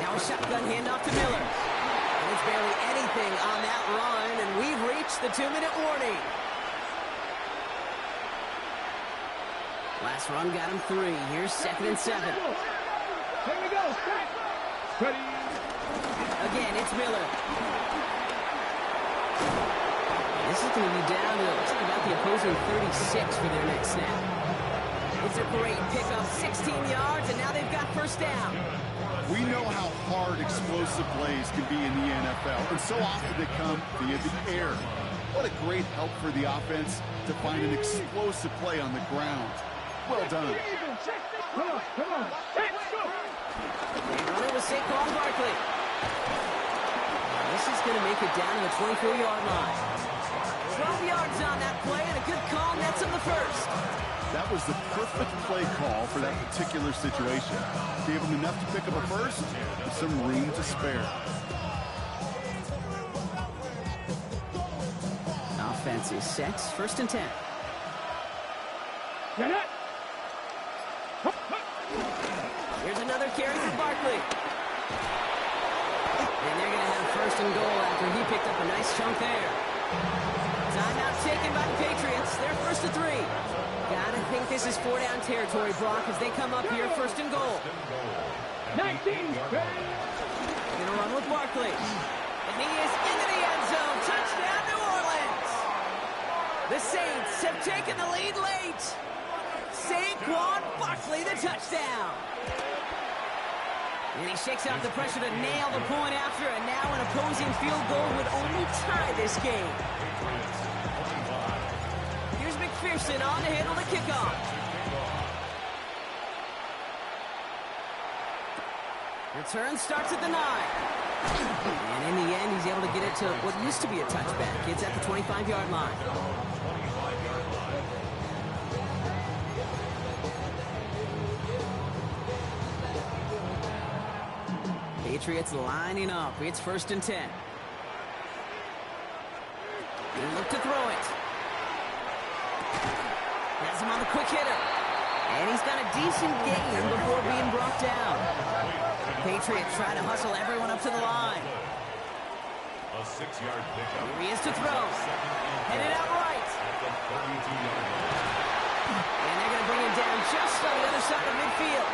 Now a shotgun handoff to Miller. And it's barely anything on that run, and we've reached the 2-minute warning. Last run got him 3. Here's 2nd and 7. Here we go. Ready. Again, it's Miller. This is going to be down to about the opposing 36 for their next snap. It's a great pickup, 16 yards, and now they've got first down. We know how hard explosive plays can be in the NFL, and so often they come via the air. What a great help for the offense to find an explosive play on the ground. Well done. Come on. Let's go. They run it with Saquon Barkley. This is going to make it down to the 24-yard line. 12 yards on that play, and a good call nets him the first. That was the perfect play call for that particular situation. Gave him enough to pick up a first, with some room to spare. Offense is set. 1st and 10. Get it. Here's another carry for Barkley. And they're going to have 1st and goal after he picked up a nice chunk there. Timeout taken by the Patriots. They're 1st and 3. Gotta think this is 4-down territory, Brock, as they come up here 1st and goal. 19. Gonna run with Barkley. And he is into the end zone. Touchdown, New Orleans. The Saints have taken the lead late. Saquon Barkley, the touchdown. And he shakes out the pressure to nail the point after, and now an opposing field goal would only tie this game. Here's McPherson on to handle the kickoff. Return starts at the 9. And in the end, he's able to get it to what used to be a touchback. It's at the 25-yard line. Patriots lining up. It's 1st and 10. They look to throw it. Has him on the quick hitter. And he's got a decent gain before being brought down. Patriots try to hustle everyone up to the line. A 6-yard pickup. Here he is to throw. Headed out right. And they're going to bring him down just on the other side of midfield.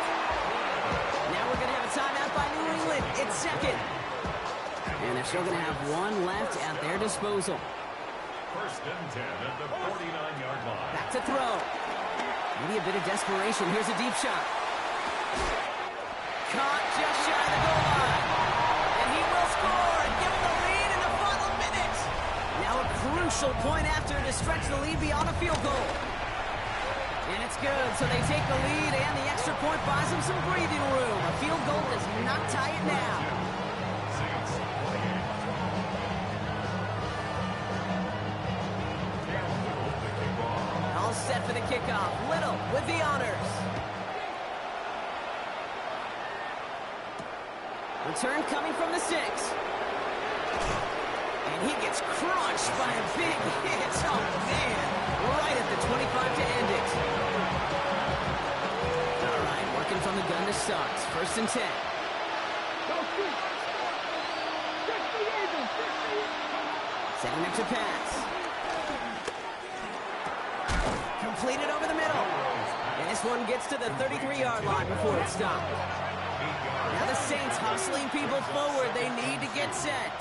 Now we're going to have a timeout by New England. It's 2nd. And they're still going to have 1 left at their disposal. 1st and 10 at the 49-yard line. Back to throw. Maybe a bit of desperation. Here's a deep shot. Caught just shy of the goal line. And he will score and give them the lead in the final minute. Now a crucial point after to stretch the lead beyond a field goal. And it's good, so they take the lead, and the extra point buys them some breathing room. A field goal does not tie it now. All set for the kickoff. Little with the honors. Return coming from the 6. And he gets crushed by a big hit. Oh, man. Right at the 25 to end it. All right, working from the gun to start. 1st and 10. Setting up to pass. Completed over the middle. And this one gets to the 33-yard line before it's stopped. Now the Saints hustling people forward. They need to get set.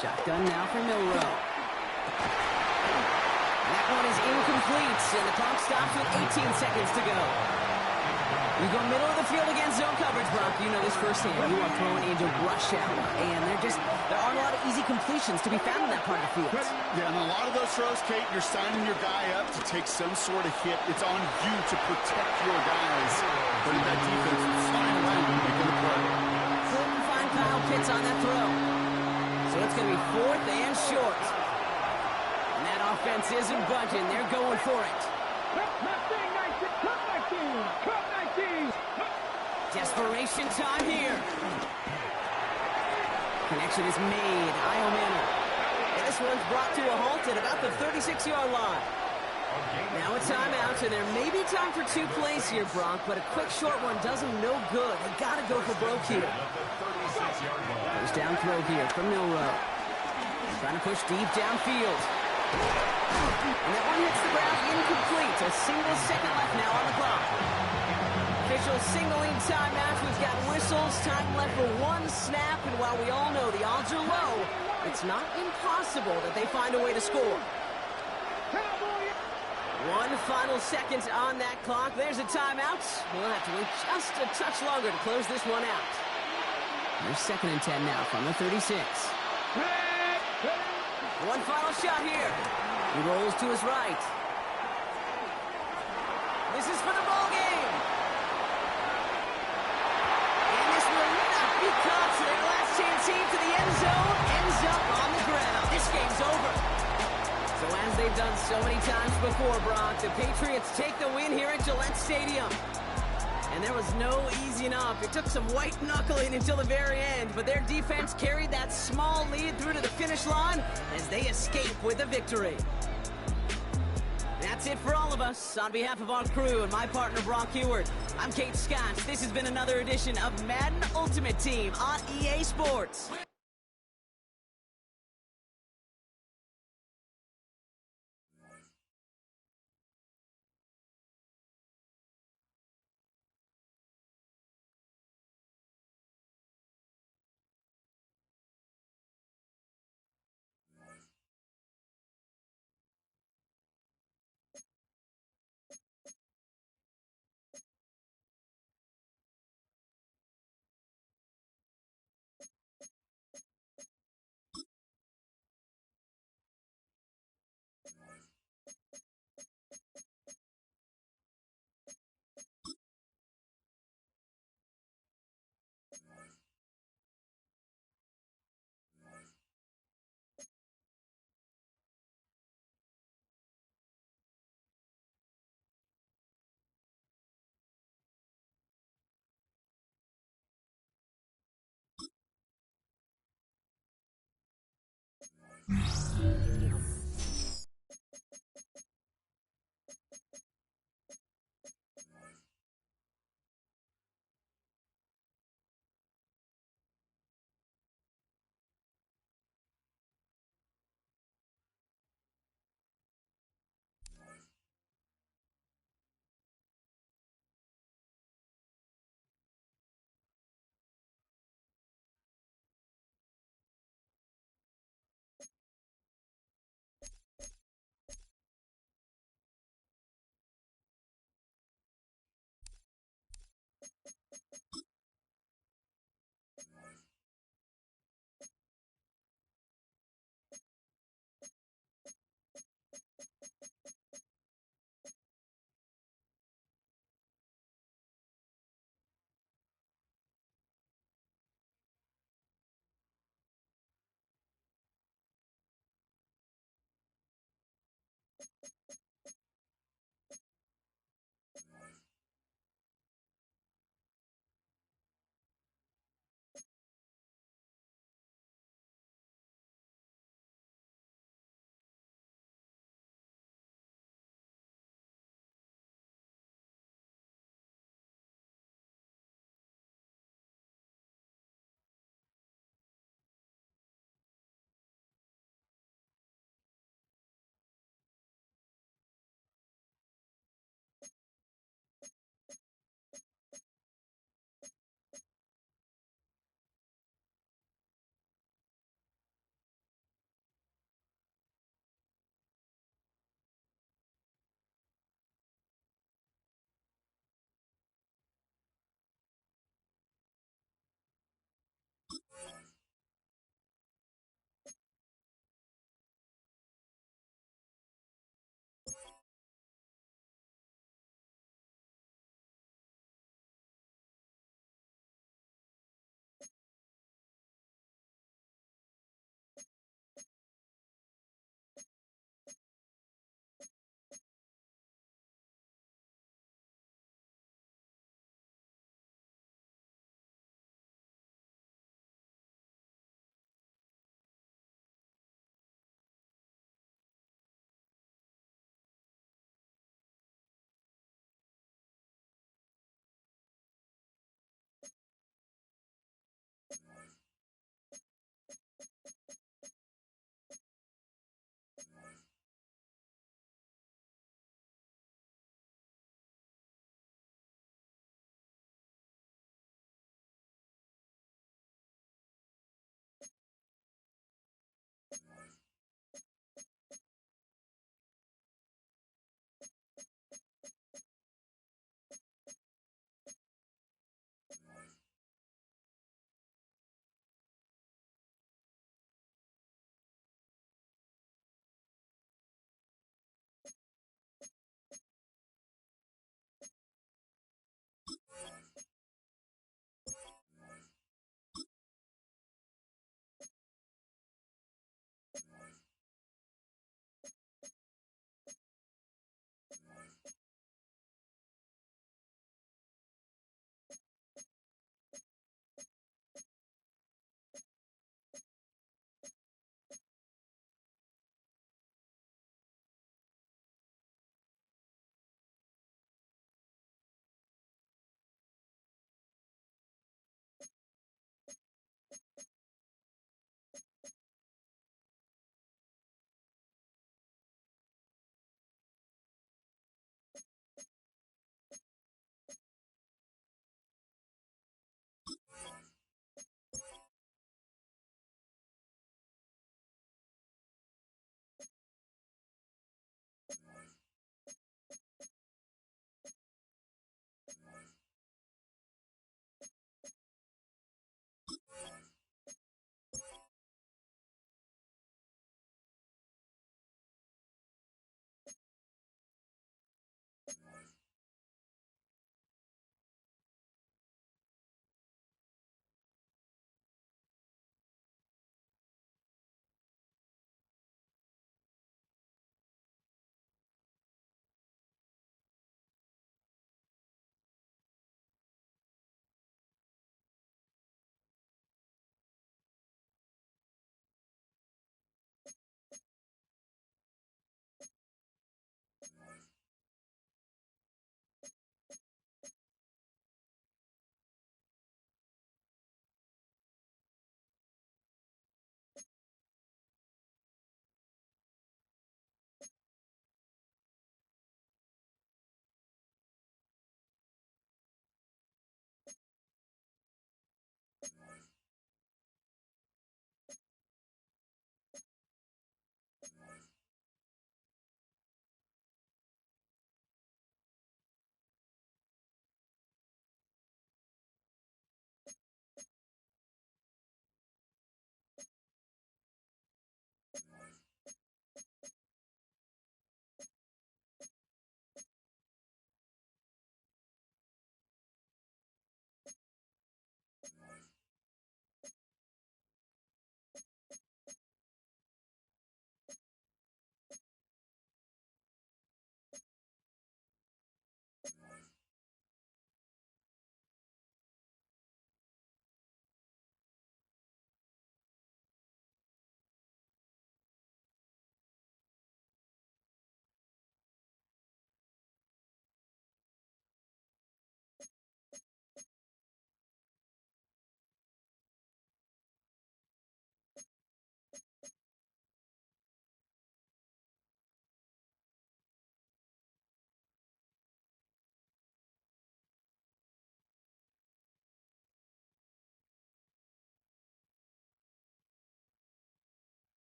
Shotgun now for Milrow. That one is incomplete, and the clock stops with 18 seconds to go. You go middle of the field against zone coverage, Brock. You know this firsthand. You are thrown into rush hour, and there aren't a lot of easy completions to be found in that part of the field. Yeah, and a lot of those throws, Kate, you're signing your guy up to take some sort of hit. It's on you to protect your guys. But that defense will find a way to make the play. Couldn't find Kyle Pitts on that throw. So it's going to be 4th and short. And that offense isn't budging. They're going for it. Desperation time here. Connection is made. Io Manor. And this one's brought to a halt at about the 36-yard line. Now a timeout, and there may be time for 2 plays here, Brock, but a quick short one does them no good. They got to go for broke here. Goes down throw here from Milrow. Trying to push deep downfield. And that one hits the ground incomplete. A single second left now on the clock. Official signaling timeout. We've got whistles. Time left for 1 snap. And while we all know the odds are low, it's not impossible that they find a way to score. 1 final second on that clock. There's a timeout. We'll have to wait just a touch longer to close this one out. There's 2nd and 10 now from the 36. One final shot here. He rolls to his right. This is for the ball game. And this will not be caught. So their last chance team to the end zone ends up on the ground. This game's over. So as they've done so many times before, Brock, the Patriots take the win here at Gillette Stadium. And there was no easing up. It took some white knuckling until the very end, but their defense carried that small lead through to the finish line as they escape with a victory. That's it for all of us. On behalf of our crew and my partner, Brock Heward, I'm Kate Scott. This has been another edition of Madden Ultimate Team on EA Sports.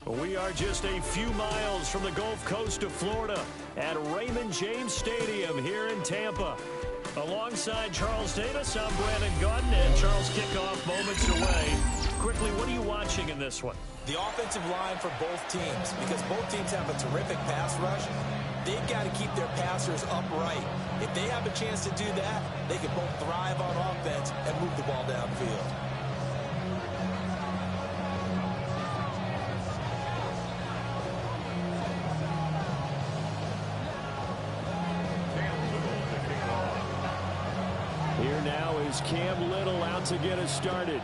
We are just a few miles from the Gulf Coast of Florida at Raymond James Stadium here in Tampa. Alongside Charles Davis, I'm Brandon Gunn, and Charles kickoff moments away. Quickly, what are you watching in this one? The offensive line for both teams, because both teams have a terrific pass rush. They've got to keep their passers upright. If they have a chance to do that, they can both thrive on offense and move the ball downfield. Here now is Cam Little out to get us started.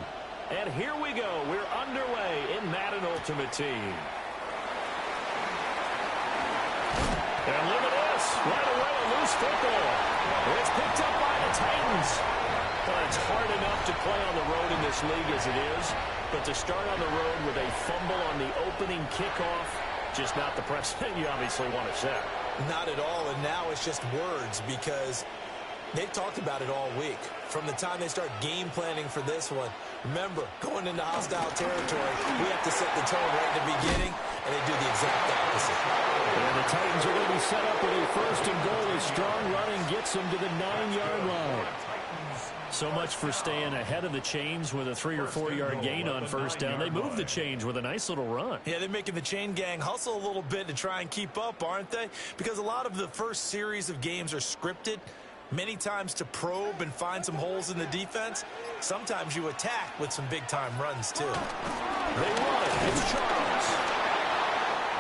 And here we go. We're underway in Madden Ultimate Team. And look at this. Right away, a loose football. It's picked up by the Titans. But it's hard enough to play on the road in this league as it is. But to start on the road with a fumble on the opening kickoff, just not the precedent you obviously want to set. Not at all, and now it's just words because they've talked about it all week. From the time they start game planning for this one, remember, going into hostile territory, we have to set the tone right in the beginning, and they do the exact opposite. And the Titans are going to be set up with a first and goal as strong running gets them to the 9-yard line. So much for staying ahead of the chains with a 3- or 4-yard gain on first down. They move the chains with a nice little run. Yeah, they're making the chain gang hustle a little bit to try and keep up, aren't they? Because a lot of the first series of games are scripted, many times to probe and find some holes in the defense. Sometimes you attack with some big-time runs, too. They run it. It's Charles.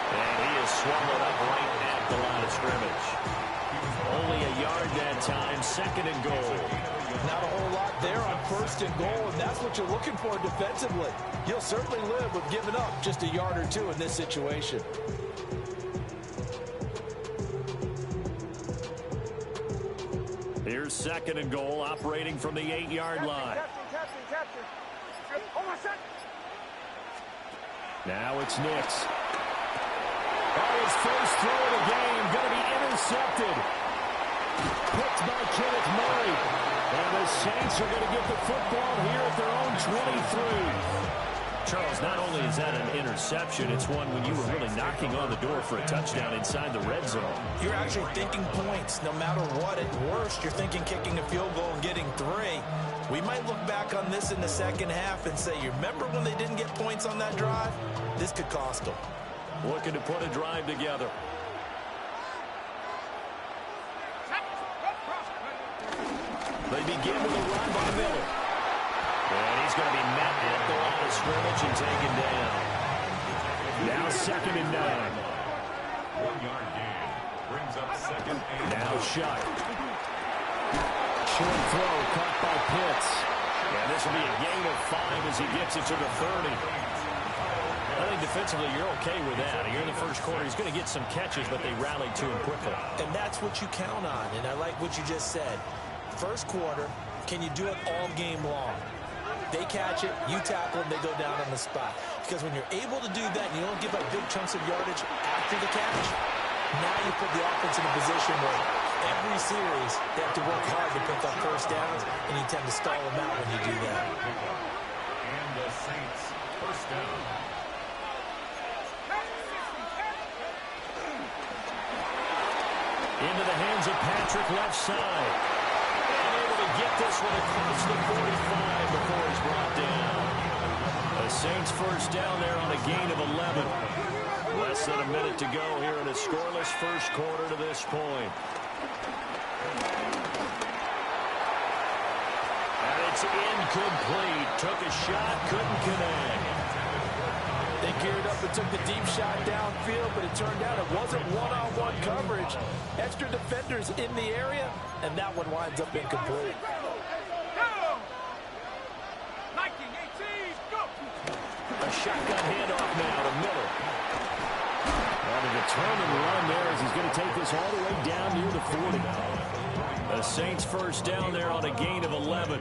And he is swallowed up right at the line of scrimmage. Only a yard that time, second and goal. Not a whole lot there on first and goal, and that's what you're looking for defensively. You'll certainly live with giving up just a yard or two in this situation. Here's second and goal, operating from the 8-yard line. Now it's Nix. Oh, his first throw of the game, going to be intercepted. Picked by Kenneth Murray. And the Saints are going to get the football here at their own 23. Charles, not only is that an interception, it's one when you were really knocking on the door for a touchdown inside the red zone. You're actually thinking points no matter what. At worst, you're thinking kicking a field goal and getting 3. We might look back on this in the second half and say, you remember when they didn't get points on that drive? This could cost them. Looking to put a drive together. They begin with a run by Miller. And he's going to be met at the line of scrimmage and taken down. Now second and 9. 1-yard gain. Brings up second and now shot. Short throw caught by Pitts. And this will be a gain of 5 as he gets it to the 30. I think defensively you're okay with that. You're in the first quarter. He's going to get some catches, but they rallied to him quickly. And that's what you count on, and I like what you just said. First quarter, can you do it all game long? They catch it, you tackle them, they go down on the spot. Because when you're able to do that and you don't give up big chunks of yardage after the catch, now you put the offense in a position where every series they have to work hard to pick up first downs, and you tend to stall them out when you do that. And the Saints first down. Into the hands of Patrick left side. And able to get this one across the 45 before he's brought down. The Saints first down there on a gain of 11. Less than a minute to go here in a scoreless first quarter to this point. And it's incomplete. Took a shot, couldn't connect. They geared up and took the deep shot downfield, but it turned out it wasn't one-on-one coverage. Extra defenders in the area, and that one winds up incomplete. A shotgun handoff now to Miller. And a determined run there as he's going to take this all the way down near the 40. The Saints first down there on a gain of 11.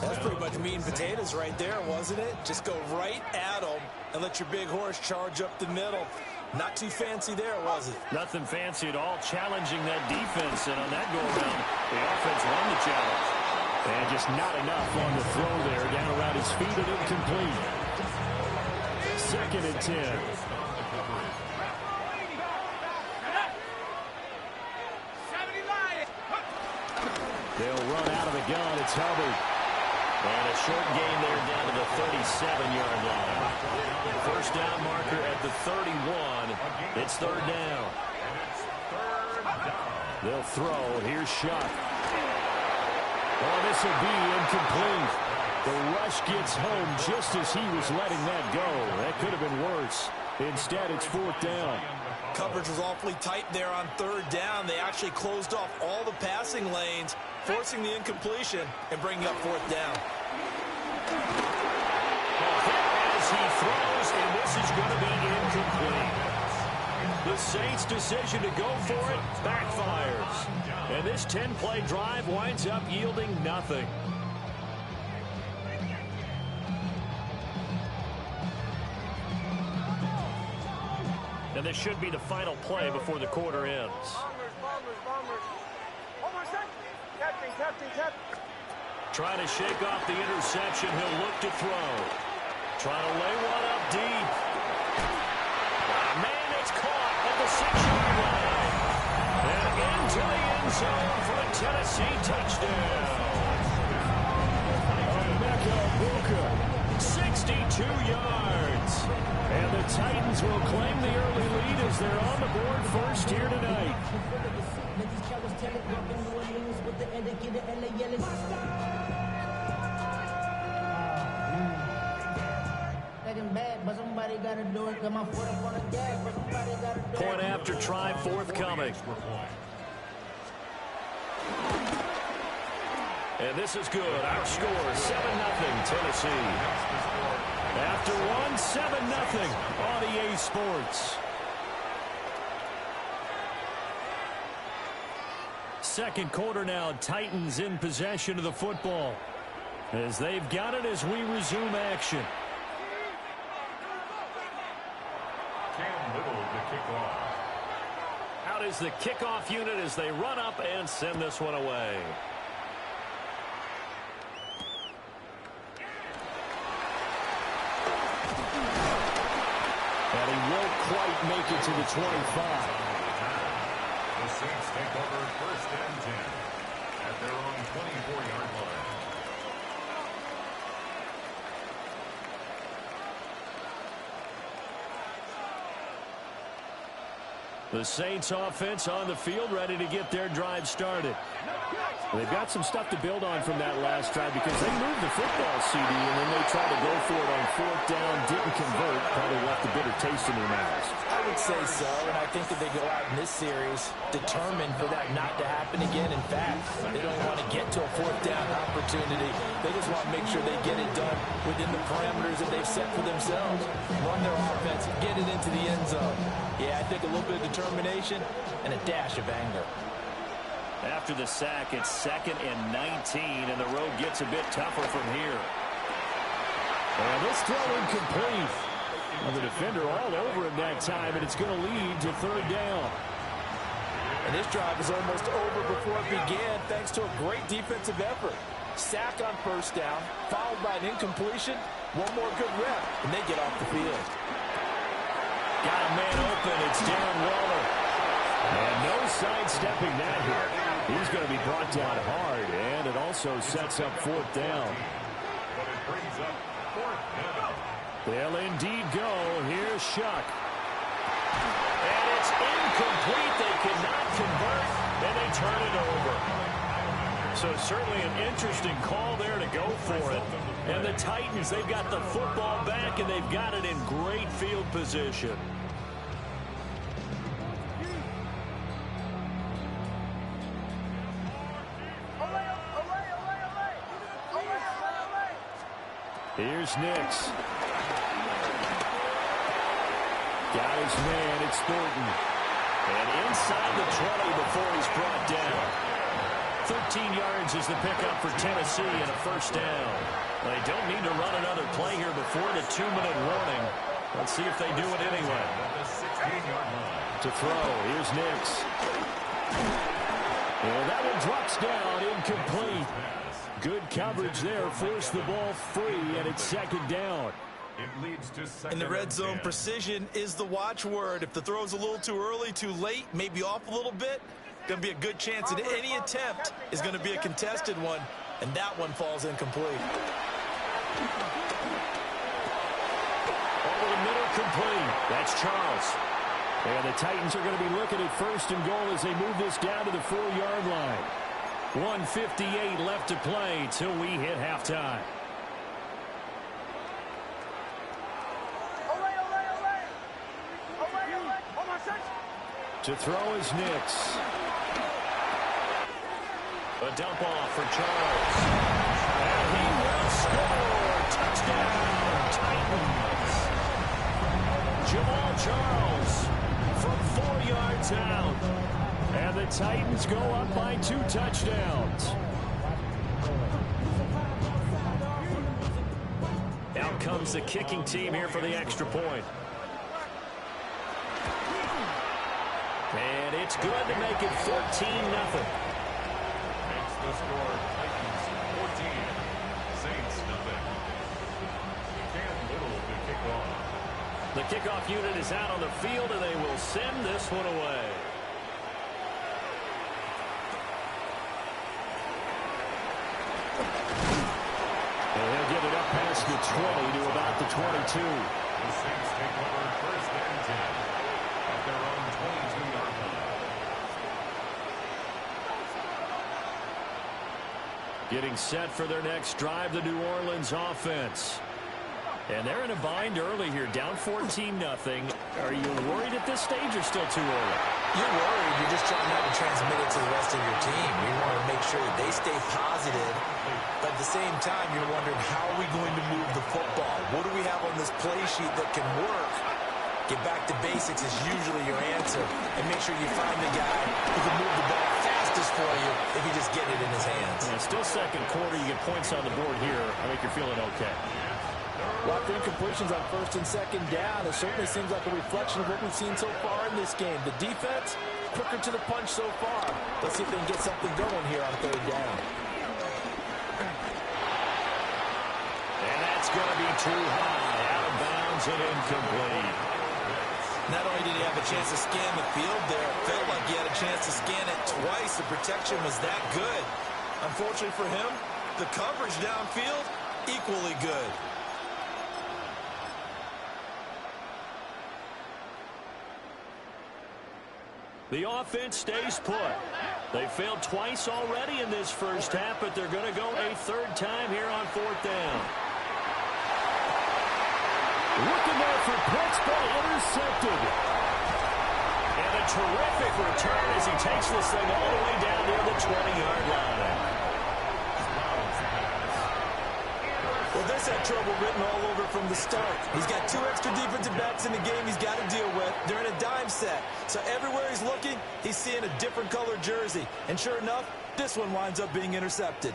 That's pretty much meat and potatoes right there, wasn't it? Just go right at them and let your big horse charge up the middle. Not too fancy there, was it? Nothing fancy at all, challenging that defense. And on that go-around, the offense won the challenge. And just not enough on the throw there, down around his feet and incomplete. 2nd and 10. They'll run out of the gun. It's Hubbard. And a short gain there down to the 37-yard line. First down marker at the 31. It's 3rd down. They'll throw. Here's Shuck. Oh, this will be incomplete. The rush gets home just as he was letting that go. That could have been worse. Instead, it's 4th down. Coverage was awfully tight there on 3rd down. They actually closed off all the passing lanes, forcing the incompletion and bringing up 4th down. As he throws, and this is going to be incomplete. The Saints' decision to go for it backfires. And this 10-play drive winds up yielding nothing. And this should be the final play before the quarter ends. Trying to shake off the interception. He'll look to throw. Trying to lay one up deep. Man, it's caught at the 6-yard line. And into the end zone for a Tennessee touchdown. Emeka Buka, 62 yards. And the Titans will claim the early lead as they're on the board first here tonight. Point after try forthcoming. And this is good. Our score, 7-0 Tennessee. After one, 7-0 on EA Sports. Second quarter now, Titans in possession of the football as they've got it as we resume action. Out is the kickoff unit as they run up and send this one away. And he won't quite make it to the 25. The Saints take over 1st and 10 at their own 24-yard line. The Saints offense on the field ready to get their drive started. They've got some stuff to build on from that last drive because they moved the football, CD, and then they tried to go for it on 4th down, didn't convert, probably left a bitter taste in their mouths. I would say so, and I think that they go out in this series determined for that not to happen again. In fact, they don't want to get to a 4th down opportunity. They just want to make sure they get it done within the parameters that they've set for themselves. Run their offense, get it into the end zone. Yeah, I think a little bit of determination and a dash of anger. After the sack, it's 2nd and 19, and the road gets a bit tougher from here. And this throw incomplete. Well, the defender all over him that time, and it's going to lead to 3rd down. And this drive is almost over before it began, thanks to a great defensive effort. Sack on 1st down, followed by an incompletion. One more good rep, and they get off the field. Got a man open. It's Darren Waller. And no sidestepping that here. He's going to be brought down hard, and it also sets up 4th down. But it brings up 4th down. They'll indeed go. Here's Shuck. And it's incomplete. They cannot convert, and they turn it over. So certainly an interesting call there to go for it. And the Titans, they've got the football back, and they've got it in great field position. Here's Nix. Got his man. It's Thornton. And inside the 20 before he's brought down. 13 yards is the pickup for Tennessee and a 1st down. They don't need to run another play here before the 2-minute warning. Let's see if they do it anyway. To throw. Here's Nix. And that one drops down, incomplete. Good coverage there, forced the ball free, and it's 2nd down. It leads to second In the red and zone, 10. precision is the watchword. If the throw's a little too early, too late, maybe off a little bit, going to be a good chance that any attempt is going to be a contested one, and that one falls incomplete. Over the middle, complete. That's Charles. And the Titans are going to be looking at first and goal as they move this down to the 4-yard line. 1:58 left to play till we hit halftime. To throw is Nix. A dump off for Charles. And he will score. Touchdown, Titans. Jamal Charles from 4 yards out. And the Titans go up by 2 touchdowns. Out comes the kicking team here for the extra point. And it's good to make it 14-0. Makes the score Titans 14, Saints nothing. Cam Little to kick off. The kickoff unit is out on the field, and they will send this one away. And he'll get it up past the 20 to about the 22. The Saints take over first and 10 at their own 22-yard line. Getting set for their next drive, the New Orleans offense. And they're in a bind early here, down 14-0. Are you worried at this stage or still too early? You're worried. You're just trying not to transmit it to the rest of your team. You want to make sure that they stay positive. But at the same time, you're wondering, how are we going to move the football? What do we have on this play sheet that can work? Get back to basics is usually your answer. And make sure you find the guy who can move the ball fastest for you if you just get it in his hands. Yeah, still second quarter. You get points on the board here. I think you're feeling okay. A lot of incompletions on first and second down. It certainly seems like a reflection of what we've seen so far in this game. The defense, quicker to the punch so far. Let's see if they can get something going here on third down. And that's going to be too high. Out of bounds and incomplete. Not only did he have a chance to scan the field there, it felt like he had a chance to scan it twice. The protection was that good. Unfortunately for him, the coverage downfield, equally good. The offense stays put. They failed twice already in this first half, but they're going to go a third time here on fourth down. Looking there for Pitts, but intercepted. And a terrific return as he takes this thing all the way down near the 20-yard line. Well, this had trouble written all over from the start. He's got 2 extra defensive backs in the game he's got to deal with. They're in a dime set. So everywhere he's looking, he's seeing a different colored jersey. And sure enough, this one winds up being intercepted.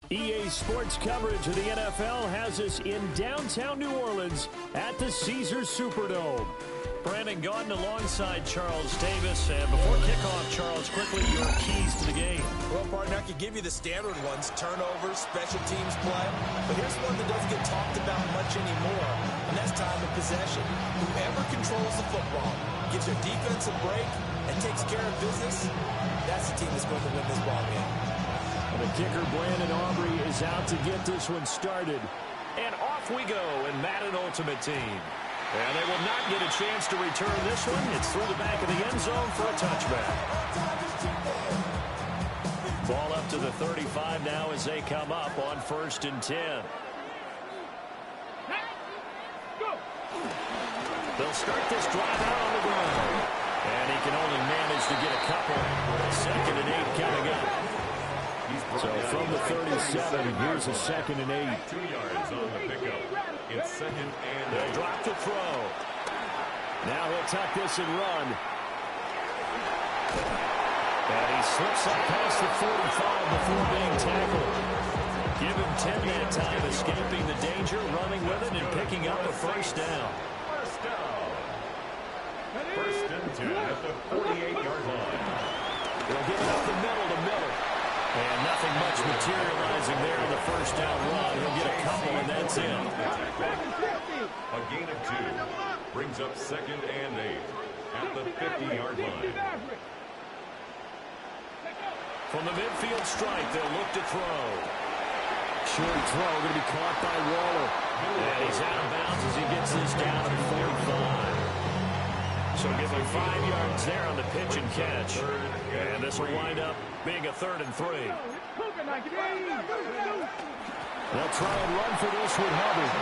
EA Sports coverage of the NFL has us in downtown New Orleans at the Caesars Superdome. Brandon Gaudin alongside Charles Davis. And before kickoff, Charles, quickly your keys to the game. Well, partner, I could give you the standard ones, turnovers, special teams play. But here's one that doesn't get talked about much anymore, and that's time of possession. Whoever controls the football, gives their defense a break, and takes care of business, that's the team that's going to win this ball game. And the kicker, Brandon Aubrey, is out to get this one started. And off we go in Madden Ultimate Team. And they will not get a chance to return this one. It's through the back of the end zone for a touchback. Ball up to the 35 now as they come up on 1st and 10. They'll start this drive out on the ground. And he can only manage to get a couple. 2nd and 8 coming up. So from the 37, here's a 2nd and 8. 2 yards on the pickup. It's 2nd and 8. They'll drop the throw. Now he'll tuck this and run. And he slips up past the 45 before being tackled. Give him 10 that time, escaping the danger, running with it, and picking up a 1st down. First down. 1st and 10 at the 48-yard line. They'll give it up the middle to Miller. And nothing much materializing there on the 1st down run. He'll get a couple, and that's it. A gain of 2. Brings up 2nd and 8 at the 50-yard line. From the midfield strike, they'll look to throw. Short throw going to be caught by Waller. And he's out of bounds as he gets this down to the 45. So give him 5 yards there on the pitch and catch. And this will wind up being a 3rd and 3. They'll try and run for this with Hubbard.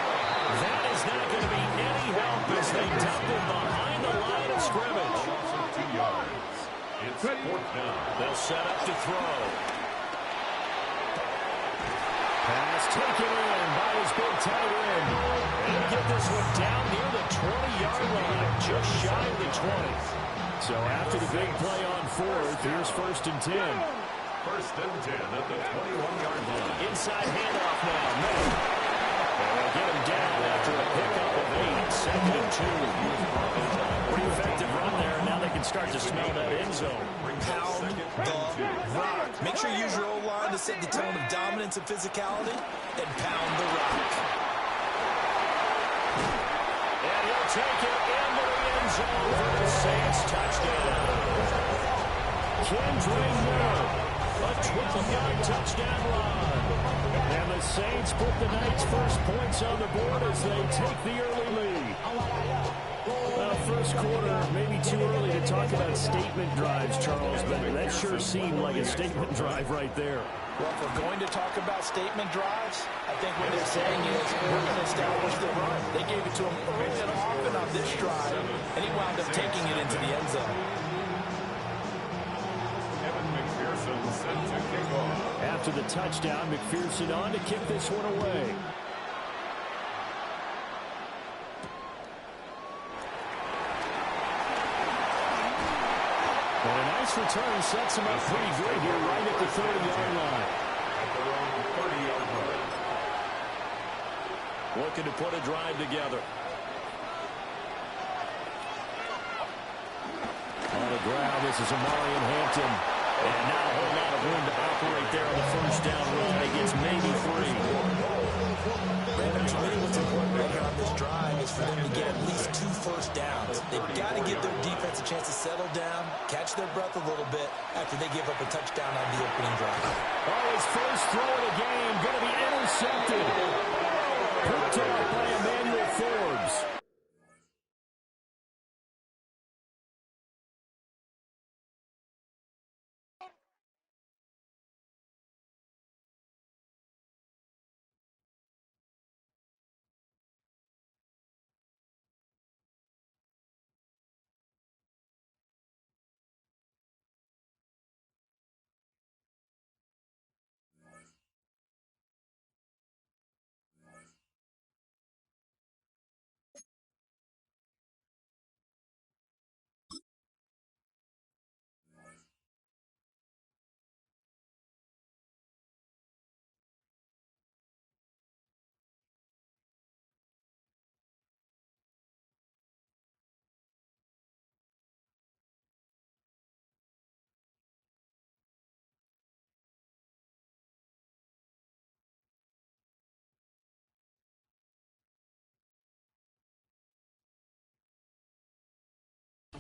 That is not going to be any help as they dump him behind the line of scrimmage. 2 yards. It's 4th down. They'll set up to throw. Pass taken in by his big tight end. And get this one down near the 20-yard line, just shy of the 20. So after the big play on 4th, here's 1st and 10. 1st and 10 at the 21-yard line. Inside handoff now. Miller. And they'll get him down after a pickup of 8. 2nd and 2. Pretty effective run there. Now they can start to smell that end zone. Pound the rock. Make sure you use your O-line to set the tone of dominance and physicality, and pound the rock. And he'll take it into the end zone for the Saints touchdown. Kendrick Miller, a 12-yard touchdown run. And the Saints put the night's first points on the board as they take the early lead. First quarter, maybe too early to talk about statement drives, Charles, but that sure seemed like a statement drive right there. Well, if we're going to talk about statement drives, I think what they're saying is we're going to establish the run. They gave it to him early and often on this drive, and he wound up taking it into the end zone. Evan McPherson set to kick off. After the touchdown, McPherson on to kick this one away. And a nice return sets him up pretty good here right at the 30-yard line. At their own 30-yard line. Looking to put a drive together. On the ground, this is Amarian Hampton. And not a whole lot of room to operate there on the 1st down run. He gets maybe 3. Brandon, to me, what's important right here on this drive is for them to get at least 2 first downs. They've got to give their defense a chance to settle down, catch their breath a little bit after they give up a touchdown on the opening drive. Oh, his first throw of the game going to be intercepted. Picked off by Emmanuel Forbes.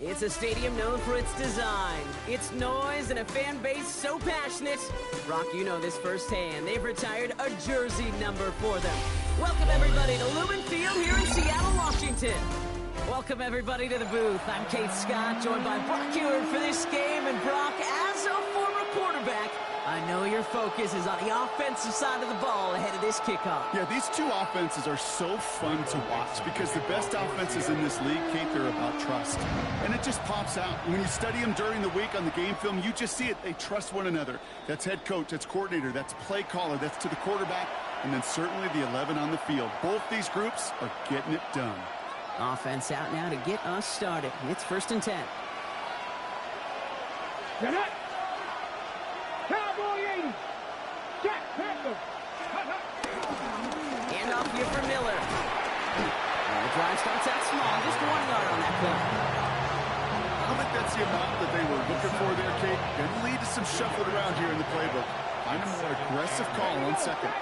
It's a stadium known for its design, its noise, and a fan base so passionate. Brock, you know this firsthand. They've retired a jersey number for them. Welcome, everybody, to Lumen Field here in Seattle, Washington. Welcome, everybody, to the booth. I'm Kate Scott, joined by Brock Ewart for this game. And Brock, as a former quarterback, I know your focus is on the offensive side of the ball ahead of this kickoff. Yeah, these two offenses are so fun to watch because the best offenses in this league, Kate, they're about trust. And it just pops out. When you study them during the week on the game film, you just see it. They trust one another. That's head coach, that's coordinator, that's play caller, that's to the quarterback, and then certainly the 11 on the field. Both these groups are getting it done. Offense out now to get us started. It's 1st and 10. Get it! Cowboy 80! Jack Panther! Hand off here for Miller. And the drive starts out small, just 1 yard on that play. I don't think that's the amount that they were looking for there, Kate. Going to lead to some shuffling around here in the playbook. Find a more aggressive call on second.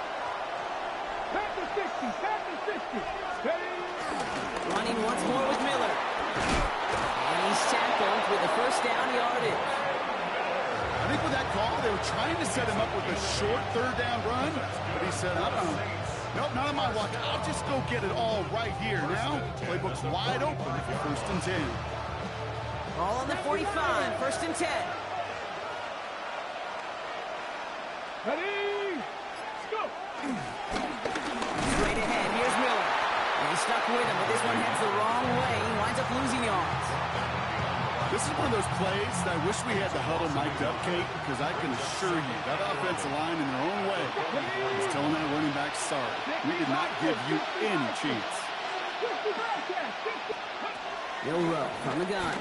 Panther 60! Panther 60! Ready? Running once more with Miller. And he's tackled with a 1st down yardage. I think with that call, they were trying to set him up with a short 3rd down run, but he said, nope, not on my watch. I'll just go get it all right here. Now, playbook's wide open for 1st and 10. All on the 45, 1st and 10. Ready? Go! Straight ahead, here's Miller. And he's stuck with him, but this one heads the wrong way. He winds up losing yards. This is one of those plays that I wish we had the huddle mic'd up, Kate, because I can assure you that offensive line in their own way is telling that running back, sorry, we did not give you any chance. Bill Rowe from the gun.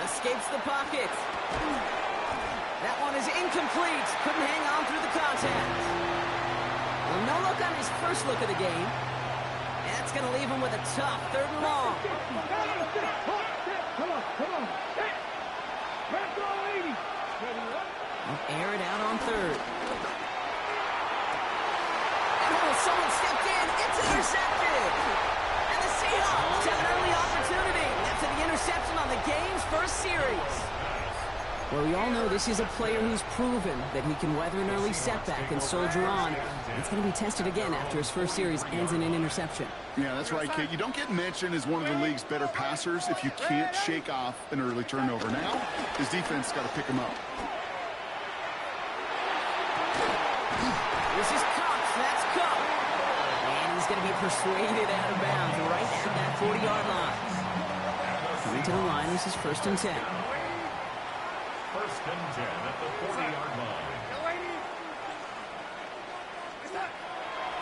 Escapes the pocket. That one is incomplete. Couldn't hang on through the contact. Well, no look on his first look of the game. And that's going to leave him with a tough 3rd and long. Come on. Panther 80! Air it out on 3rd. Oh, someone stepped in. It's intercepted. And the Seahawks have an early opportunity after the interception on the game's first series. Well, we all know this is a player who's proven that he can weather an early setback and soldier on. It's going to be tested again after his first series ends in an interception. Yeah, that's right, Kate. You don't get mentioned as one of the league's better passers if you can't shake off an early turnover. Now, his defense has got to pick him up. This is Cox. That's Cox. And he's going to be persuaded out of bounds right at that 40-yard line. Coming to the line, this is 1st and 10. 1st and 10 at the 40-yard line.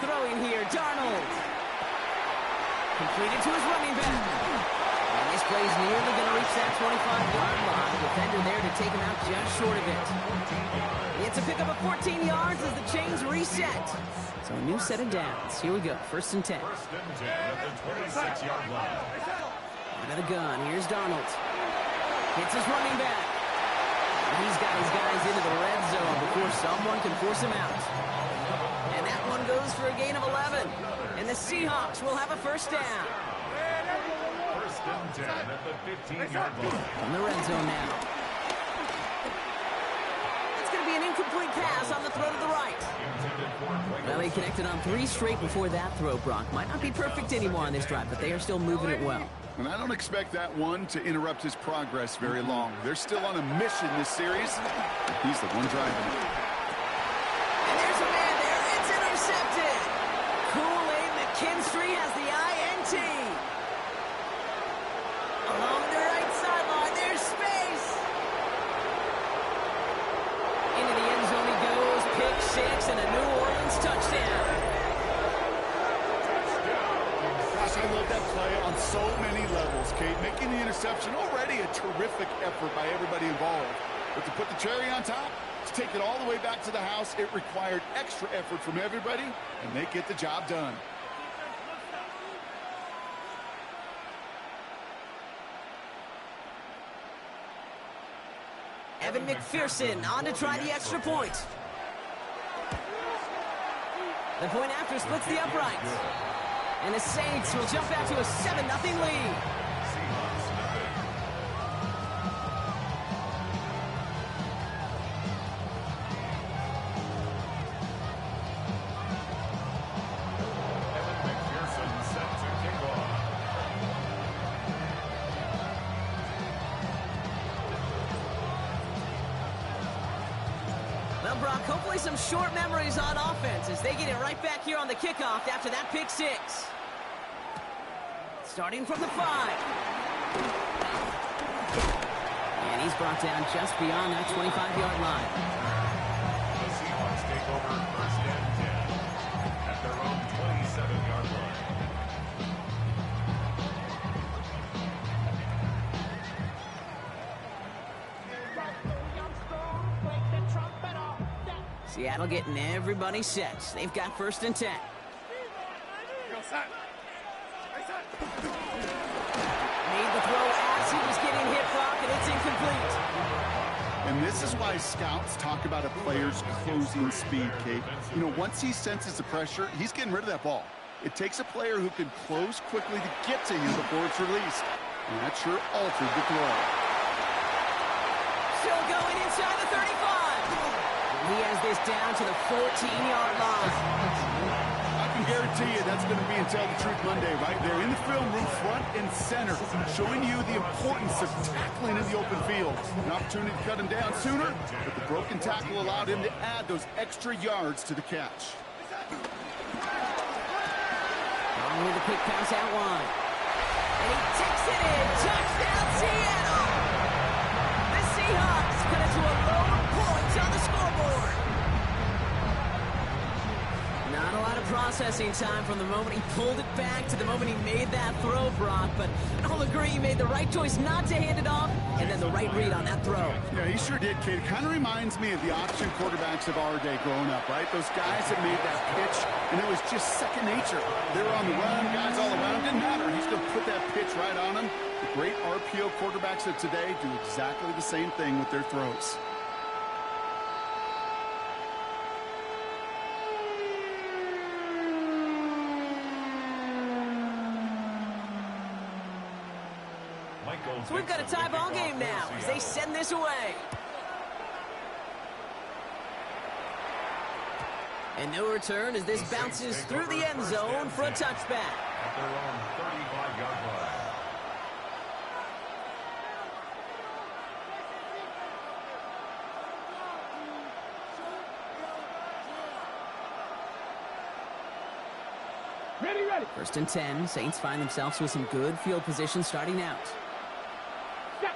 Throwing here, Darnold. Completed to his running back. And this play's nearly going to reach that 25-yard line. Defender there to take him out just short of it. It's a pickup of 14 yards as the chains reset. So a new set of downs. Here we go, 1st and 10. 1st and 10 at the 26-yard line. Out of the gun, here's Darnold. Hits his running back. And he's got his guys into the red zone before someone can force him out. And that one goes for a gain of 11. And the Seahawks will have a 1st down. 1st and 10 at the 15-yard line. From the red zone now. It's going to be an incomplete pass on the throw to the right. Well, he connected on 3 straight before that throw, Brock. Might not be perfect anymore on this drive, but they are still moving it well. And I don't expect that one to interrupt his progress very long. They're still on a mission this series. He's the one driving it. And there's a man there. It's intercepted. Kool-Aid McKinstry has the INT. Along the right sideline, there's space. Into the end zone he goes. Pick 6 and a New Orleans touchdown. Gosh, I love that play on so many levels, Kate. Making the interception already a terrific effort by everybody involved. But to put the cherry on top, to take it all the way back to the house, it required extra effort from everybody, and they get the job done. Evan McPherson on to try the extra point. The point after splits the uprights. And the Saints will jump out to a 7-0 lead. Brock, hopefully some short memories on offense as they get it right back here on the kickoff after that pick six. Starting from the 5. And he's brought down just beyond that 25-yard line. The Seahawks take over first and 10 at their own 27-yard line. Seattle getting everybody set. They've got first and 10. Made the throw as he was getting hit, Brock, and it's incomplete. And this is why scouts talk about a player's closing speed, Kate. You know, once he senses the pressure, he's getting rid of that ball. It takes a player who can close quickly to get to you before it's released. And that sure altered the throw. Still going inside the 35. He has this down to the 14-yard line. I can guarantee you that's going to be in Tell the Truth Monday right there in the film room, front and center, showing you the importance of tackling in the open field. An opportunity to cut him down sooner, but the broken tackle allowed him to add those extra yards to the catch. With a quick pass out wide. And he takes it in. Touchdown, Seattle! The Seahawks cut it to a low point on the scoreboard. Not a lot of processing time from the moment he pulled it back to the moment he made that throw, Brock. But I'll agree he made the right choice not to hand it off, and then the right read on that throw. Yeah, he sure did, Kate. It kind of reminds me of the option quarterbacks of our day growing up, right? Those guys that made that pitch, and it was just second nature. They were on the run, guys all around. Didn't matter. He's going to put that pitch right on them. The great RPO quarterbacks of today do exactly the same thing with their throws. So we've got a tie ball game now as they send this away. And no return as this bounces through the end zone for a touchback. At their own 35-yard line. Ready, ready. First and 10. Saints find themselves with some good field position starting out.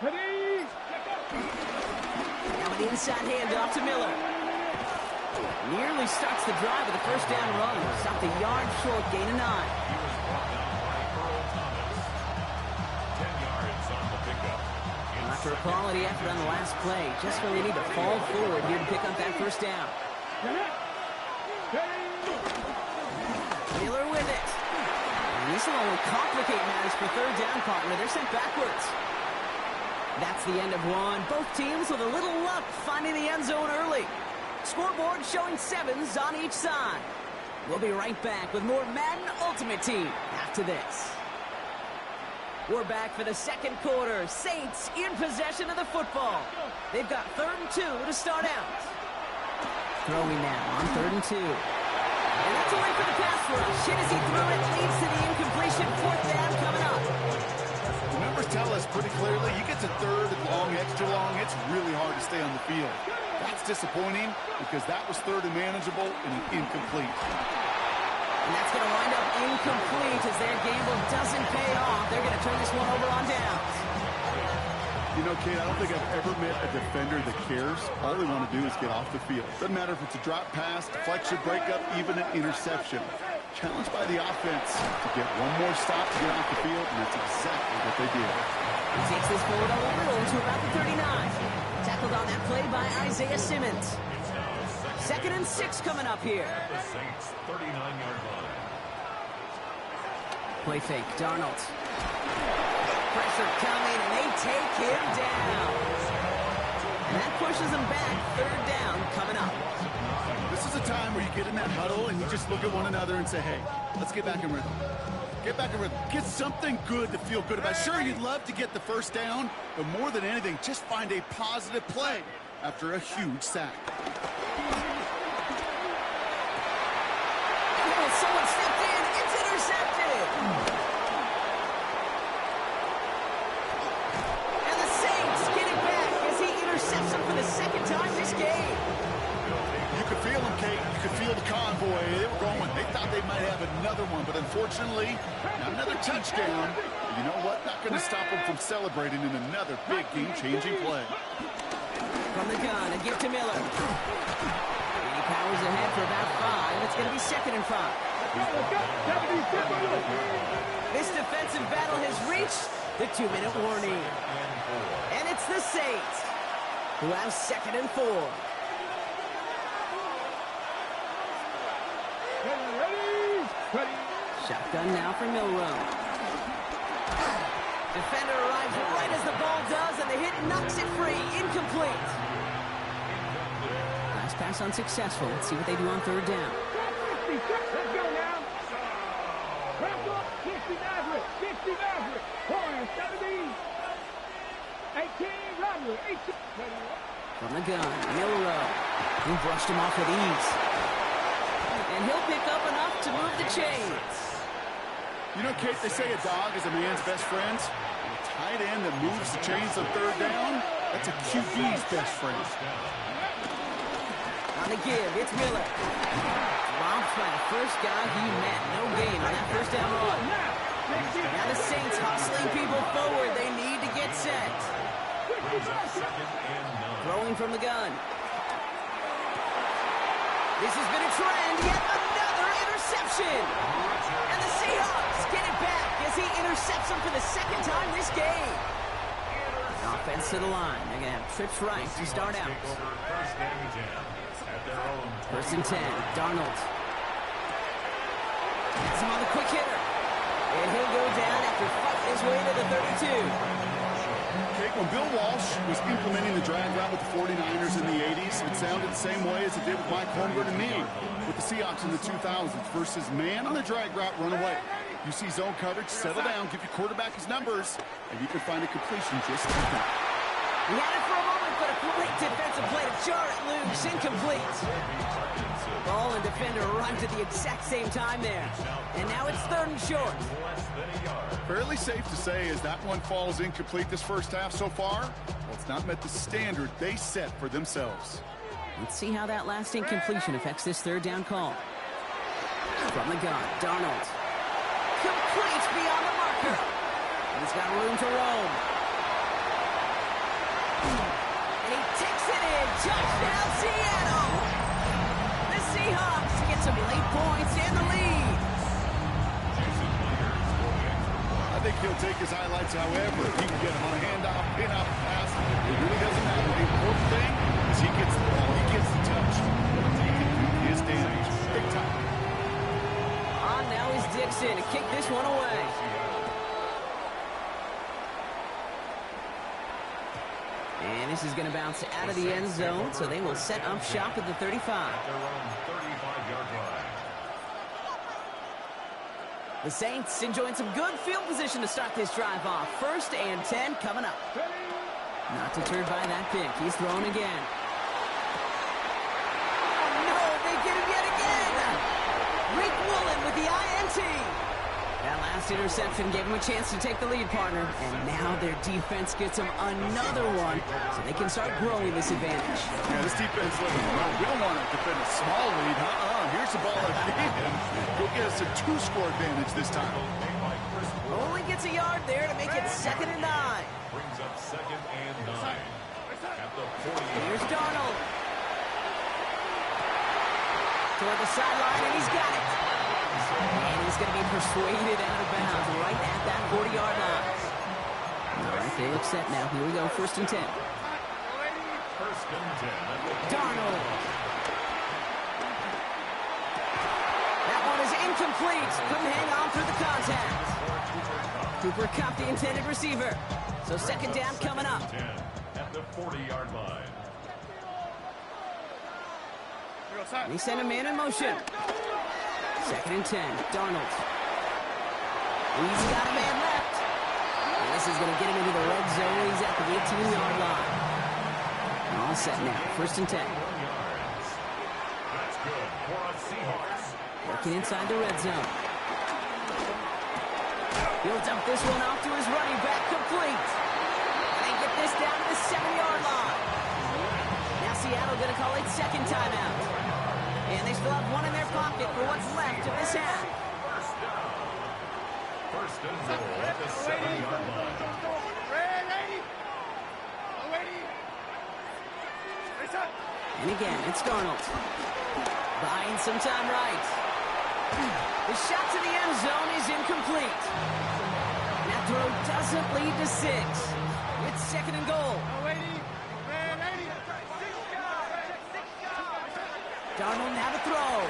Ready. Now an inside handoff to Miller. Nearly starts the drive with a first down run. Stopped a yard short, gain of 9. He was brought down by Earl Thomas. 10 yards on the pickup. After a quality effort on the last play, just really need to fall forward here to pick up that first down. Miller with it. And this will only complicate matters for third down, partner. They're sent backwards. That's the end of one. Both teams with a little luck finding the end zone early. Scoreboard showing 7s on each side. We'll be right back with more Madden Ultimate Team after this. We're back for the second quarter. Saints in possession of the football. They've got 3rd and 2 to start out. Throwing now on 3rd and 2. And that's away for the pass rush. Hit as he threw it, leads to the incompletion. 4th down coming up. The numbers tell us pretty clearly, you get to 3rd and long, extra long, it's really hard to stay on the field. That's disappointing because that was 3rd and manageable and an incomplete. And that's going to wind up incomplete as their gamble doesn't pay off. They're going to turn this one over on downs. You know, Kate, I don't think I've ever met a defender that cares. All they want to do is get off the field. Doesn't matter if it's a drop pass, deflection, breakup, even an interception. Challenged by the offense to get one more stop to get off the field, and that's exactly what they did. He takes this forward on the middle to about the 39. Tackled on that play by Isaiah Simmons. 2nd and 6 coming up here. The Saints 39-yard line. Play fake, Darnold. Pressure coming, and they take him down. And that pushes them back. 3rd down coming up. This is a time where you get in that huddle and you just look at one another and say, hey, let's get back in rhythm. Get back in rhythm. Get something good to feel good about. Sure, you'd love to get the first down, but more than anything, just find a positive play after a huge sack. Oh, someone stepped in. It's intercepted. And the Saints get it back as he intercepts him for the 2nd time this game. Unfortunately, not another touchdown. But you know what? Not going to stop him from celebrating in another big game-changing play. From the gun, a gift to Miller. And he powers ahead for about 5. It's going to be 2nd and 5. This defensive battle has reached the 2-minute warning. And it's the Saints who have 2nd and 4. Shotgun now for Milrow. Defender arrives right as the ball does, and the hit knocks it free. Incomplete. Last pass unsuccessful. Let's see what they do on 3rd down. Let's go now. Wrap up. 60 Maverick. 60 Maverick. Horn, 17. 18 Robert. 18. From the gun, Milrow. Who brushed him off with ease. And he'll pick up enough to move the chains. You know, Kate, they say a dog is a man's best friend. A tight end that moves the chains on 3rd down, that's a QB's best friend. On the give, it's Miller. Dropped by the first guy he met. No gain on that 1st down run. Now the Saints hustling people forward. They need to get set. Throwing from the gun. This has been a trend. Yet another interception. And the Seahawks get it back as he intercepts him for the 2nd time this game. Offense to the line. They're going to have trips right to start out. 1st and 10. Darnold. Has him on the quick hitter. And he'll go down after fighting his way to the 32. Kate, when Bill Walsh was implementing the drag route with the 49ers in the 80s, it sounded the same way as it did with Mike Holmgren and me with the Seahawks in the 2000s versus man on the drag route, run away. You see zone coverage, settle down, give your quarterback his numbers, and you can find a completion just like that. He had it for a moment, but a great defensive play to jar it loose. Incomplete. Ball and defender arrived at the exact same time there. And now it's 3rd and short. Fairly safe to say as that one falls incomplete this 1st half so far, well, it's not met the standard they set for themselves. Let's see how that last incompletion affects this 3rd down call. From the gun, Darnold. Complete beyond the marker. He's got room to roam. And he takes it in. Touchdown, Seattle. The Seahawks get some late points and the lead. I think he'll take his highlights however. He can get him on a handoff, pin-up, pass. It really doesn't matter. The important thing is he gets the ball. He gets the touch. He can do his damage. Big time. On now is Dixon to kick this one away. And this is going to bounce out of the end zone, so they will set up shop at the 35. The Saints enjoying some good field position to start this drive off. 1st and 10 coming up. Not deterred by that pick. He's throwing again. Oh, no, they get him yet again. Rick Woolen with the INT. That last interception gave him a chance to take the lead, partner. And now their defense gets them another one, so they can start growing this advantage. Yeah, this defense looking around. We don't want to defend a small lead. Here's the ball again. Go get us a 2-score advantage this time. Only gets a yard there to make it 2nd and 9. Brings up 2nd and 9. At the 40. Here's Darnold. Toward the sideline, and he's got it. And he's going to be persuaded out of bounds right at that 40-yard line. All right, they look set now. Here we go, 1st and 10. 1st and 10. Darnold. That one is incomplete. Couldn't hang on through the contact. Cooper Kupp, the intended receiver. So 2nd down coming up. At the 40-yard line. They send a man in motion. 2nd and 10. Darnold. He's got a man left. And this is going to get him into the red zone. He's at the 18-yard line. All set now. 1st and 10. That's good for a Seahawks. Working inside the red zone. He'll dump this one off to his running back. Complete. And they get this down to the 7-yard line. Now Seattle going to call it 2nd timeout. And they still have one in their pocket for what's left of this half. First and goal at the 7-yard line. And again, it's Darnold. Buying some time right. The shot to the end zone is incomplete. That throw doesn't lead to 6. It's second and goal. Darnold now to throw.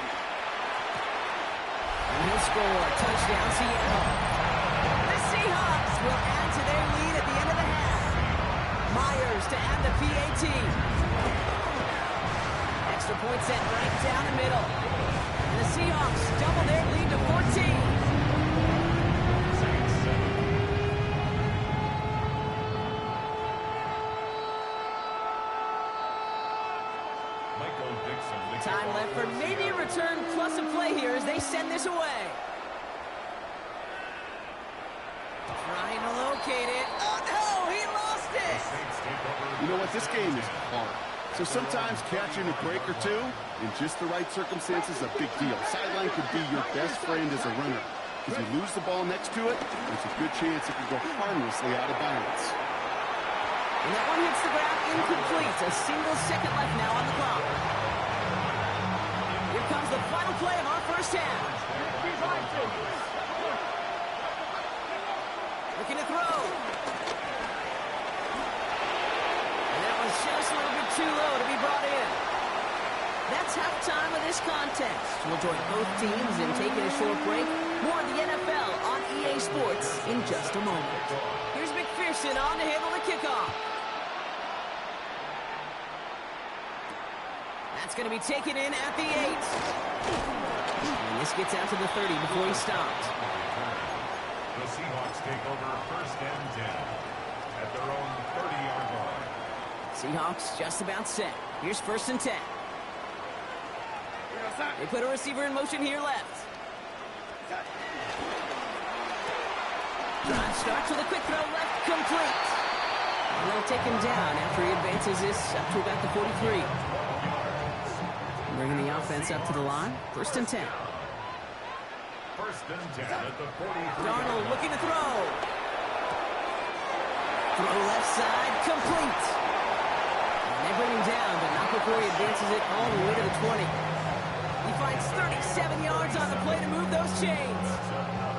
And he'll score. Touchdown, Seattle. The Seahawks will add to their lead at the end of the half. Myers to add the PAT. Extra point set right down the middle. And the Seahawks double their lead to 14. Time left for maybe a return plus a play here as they send this away. Trying to locate it. Oh, no, he lost it. You know what? This game is hard. So sometimes catching a break or two in just the right circumstances is a big deal. Sideline could be your best friend as a runner. If you lose the ball next to it, there's a good chance it could go harmlessly out of bounds. And that one hits the ground incomplete. A single second left now on the clock. Here comes the final play of our first half. Looking to throw. And that was just a little bit too low to be brought in. That's halftime of this contest. We'll join both teams in taking a short break. More of the NFL on EA Sports in just a moment. Here's McPherson on to handle the kickoff. That's going to be taken in at the 8. And this gets out to the 30 before he stopped. The Seahawks take over first and 10 at their own 30-yard line. Seahawks just about set. Here's first and 10. They put a receiver in motion here left. Drive starts with a quick throw left, complete. And they'll take him down after he advances this up to about the 43. Bringing the offense up to the line. First and 10. First and 10 at the 43. Darnold looking to throw. Throw left side, complete. And they bring him down, but not before he advances it all the way to the 20. He finds 37 yards on the play to move those chains.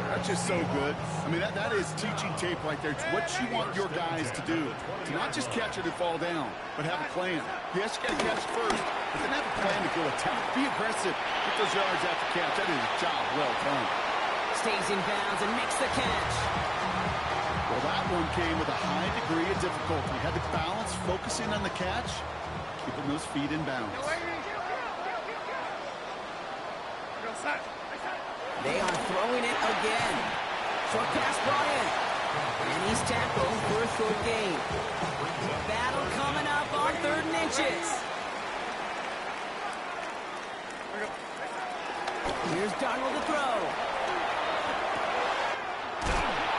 That's just so good. I mean, that is teaching tape right there. It's what you want your guys to do. To not just catch it and fall down, but have a plan. Yes, you got to catch first, but then have a plan to go attack. Be aggressive. Get those yards after catch. That is a job well done. Stays in bounds and makes the catch. Well, that one came with a high degree of difficulty. Had to balance, focusing on the catch, keeping those feet in bounds. They are throwing it again. Short pass brought in. And he's tackled for a short gain. Battle coming up on 3rd and inches. Here's Darnold to throw.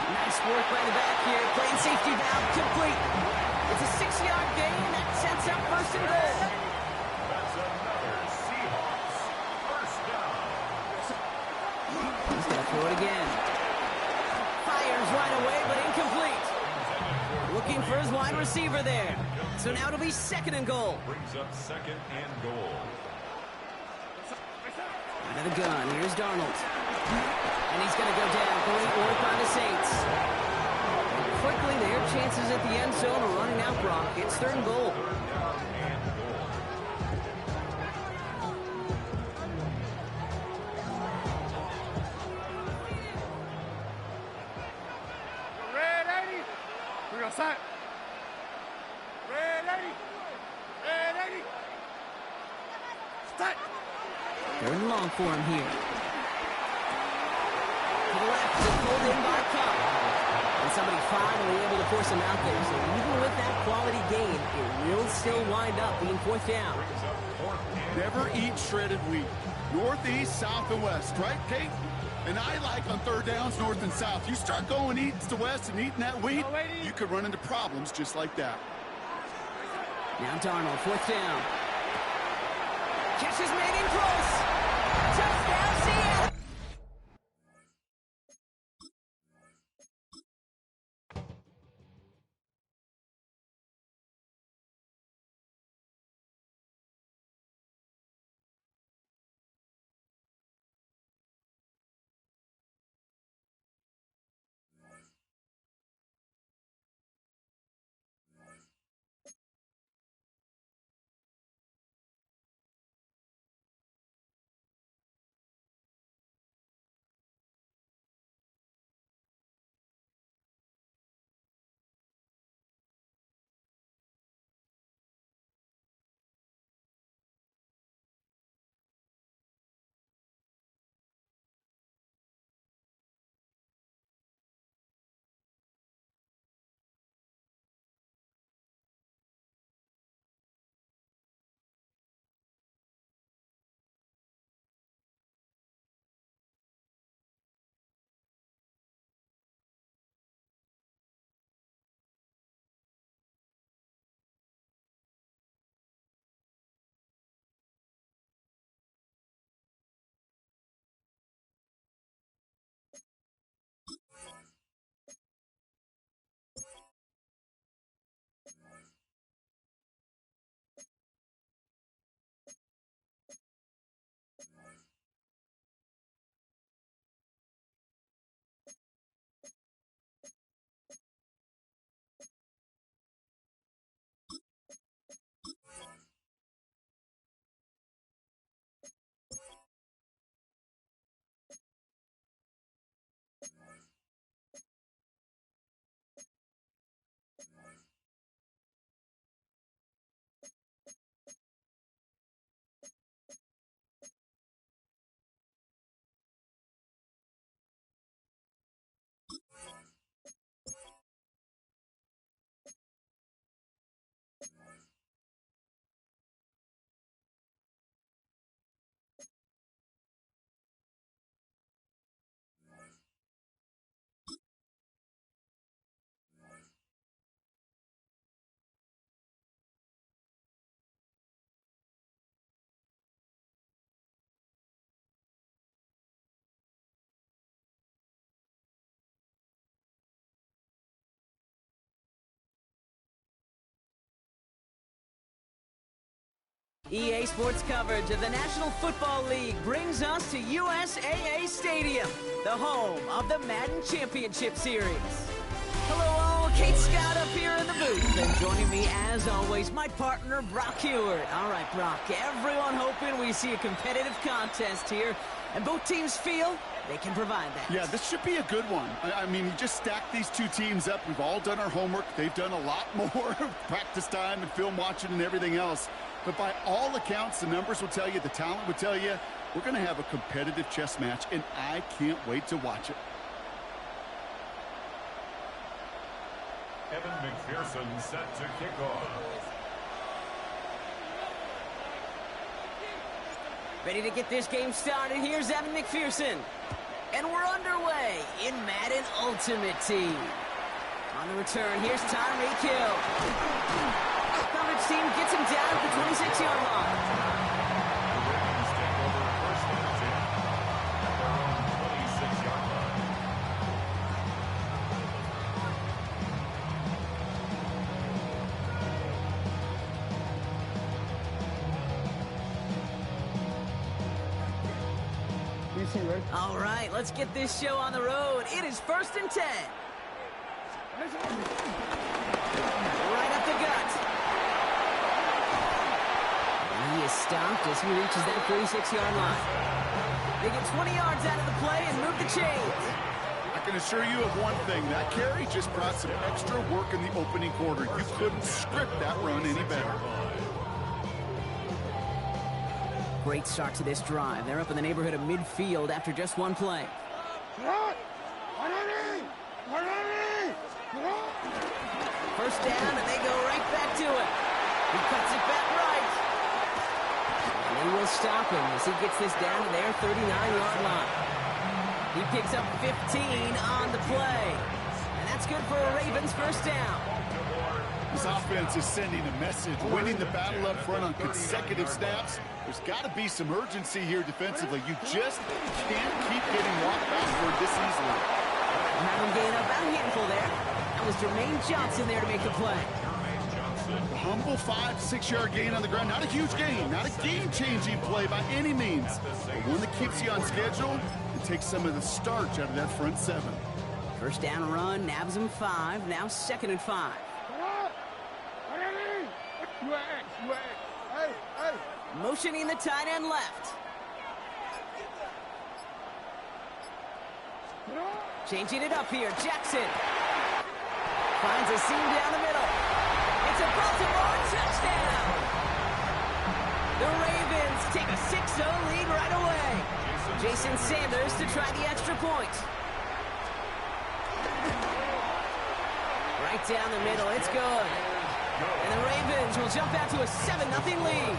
Nice work by the back here. Playing safety valve complete. It's a 6-yard gain that sets up first and goal. That's another Seahawks first down. He's going to throw it again. Fires right away, but incomplete. Looking for his wide receiver there. So now it'll be second and goal. Brings up second and goal. Out of the gun, here's Darnold. And he's going to go down. Great work on the Saints. Quickly, their chances at the end zone are running out, Brock. It's 3rd and goal. Set. Ready. Ready. Set. 3rd and long for him here. To the left, just pulled in by Cup. And somebody finally able to force him out there. So even with that quality gain, it will still wind up being 4th down. Never eat shredded wheat. Northeast, south, and west, right, Kate? And I like on 3rd downs, north and south. You start going east to west and eating that wheat, you could run into problems just like that. Now Darnold, 4th down. Catch is made in close. Touchdown, Seattle. EA Sports coverage of the National Football League brings us to USAA Stadium, the home of the Madden Championship Series. Hello all, Kate Scott up here in the booth, and joining me as always, my partner Brock Heward. All right, Brock, everyone hoping we see a competitive contest here, and both teams feel they can provide that. Yeah, this should be a good one. I mean, you just stack these two teams up. We've all done our homework. They've done a lot more practice time and film watching and everything else. But by all accounts, the numbers will tell you, the talent will tell you, we're going to have a competitive chess match, and I can't wait to watch it. Evan McPherson set to kick off. Ready to get this game started. Here's Evan McPherson. And we're underway in Madden Ultimate Team. On the return, here's Tyreek Hill. Coverage team gets him down at the 26-yard line. The Ravens take over first and 10 at their own 26-yard line. All right, let's get this show on the road. It is 1st and 10. Right up the gut. And he is stopped as he reaches that 36-yard line. They get 20 yards out of the play and move the chains. I can assure you of one thing. That carry just brought some extra work in the opening quarter. You couldn't script that run any better. Great start to this drive. They're up in the neighborhood of midfield after just one play. First down, and they go right back to it. He cuts it back right. And they will stop him as he gets this down to their 39-yard line. He picks up 15 on the play. And that's good for a Ravens first down. This offense is sending a message, winning the battle up front on consecutive snaps. There's got to be some urgency here defensively. You just can't keep getting walked backward this easily. Having gained up about a handful there. That was Jermaine Johnson there to make the play. A humble 5-6-yard gain on the ground. Not a huge gain, not a game-changing play by any means, but one that keeps you on schedule and takes some of the starch out of that front seven. First down run, nabs him 5. Now 2nd and 5. Motioning the tight end left. Changing it up here, Jackson. Finds a seam down the middle. It's a Baltimore touchdown. The Ravens take a 6-0 lead right away. Jason Sanders to try the extra point. Right down the middle, it's good. And the Ravens will jump out to a 7-0 lead.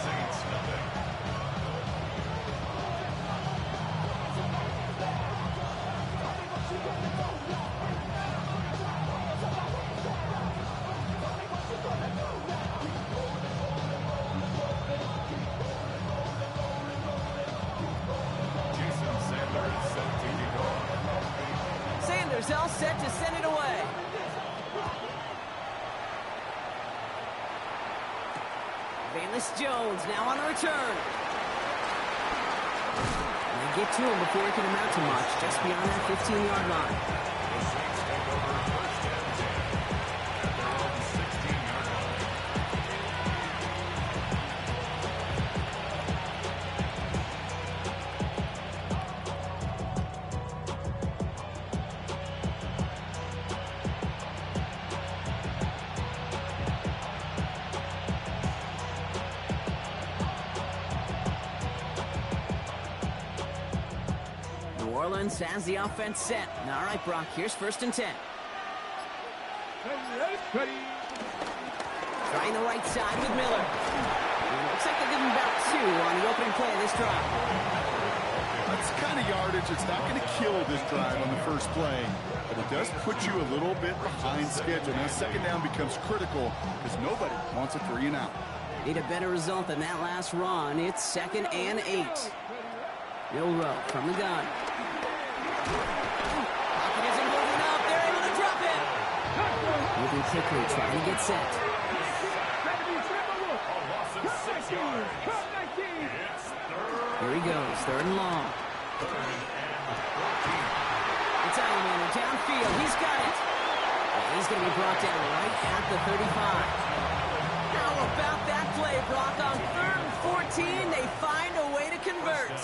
Saints nothing. Jason Sanders set to kick off. Sanders all set to send it away. Bayless Jones now on the return. And they get to him before he can amount to much, just beyond that 15-yard line. The Saints take over first and 10 at their own 16-yard line. New Orleans has the offense set. All right, Brock, here's 1st and 10. Trying the right side with Miller. Looks like they give him about 2 on the opening play of this drive. That's the kind of yardage that's not going to kill this drive on the first play, but it does put you a little bit behind schedule. Now, 2nd down becomes critical because nobody wants a 3 and out. Need a better result than that last run. It's 2nd and 8. Bill Rowe from the gun. Pocket isn't moving up. They're able to drop it. Moving quickly, trying to get set. goes, 3rd and long. It's Alexander downfield. He's got it. And he's going to be brought down right at the 35. How about that play, Brock? On 3rd and 14, they find a way to convert.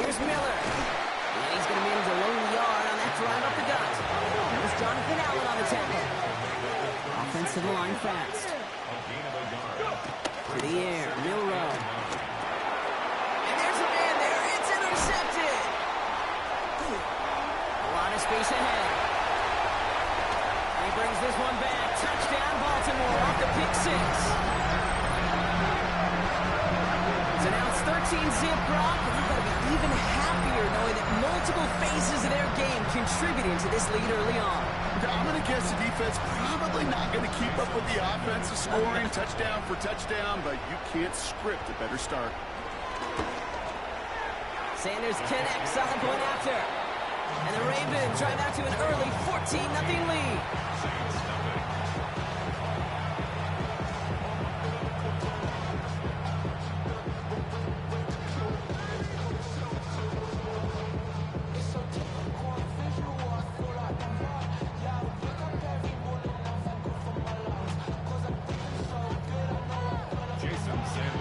Here's Miller. And he's going to manage a lone yard on that drive up the gut. There's Jonathan Allen on the tackle. Offense to the line fast. To the air, Milrow. And there's a man there. It's intercepted. A lot of space ahead. And he brings this one back. Touchdown, Baltimore off the pick 6. So now it's 13-zip, Brock, and you've got to be even happier knowing that multiple phases of their game contributing to this lead early on. I'm going to guess the defense probably not going to keep up with the offense of scoring touchdown for touchdown, but you can't script a better start. Sanders connects on the point after. And the Ravens drive out to an early 14-0 lead.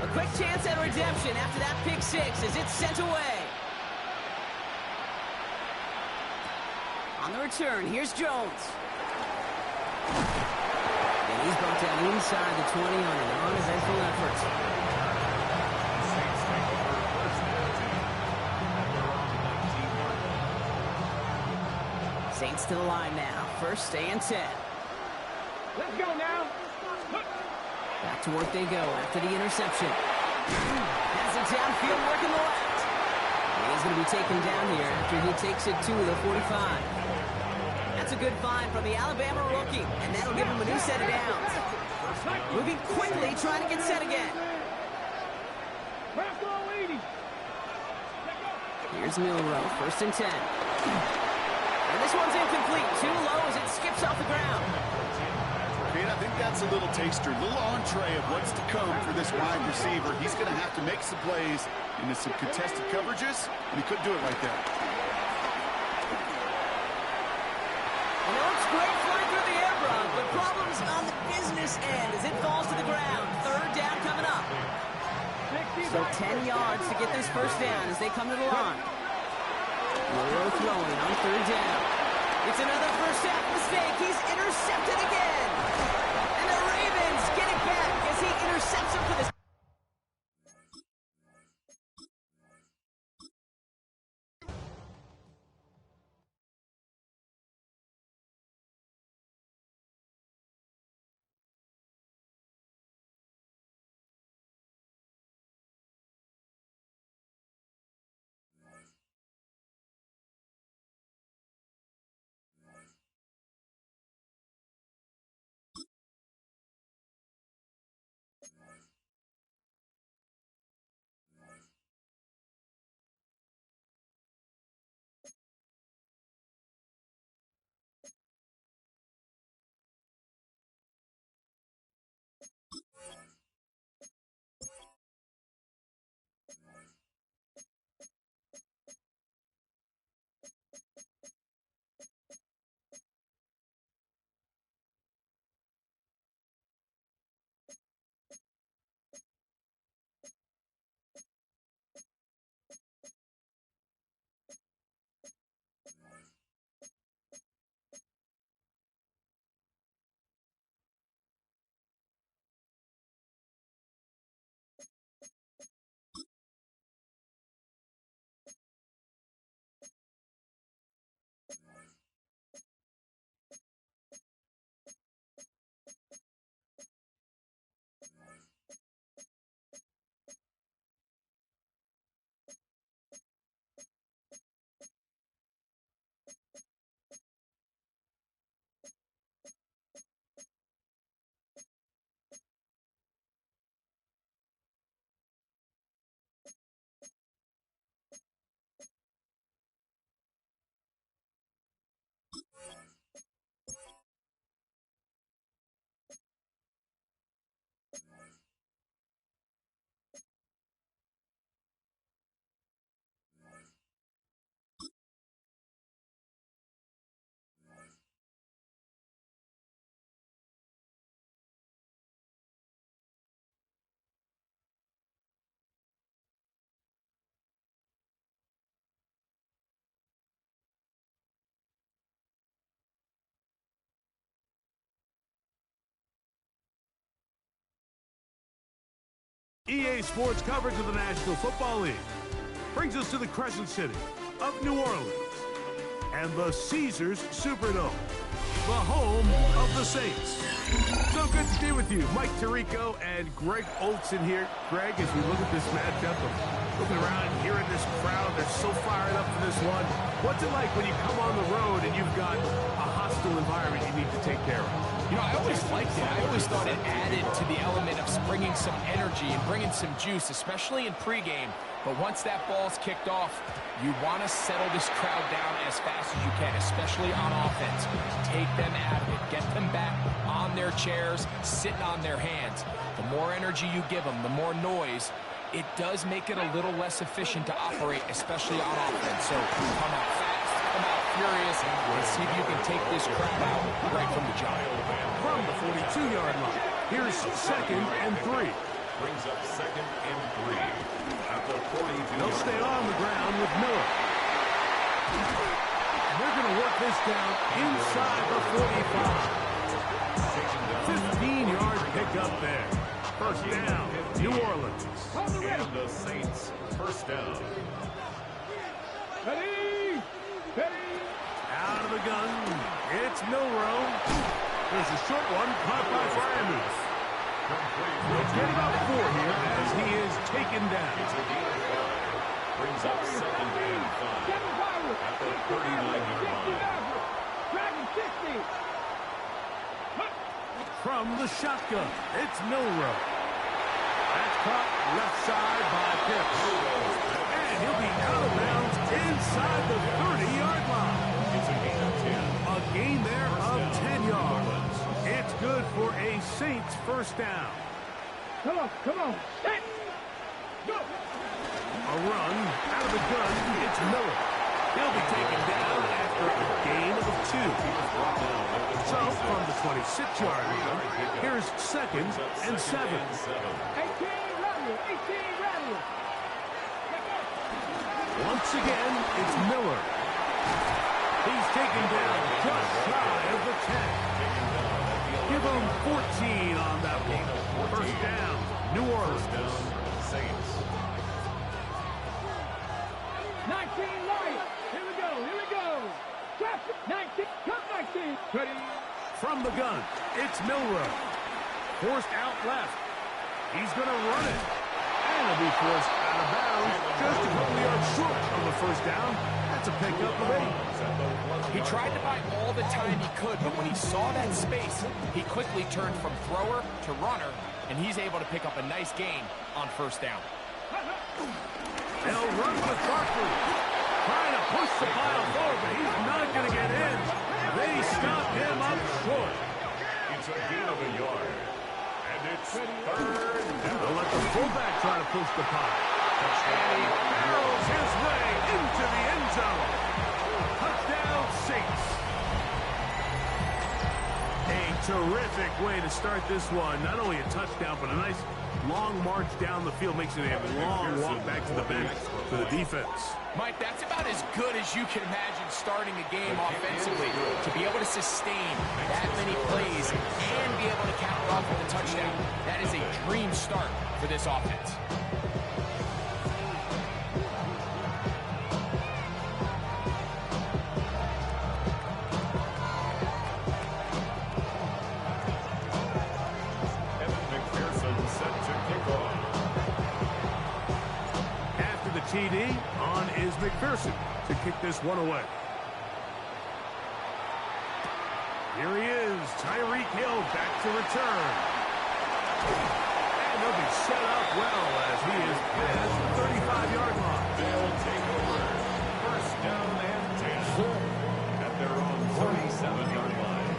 A quick chance at redemption after that pick 6 as it's sent away. On the return, here's Jones. And he's brought down inside the 20 on an uneventful effort. Saints to the line now. 1st and 10. Let's go now. Back to work they go after the interception. Has it downfield, working the left. And he's going to be taken down here after he takes it to the 45. That's a good find from the Alabama rookie, and that'll give him a new set of downs. Moving quickly, trying to get set again. Here's Milrow, 1st and 10. And this one's incomplete. Too low as it skips off the ground. And I think that's a little taster, a little entree of what's to come for this wide receiver. He's going to have to make some plays into some contested coverages, and he couldn't do it right there. And it looks great flying through the air, Brock, but problems on the business end as it falls to the ground. 3rd down coming up. So 10 yards to get this 1st down as they come to the line. Milrow throwing on 3rd down. It's another 1st half mistake. He's intercepted again. And the Ravens get it back as he intercepts him for the EA Sports coverage of the National Football League brings us to the Crescent City of New Orleans and the Caesars Superdome, the home of the Saints. So good to be with you. Mike Tirico and Greg Olson here. Greg, as we look at this matchup, I'm looking around and hearing this crowd. They're so fired up for this one. What's it like when you come on the road and you've got a hostile environment you need to take care of? You know, I always liked it. I always thought it added to the element of bringing some energy and bringing some juice, especially in pregame. But once that ball's kicked off, you want to settle this crowd down as fast as you can, especially on offense. Take them out of it. Get them back on their chairs, sitting on their hands. The more energy you give them, the more noise, it does make it a little less efficient to operate, especially on offense. So come out fast, come out furious, and see if you can take this crowd out right from the jump. From the 42-yard line, here's 2nd and 3. Brings up 2nd and 3 at the 42. They'll stay on the ground with Miller. They're going to work this down inside the 45. 15-yard pickup there. First down, New Orleans. And the Saints, first down. Ready! Ready! Out of the gun, it's Milrow. There's a short one caught by Brandon. He'll get about 4 here as he is taken down. Brings up 2nd and 5 at the 39-yard line. Dragon 60. From the shotgun, it's Milrow. That's caught left side by Pitts. And he'll be out of bounds inside the 30-yard line. It's a gain of 10. A gain there of 10 yards. It's good for a Saints first down. Come on. Set. Go. A run out of the gun, it's Miller. He'll be taken down after a gain of 2. So from the 26-yard line, here's 2nd and 7. 18 rally. Once again, it's Miller. He's taken down just shy of the 10. Give him 14 on that one. First down, New Orleans. Saints. 19 light. Here we go. Traffic. 19. Come 19. Ready. From the gun, it's Milrow. Forced out left. He's going to run it. And he'll be forced out of bounds just a couple yards short of the first down. That's a pickup of 8. He tried to buy all the time he could, but when he saw that space, he quickly turned from thrower to runner, and he's able to pick up a nice gain on first down. They'll run with Barkley. Trying to push the pile forward, but he's not going to get in. They stop him up short. It's a gain of a yard. And it's 3rd down. They'll let the fullback try to push the pile. And he barrels his way into the end zone. Touchdown, Saints. A terrific way to start this one. Not only a touchdown, but a nice long march down the field. Makes it a long walk back to the bench for the defense. Mike, that's about as good as you can imagine starting a game offensively. To be able to sustain that many plays and be able to cap it off with a touchdown, that is a dream start for this offense. TD on is McPherson to kick this one away. Here he is, Tyreek Hill back to return. And he'll be set up well as he is past the 35-yard line. They'll take over. First down and 10 at their own 37-yard line.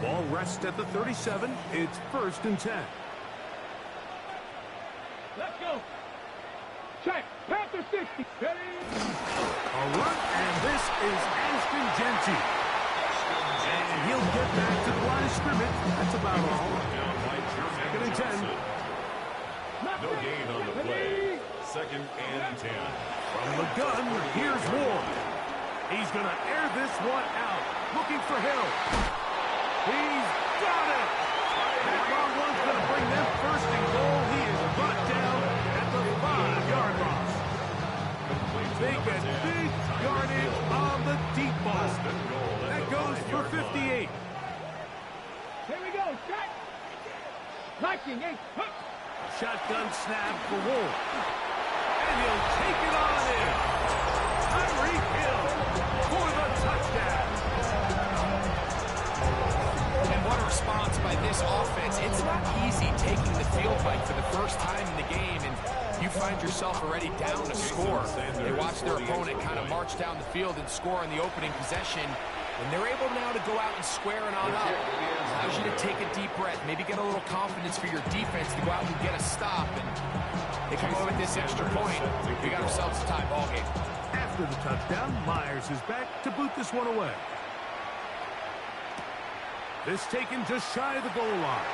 Ball rests at the 37. It's 1st and 10. Let's go. Check. Panther 60. Ready. A run, and this is Ashton Genty. And he'll get back to the line of scrimmage. That's about all. 2nd and 10. No gain on the play. 2nd and 10. From the gun, here's Ward. He's going to air this one out. Looking for Hill. He's got it. That long one's going to bring them 1st and They get big yardage on the deep ball. That goes for 58. Here we go, shot. Knocking, eight. Shotgun snap for Wolf. And he'll take it on in. Tyreek Hill for the touchdown. And what a response by this offense. It's not easy taking the field fight for the first time in the game, and you find yourself already down a score. They watch their opponent kind of march down the field and score in the opening possession, and they're able now to go out and square it on up. Allows you to take a deep breath, maybe get a little confidence for your defense to go out and get a stop, and they come away with this extra point. We got ourselves a tie ball game. After the touchdown, Myers is back to boot this one away. This taken just shy of the goal line.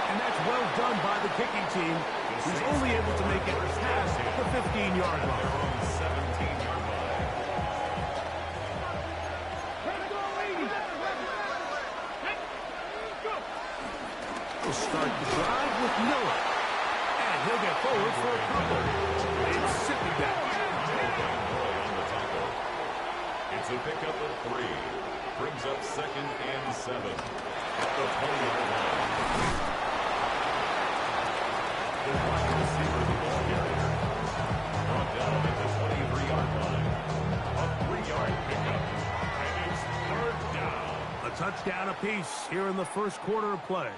And that's well done by the kicking team, who's only able to make it past the 15-yard line. We'll start the drive with Miller. And he'll get forward for a couple. It's sitting back. It's a pickup of 3. Brings up 2nd and 7. At the 20-yard line. The wide receiver, the ball carrier. Brought down at the 23-yard line. A 3-yard pickup. And it's 3rd down. A touchdown apiece here in the first quarter of play.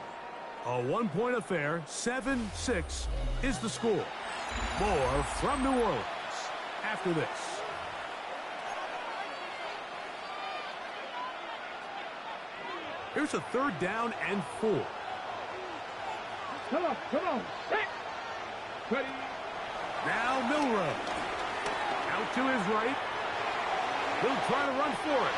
A one-point affair, 7-6 is the score. More from New Orleans after this. Here's a 3rd down and 4. Come on, come on. Set. Ready. Now Milrow. Out to his right. He'll try to run for it.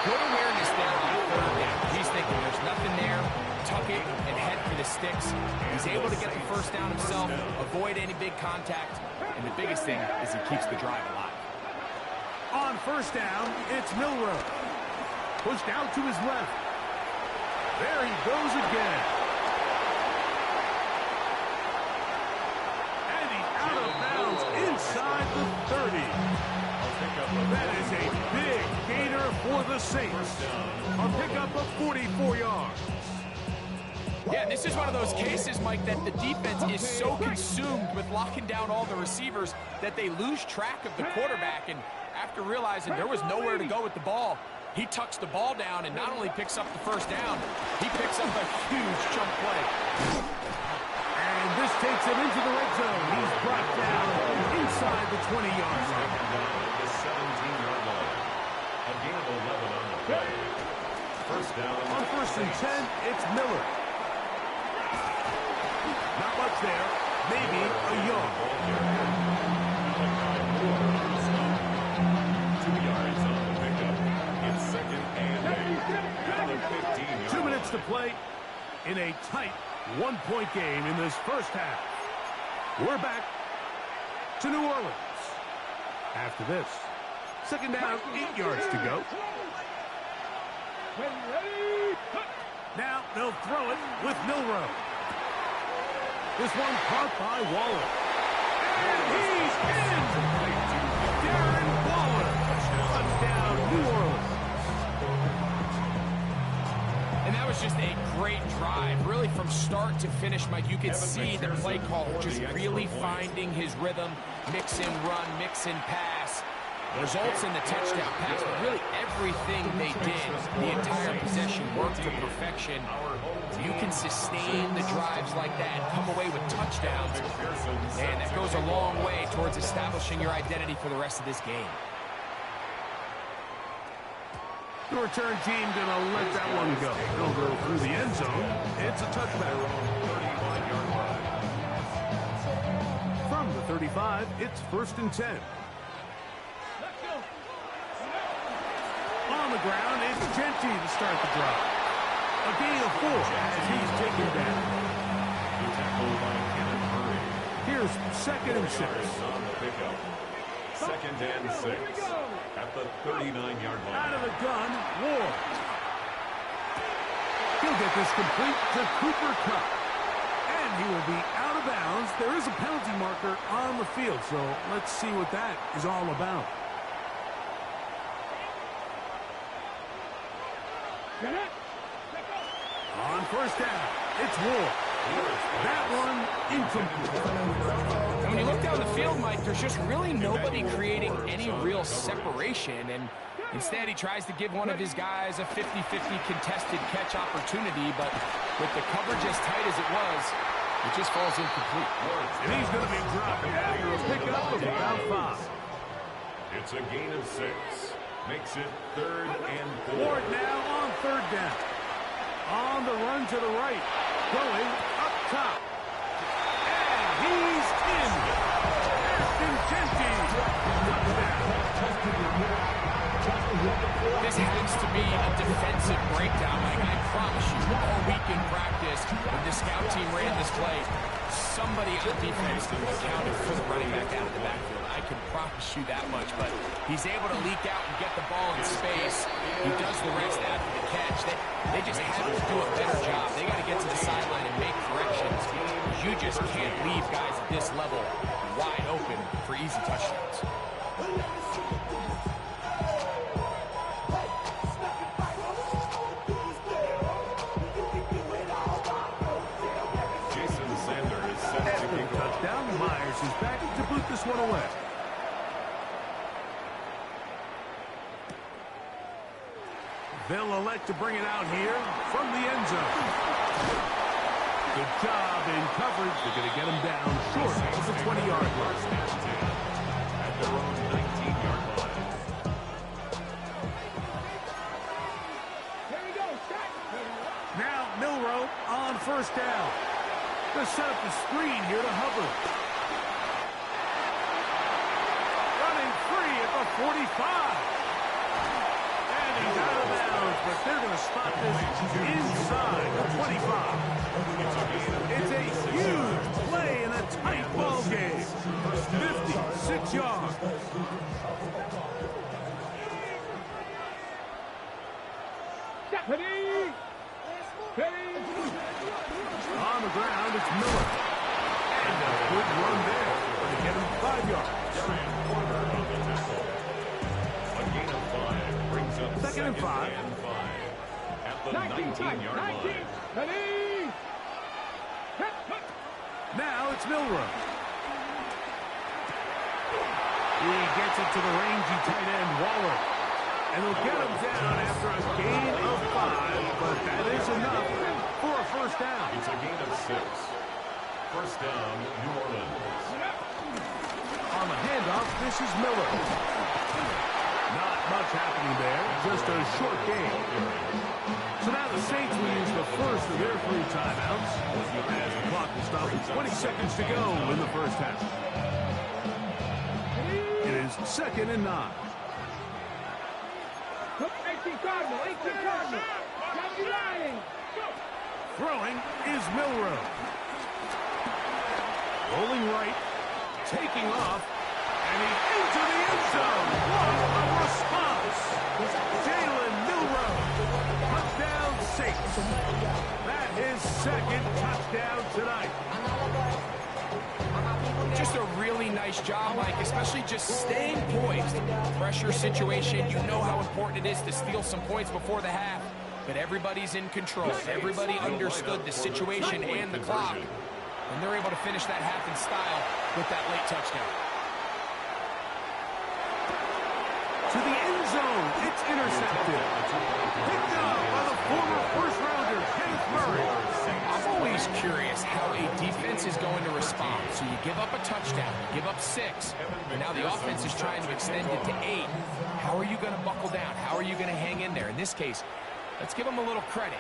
Good awareness there on 3rd down. He's thinking there's nothing there. Tuck it and head for the sticks. He's able to get the 1st down himself, avoid any big contact, and the biggest thing is he keeps the drive alive. On 1st down, it's Milrow. Pushed out to his left. There he goes again. And he's out of bounds inside the 30. That is a big gainer for the Saints. A pickup of 44 yards. Yeah, this is one of those cases, Mike, that the defense is so consumed with locking down all the receivers that they lose track of the quarterback. And after realizing there was nowhere to go with the ball, he tucks the ball down and not only picks up the 1st down, he picks up a huge chunk play. And this takes him into the red zone. He's brought down inside the 20-yard line. The 17-yard line. A gain of 11 on the play. 1st down. On 1st and 10, it's Miller. Not much there. Maybe a yard. 2 yards on the pickup. It's 2nd and 8. At the 15-yard 2 minutes to play in a tight one-point game in this first half. We're back to New Orleans. After this, 2nd down, 8 yards to go. Now they'll throw it with Milrow. This one caught by Waller. And he's in! Darren Waller. Touchdown, New Orleans. And that was just a great drive. Really from start to finish, Mike, you could see the play call just really finding his rhythm. Mix and run, mix and pass. Results in the touchdown pass, but really everything they did, the entire possession worked to perfection. You can sustain the drives like that, come away with touchdowns, and that goes a long way towards establishing your identity for the rest of this game. The return team gonna let that one go. They'll go through the end zone. It's a touchback. From the 35, it's 1st and 10. On the ground, it's Genty to start the drive. A gain of 4 as he's taken down. Here's 2nd and 6. 2nd and 6. At the 39-yard line. Out of the gun, Ward. He'll get this complete to Cooper Kupp. And he will be out of of bounds. There is a penalty marker on the field, so let's see what that is all about. On first down, it's Ward. That one incomplete. When you look down the field, Mike, there's just really nobody creating any real separation, and instead he tries to give one of his guys a 50-50 contested catch opportunity, but with the coverage as tight as it was, it just falls incomplete. And he's going to be dropping after a pickup of about 5. It's a gain of 6. Makes it 3rd and 4. Ward now on 3rd down. On the run to the right. Going up top. And he's in. Ashton Genty. This has to be a defensive breakdown. Like I promise you, all week in practice, when the scout team ran this play, somebody on defense accounted for the running back out of the backfield. I can promise you that much, but he's able to leak out and get the ball in space. He does the rest after the catch. They just have to do a better job. They got to get to the sideline and make corrections. You just can't leave guys at this level wide open for easy touchdowns. Touchdown. Myers is back to boot this one away. They'll elect to bring it out here from the end zone. Good job in coverage. They're going to get him down short of the 20-yard line. At their own 19-yard line. Now Milroe on first down. Going to set up the screen here to Hubbard. Running free at the 45. And he's out of bounds, but they're going to spot this inside the 25. It's a huge play in a tight ball game. 56 yards. On the ground, it's Miller. And a good run there. Going to get him 5 yards. A gain of 5 brings up 2nd and 5. At the 19-yard line. Now it's Milroe. He gets it to the rangy tight end, Waller. And they'll get him down after a gain of 5, but that is enough for a first down. It's a gain of 6. First down, New Orleans. On the handoff, this is Miller. Not much happening there, just a short game. So now the Saints will use the first of their 3 timeouts as the clock will stop with 20 seconds to go in the first half. It is 2nd and 9. 18 Cardinal. Throwing is Milroe. Rolling right, taking off, and he's into the end zone. What a response! Jalen Milroe, touchdown Saints. That is 2nd touchdown tonight. Just a really nice job, Mike, especially just staying poised. Pressure situation, you know how important it is to steal some points before the half. But everybody's in control. Everybody understood the situation and the clock. And they're able to finish that half in style with that late touchdown. To the end zone, it's intercepted. Picked up by the former first-rounder, Kenneth Murray. I'm always curious how a defense is going to respond. So you give up a touchdown, you give up 6, and now the offense is trying to extend it to 8. How are you going to buckle down? How are you going to hang in there? In this case, let's give them a little credit.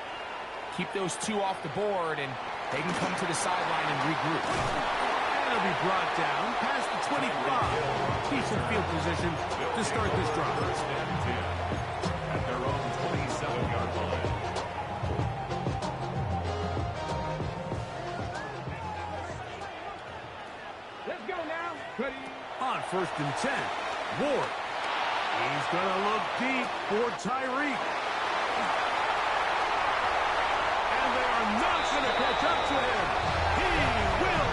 Keep those 2 off the board, and they can come to the sideline and regroup. That'll be brought down past the 25. Decent field position to start this drive. At their own 27-yard line. Let's go now. On 1st and 10, Ward. He's going to look deep for Tyreek. And they are not going to catch up to him. He will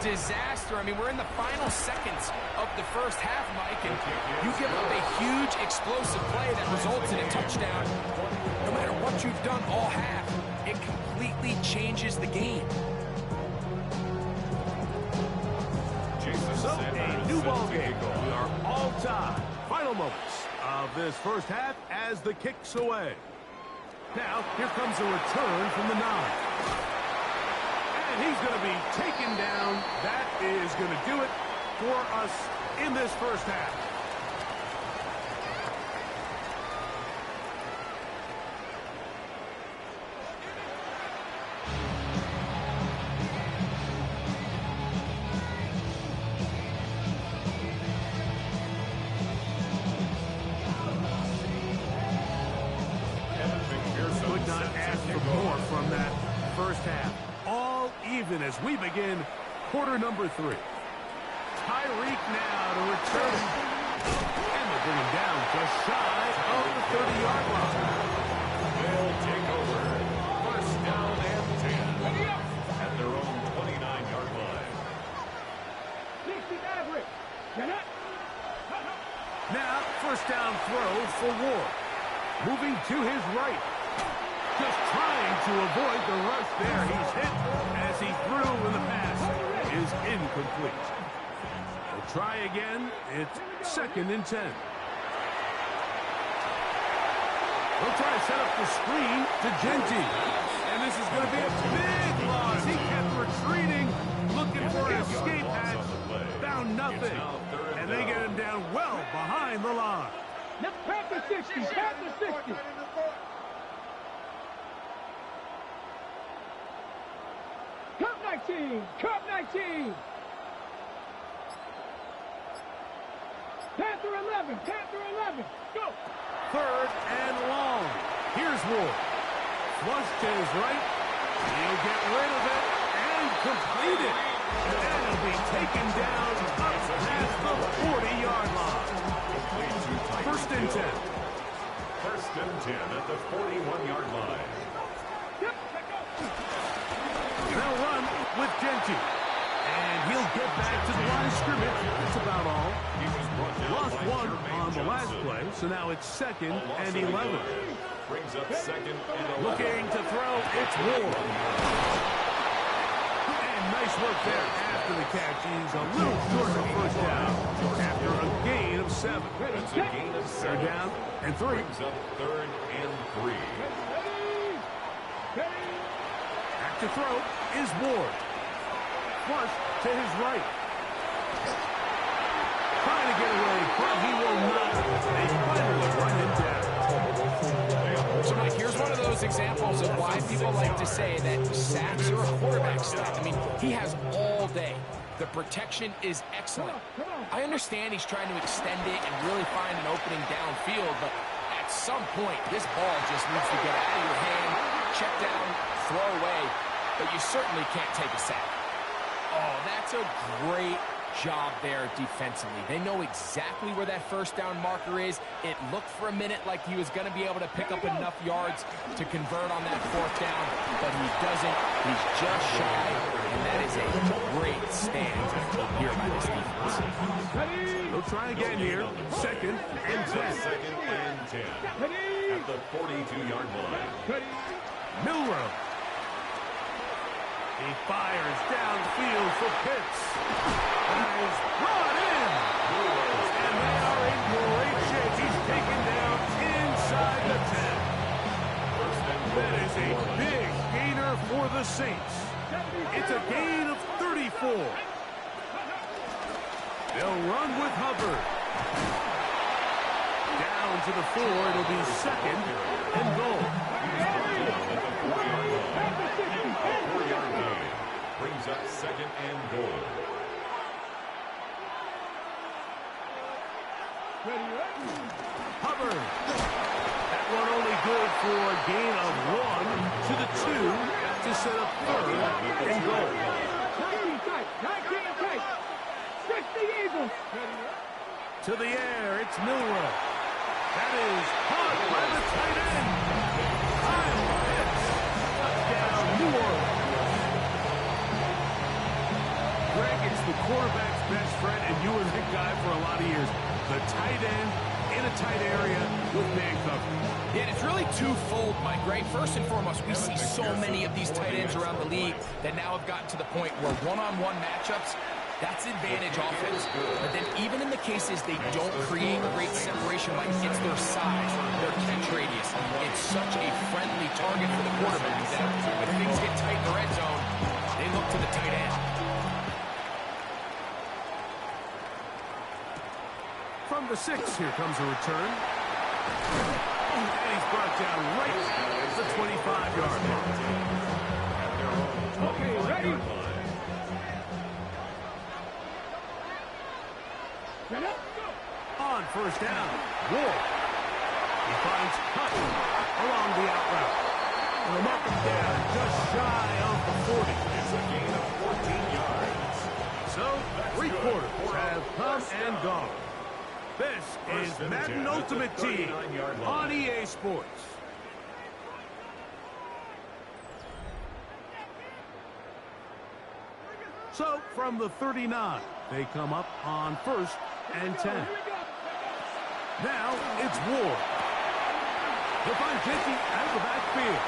disaster. I mean, we're in the final seconds of the first half, Mike, and you give up a huge explosive play that results in a touchdown. No matter what you've done all half, it completely changes the game. So, a new ball game. We are all tied. Final moments of this first half as the kick's away. Now, here comes a return from the 9. And he's going to be taken down. That is going to do it for us in this first half. Could not ask for more from that first half. All even as we begin quarter number 3. Tyreek now to return. And they bring him down just shy of the 30-yard line. They'll take over. First down and 10 at their own 29-yard line. 60 average. Now, first down throw for Ward. Moving to his right. Just trying to avoid the rush there. He's hit as he threw in the pass. Is incomplete. They'll try again. It's 2nd and 10. They'll try to set up the screen to Genty. And this is going to be a big loss. He kept retreating, looking for an escape hatch. Found nothing. And they get him down well behind the line. Pat the 60. Pat the 60. Cup 19. Cup 19. Panther 11. Panther 11. Go. 3rd and long. Here's Ward. Flush to his right. He'll get rid of it and complete it. And he'll be taken down up past the 40-yard line. 1st and 10. 1st and 10 at the 41-yard line. They'll run with Genty. And he'll get back to the line of scrimmage. That's about all. Lost 1 on the last play, so now it's 2nd and 11. Brings up 2nd and 11. Looking to throw, it's Ward. And nice work there after the catch. He's a little short of first down after a gain of 7. That's a gain of 7. 3rd down and 3. Brings up 3rd and 3. Back to throw is Ward. Flush to his right. Trying to get away, but he will not. They finally run him down. So, Mike, here's one of those examples of why people like to say that sacks are a quarterback stat. I mean, he has all day. The protection is excellent. I understand he's trying to extend it and really find an opening downfield, but at some point, this ball just needs to get out of your hand, check down, throw away, but you certainly can't take a sack. Oh, that's a great job there defensively. They know exactly where that first down marker is. It looked for a minute like he was going to be able to pick up enough yards to convert on that 4th down, but he doesn't. He's just shy, and that is a great stand here by this defense. They'll try again here. 2nd and 10. 2nd and 10 at the 42-yard line. Milrow. He fires downfield for Pitts. He's brought in. And they are in great shape. He's taken down inside the 10. That is a big gainer for the Saints. It's a gain of 34. They'll run with Hubbard. Down to the 4. It'll be 2nd and goal. Brings up 2nd and goal. Hubbard. That one only good for a gain of 1 to the 2 to set up 3rd and goal. 19 tight. 60 Eagles. To the air, it's Milrow. That is caught by the tight end. Kyle Pitts. Touchdown, New Orleans. Greg, for a lot of years. The tight end in a tight area with man coverage. Yeah, and it's really twofold, Mike, right? First and foremost, we see so many of these tight ends around the league that now have gotten to the point where one-on-one matchups, that's advantage offense. But then even in the cases they don't create great separation, like it's their size, their catch radius, it's such a friendly target for the quarterback that if things get tight in the red zone, they look to the tight end. From the 6, here comes a return. And he's brought down right at the 25-yard line. Okay, ready? Get up, go. On first down, Ward. He finds Hutt along the out route. And they'll mark him down just shy of the 40. It's a gain of 14 yards. So, 3 quarters have come and gone. This is Madden Ultimate Team on EA Sports. So, from the 39, they come up on first and 10. Now, it's Ward. He'll find Jesse out of the backfield.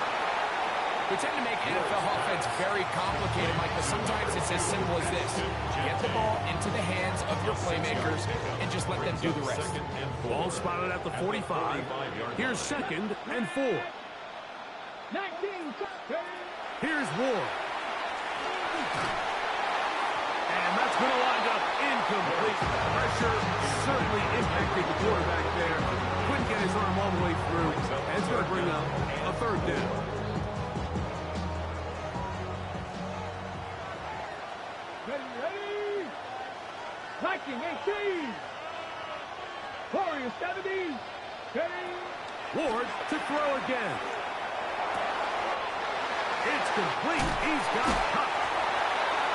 We tend to make NFL offense very complicated, Mike, but sometimes it's as simple as this. Get the ball into the hands of your playmakers and just let them do the rest. Ball spotted at the 45. Here's 2nd and 4. 19. Here's Ward. And that's going to wind up incomplete. Pressure certainly impacted the quarterback there. Couldn't get his arm all the way through. And it's going to bring up a 3rd down. Ready? Viking 18. Warriors 70. Ready? Ward to throw again. It's complete. He's got Hutt.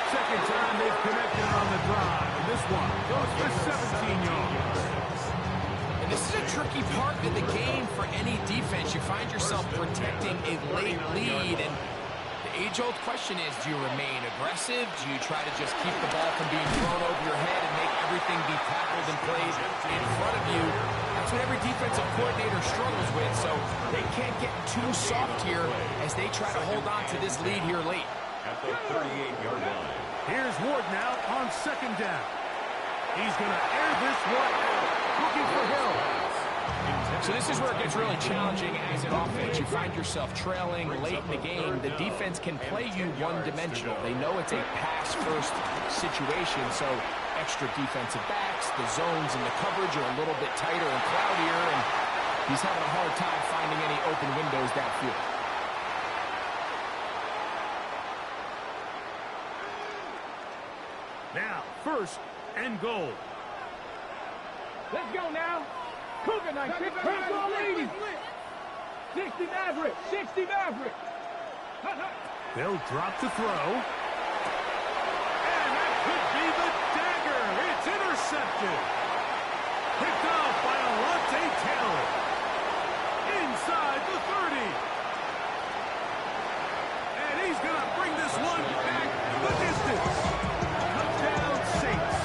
Second time they've connected on the drive. And this one goes for 17 yards. And this is a tricky part of the game for any defense. You find yourself protecting a late lead, and the age-old question is, do you remain aggressive? Do you try to just keep the ball from being thrown over your head and make everything be tackled and played in front of you? That's what every defensive coordinator struggles with, so they can't get too soft here as they try to hold on to this lead here late. At the 38-yard line. Here's Ward now on 2nd down. He's going to air this one out, looking for Hill. So this is where it gets really challenging as an offense. You find yourself trailing late in the game. The defense can play you one-dimensional. They know it's a pass-first situation, so extra defensive backs, the zones and the coverage are a little bit tighter and cloudier, and he's having a hard time finding any open windows downfield. Now, 1st and goal. Let's go now. Cougar 19. Press on 80. 60 Maverick. 60 Maverick. They'll drop to throw. And that could be the dagger. It's intercepted. Picked off by Alontae Taylor. Inside the 30. And he's going to bring this one back the distance. Touchdown Saints.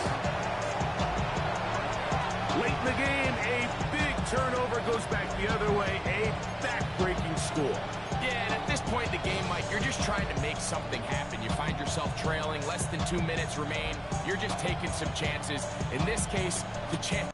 Late in the game, a big turnover goes back the other way. A back-breaking score. Yeah, and at this point in the game, Mike, you're just trying to make something happen. You find yourself trailing, less than 2 minutes remain. You're just taking some chances. In this case, the chance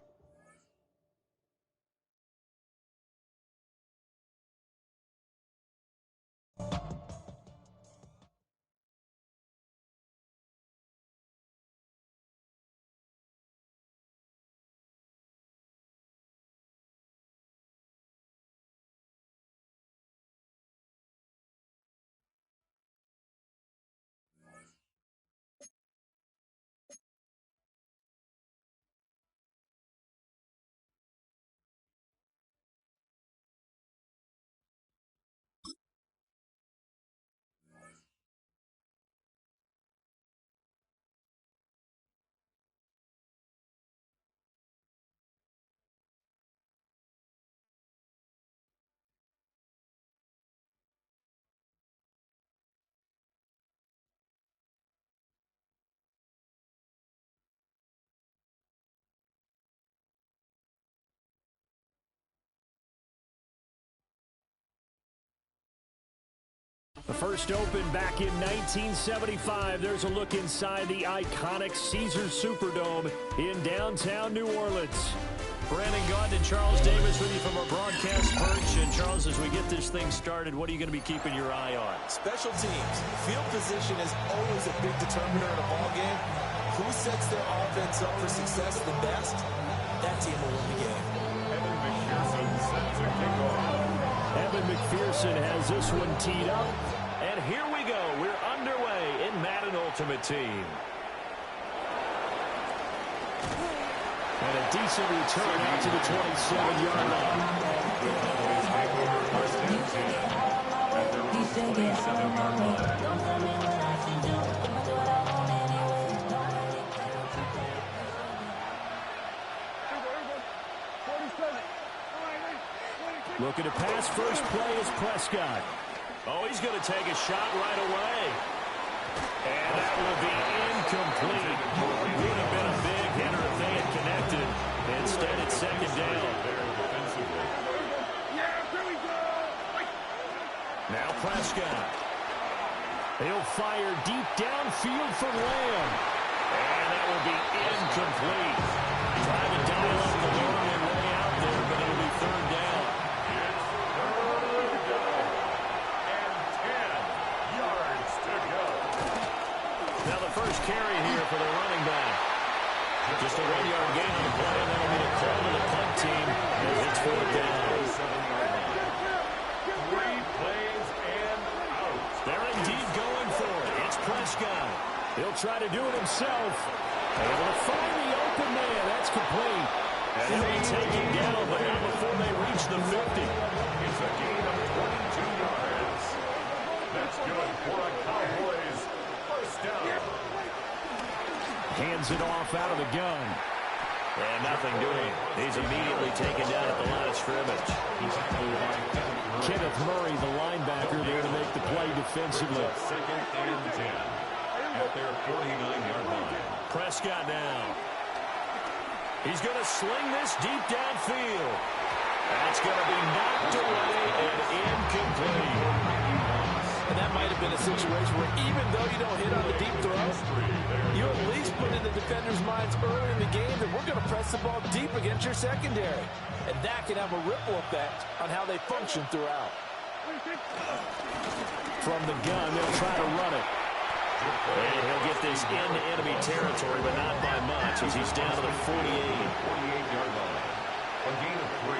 The first opened back in 1975. There's a look inside the iconic Caesars Superdome in downtown New Orleans. Brandon Gaudin and Charles Davis with you from our broadcast perch. And Charles, as we get this thing started, what are you going to be keeping your eye on? Special teams. Field position is always a big determiner in a ball game. Who sets their offense up for success the best? That team will win the game. Evan McPherson sets a kickoff. Evan McPherson has this one teed up. And here we go. We're underway in Madden Ultimate Team. And a decent return out to the 27-yard line. First and 10 at their own 27-yard line. Looking to pass. First play is Prescott. Oh, he's going to take a shot right away. And that will be incomplete. Would have been a big hitter if they had connected. Instead, it's second down. Now Prescott. He'll fire deep downfield for Lamb. And that will be incomplete. Trying to dial up the long way out there, but it'll be third down. Now the first carry here for the running back. Just a 1-yard gain on the play, and that'll be a call to the punt team as it's fourth down. 3 plays and out. They're indeed going for it. It's Prescott. He'll try to do it himself. Able to find the open man. That's complete. And he'll be taken down, but not before they reach the 50. It's a gain of 22 yards. That's good for a Cowboys first down. Hands it off out of the gun. And nothing doing. He's immediately taken down at the line of scrimmage. Kenneth Murray, the linebacker, there to make the play defensively. Second and 10 at their 49-yard line. Prescott now. He's going to sling this deep downfield. That's going to be knocked away and incomplete. And that might have been a situation where even though you don't hit on the deep throw, you at least put in the defender's minds early in the game that we're going to press the ball deep against your secondary. And that can have a ripple effect on how they function throughout. From the gun, they'll try to run it. And he'll get this into enemy territory, but not by much as he's down to the 48-yard line. A gain of 3.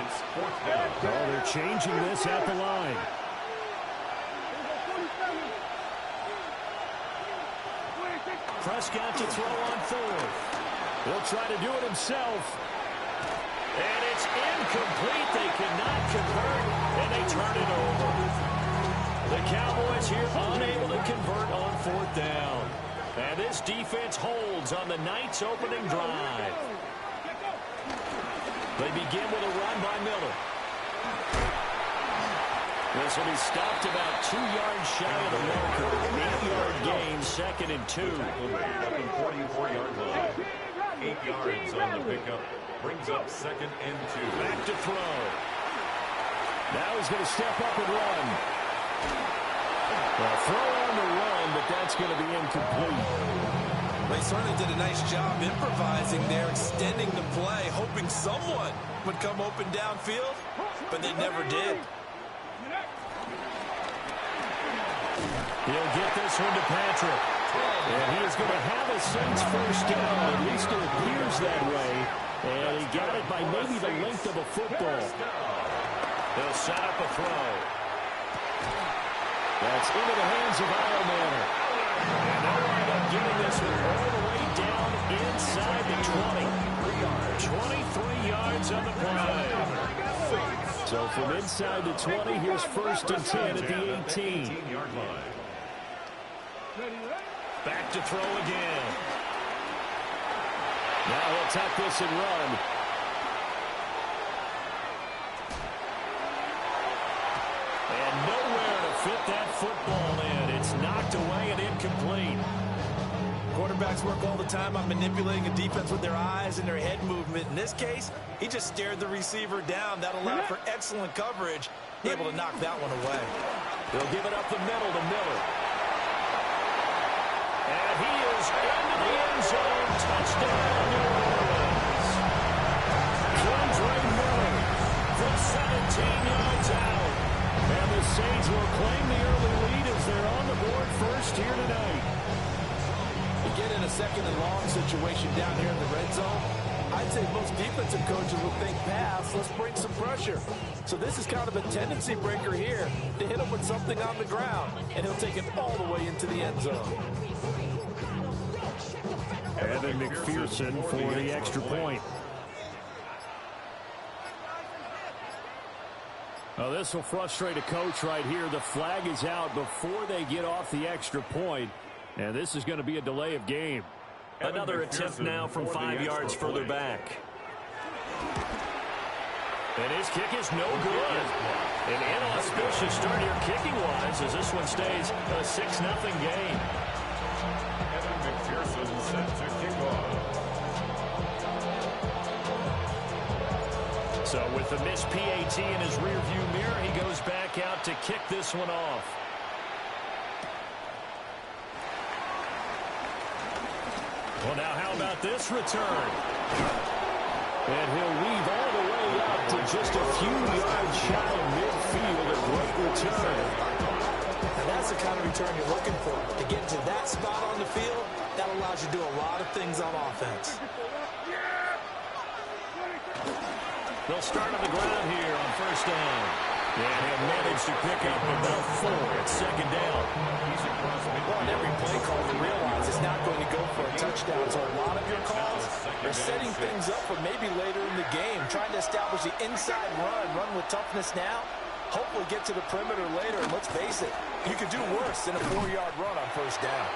It's fourth down. Oh, they're changing this at the line. Prescott to throw on fourth. He'll try to do it himself. And it's incomplete. They cannot convert, and they turn it over. The Cowboys here unable to convert on fourth down. And this defense holds on the night's opening drive. They begin with a run by Miller. This will be stopped about 2 yards shy of the marker. 8-yard gain, second and 2. At the 44-yard line. 8 yards on the pickup. Brings up second and 2. Back to throw. Now he's going to step up and run. Well, throw on the run, but that's going to be incomplete. They certainly did a nice job improvising there, extending the play, hoping someone would come open downfield, but they never did. He'll get this one to Patrick. And he is going to have a Saints first down. At least it appears that way. And he got it by maybe the length of a football. They'll set up a throw. That's into the hands of Ironman. And they'll wind up getting this one all the way down inside the 20. 23 yards on the play. So from inside the 20, here's first and 10 at the 18. 18-yard line. Back to throw again. Now he'll tuck this and run. And nowhere to fit that football in. It's knocked away and incomplete. Quarterbacks work all the time on manipulating a defense with their eyes and their head movement. In this case, he just stared the receiver down. That allowed for excellent coverage, able to knock that one away. They'll give it up the middle to Miller. And he is into the end zone. Touchdown, New Orleans. Kendra Miller from 17 yards out. And the Saints will claim the early lead as they're on the board first here tonight. You get in a second and long situation down here in the red zone, I'd say most defensive coaches would think pass, let's bring some pressure. So this is kind of a tendency breaker here to hit him with something on the ground, and he'll take it all the way into the end zone. Evan McPherson for the extra point. Oh, this will frustrate a coach right here. The flag is out before they get off the extra point, and this is going to be a delay of game. Another attempt now from 5 yards further back. And his kick is no good. An inauspicious start here kicking-wise as this one stays a 6-0 game. Evan McPherson set to kick off. So with the missed PAT in his rearview mirror, he goes back out to kick this one off. Well, now how about this return? And he'll weave all the way up to just a few yards shy of midfield. A great return. And that's the kind of return you're looking for. To get to that spot on the field, that allows you to do a lot of things on offense. They'll start on the ground here on first down. And he'll manage to pick up about 4 at second down. Well, on every play call, you realize it's not going to go for a touchdown. So a lot of your calls are setting things up for maybe later in the game, trying to establish the inside run with toughness now, hopefully get to the perimeter later. And let's face it, you could do worse than a 4-yard run on first down.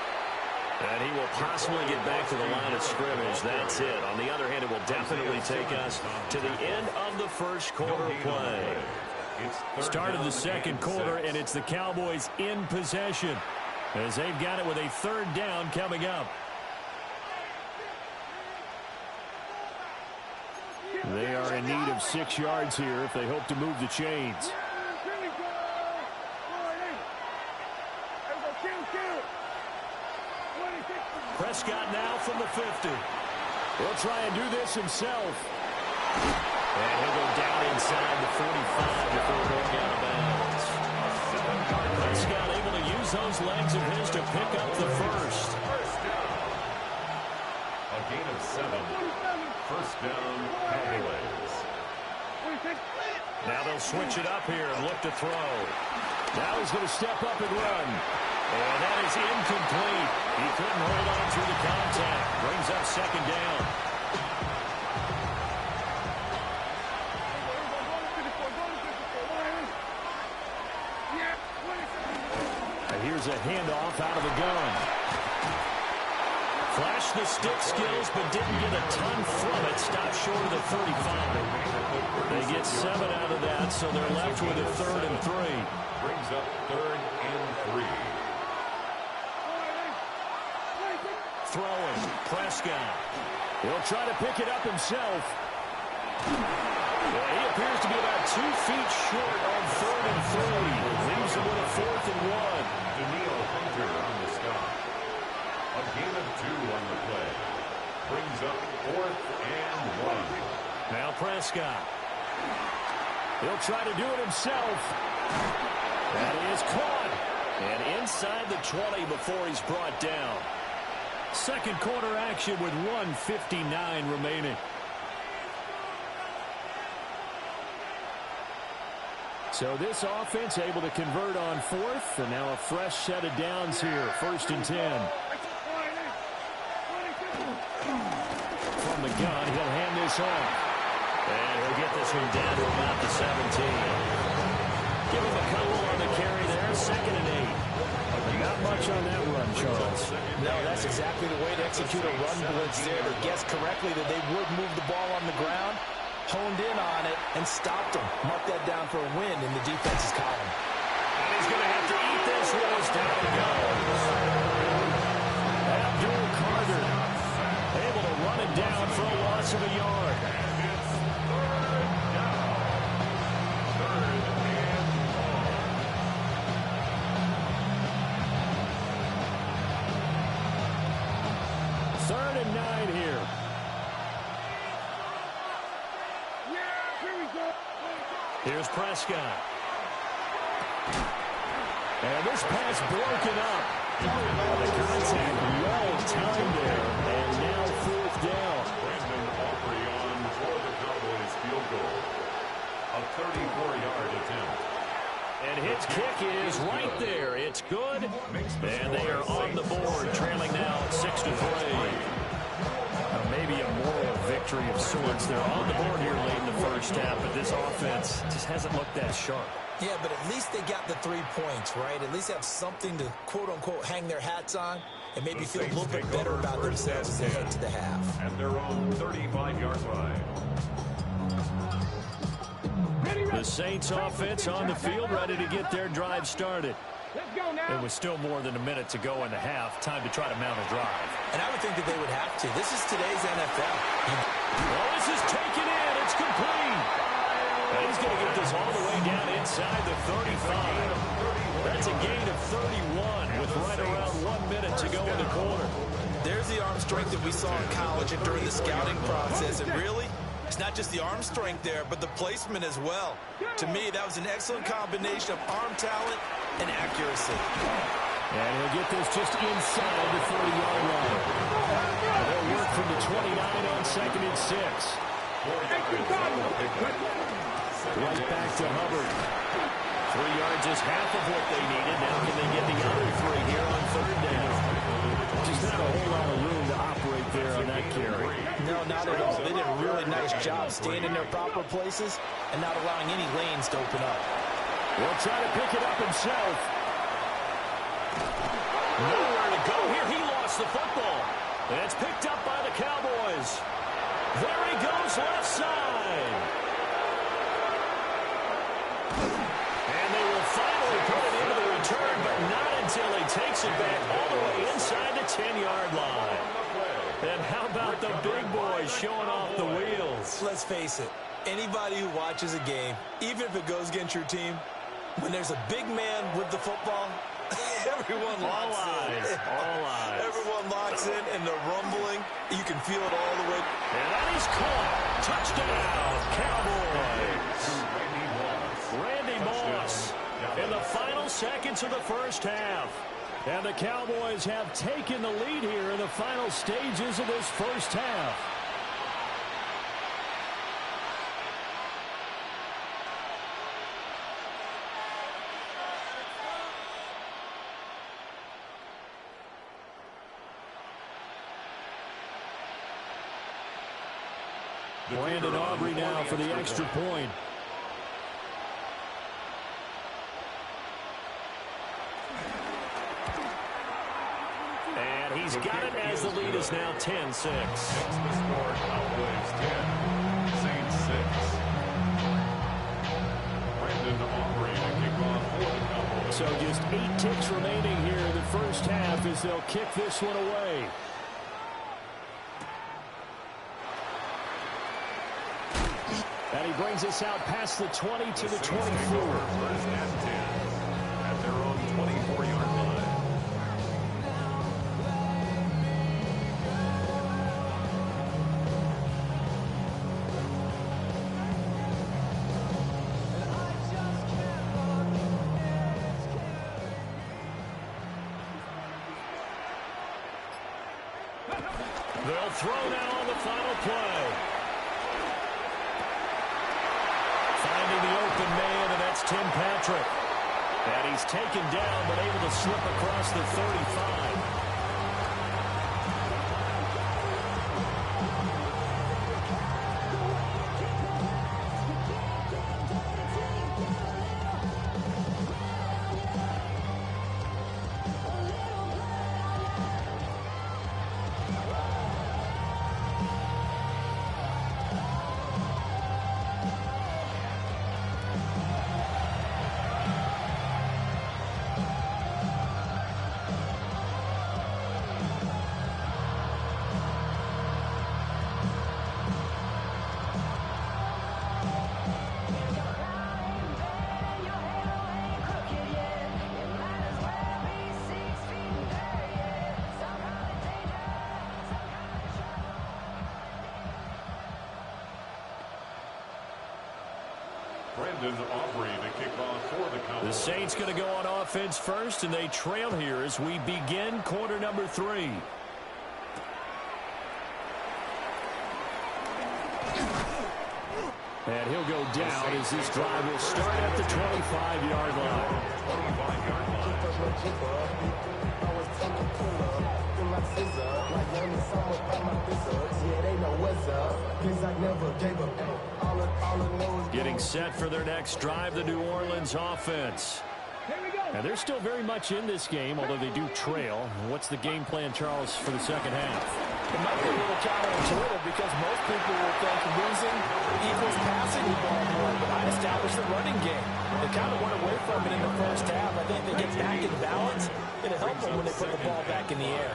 And he will possibly get back to the line of scrimmage. That's it. On the other hand, it will definitely take us to the end of the first quarter play. Start of the second quarter, and it's the Cowboys in possession as they've got it with a third down coming up. They are in need of 6 yards here if they hope to move the chains. Prescott now from the 50. He'll try and do this himself. And he'll go down inside the 45 before going out of bounds. Prescott able to use those legs of his to pick up the first. A gain of 7. First down, Cowboys. Now they'll switch it up here and look to throw. Now he's going to step up and run. And that is incomplete. He couldn't hold on through the contact. Brings up second down. Here's a handoff out of the gun. Flashed the stick skills, but didn't get a ton from it. Stopped short of the 35. They get 7 out of that, so they're left with a 3rd and 3. Brings up 3rd and 3. Throwing, Prescott. He'll try to pick it up himself. He appears to be about 2 feet short on 3rd and 3. Leaves him with a 4th and 1. Daniil Hunter on the stop. A gain of 2 on the play. Brings up 4th and 1. Now Prescott. He'll try to do it himself. That is caught. And inside the 20 before he's brought down. Second quarter action with 1:59 remaining. So this offense able to convert on 4th, and now a fresh set of downs here, 1st and 10. From the gun, he'll hand this off. And he'll get this one down to about the 17. Give him a couple on the carry there, 2nd and 8. Not much on that run, Charles. No, that's exactly the way to execute a run blitz there, to guess correctly that they would move the ball on the ground. Honed in on it and stopped him. Mark that down for a win in the defense's column. And he's going to have to eat this one as down he goes. Abdul Carter able to run it down for a loss of a yard. 3rd and 9 here. Here's Prescott. And this pass broken up. The contact well timed there. And now 4th down. Brandon Aubrey on for the Cowboys field goal. A 34-yard attempt. And his kick is right there. It's good. And they are on the board, trailing now 6-3. Maybe a moral victory of sorts. They're on the board here late in the first half, but this offense just hasn't looked that sharp. Yeah, but at least they got the 3 points, right? At least have something to, quote-unquote, hang their hats on and maybe feel a little bit better about themselves as they head to the half. At their own 35-yard line. The Saints offense on the field, ready to get their drive started. Let's go now. It was still more than a minute to go in the half. Time to try to mount a drive. And I would think that they would have to. This is today's NFL. Well, this is taken in. It's complete. And he's going to get this all the way down inside the 35. That's a gain of 31 with right around 1 minute to go in the quarter. There's the arm strength that we saw in college and during the scouting process. And really, it's not just the arm strength there, but the placement as well. To me, that was an excellent combination of arm talent and accuracy. And he'll get this just inside the 30-yard line. They'll work from the 29 on 2nd and 6. Right back to Hubbard. 3 yards is half of what they needed. Now can they get the other 3 here on 3rd down? Just not a whole lot of room to operate there on that carry. No, not at all. They did a really nice job staying in their proper places and not allowing any lanes to open up. Will try to pick it up himself. Nowhere to go here. He lost the football. And it's picked up by the Cowboys. There he goes, left side. And they will finally put it into the return, but not until he takes it back all the way inside the 10-yard line. And how about the big boys showing off the wheels? Let's face it, anybody who watches a game, even if it goes against your team, when there's a big man with the football, everyone locks in. All eyes. Everyone locks in, and the rumbling, you can feel it all the way. And that is caught. Touchdown, Cowboys. Randy Moss in the final seconds of the first half. And the Cowboys have taken the lead here in the final stages of this first half. Brandon Aubrey now for the extra point. And he's got it as the lead is now 10-6. It's the score, Cowboys 10, Saints 6. Brandon Aubrey to kick off for the Cowboys. So just 8 ticks remaining here in the first half as they'll kick this one away. And he brings us out past the 20 to the 24. First and 10 at their own 24-yard line. They'll throw now on the final play. Finding the open man, and that's Tim Patrick. And he's taken down, but able to slip across the 35. Brandon Aubrey to kick off for the Cowboys. The Saints going to go on offense first, and they trail here as we begin quarter number 3. And he'll go down as this drive will start at the 25-yard line. 25-yard line. Getting set for their next drive, the New Orleans offense. And they're still very much in this game, although they do trail. What's the game plan, Charles, for the second half? It might be a little counterintuitive because most people will think losing equals passing the ball more, but I established the running game. They kind of went away from it in the first half. I think they get back in balance. It'll help them when they put the ball back in the air.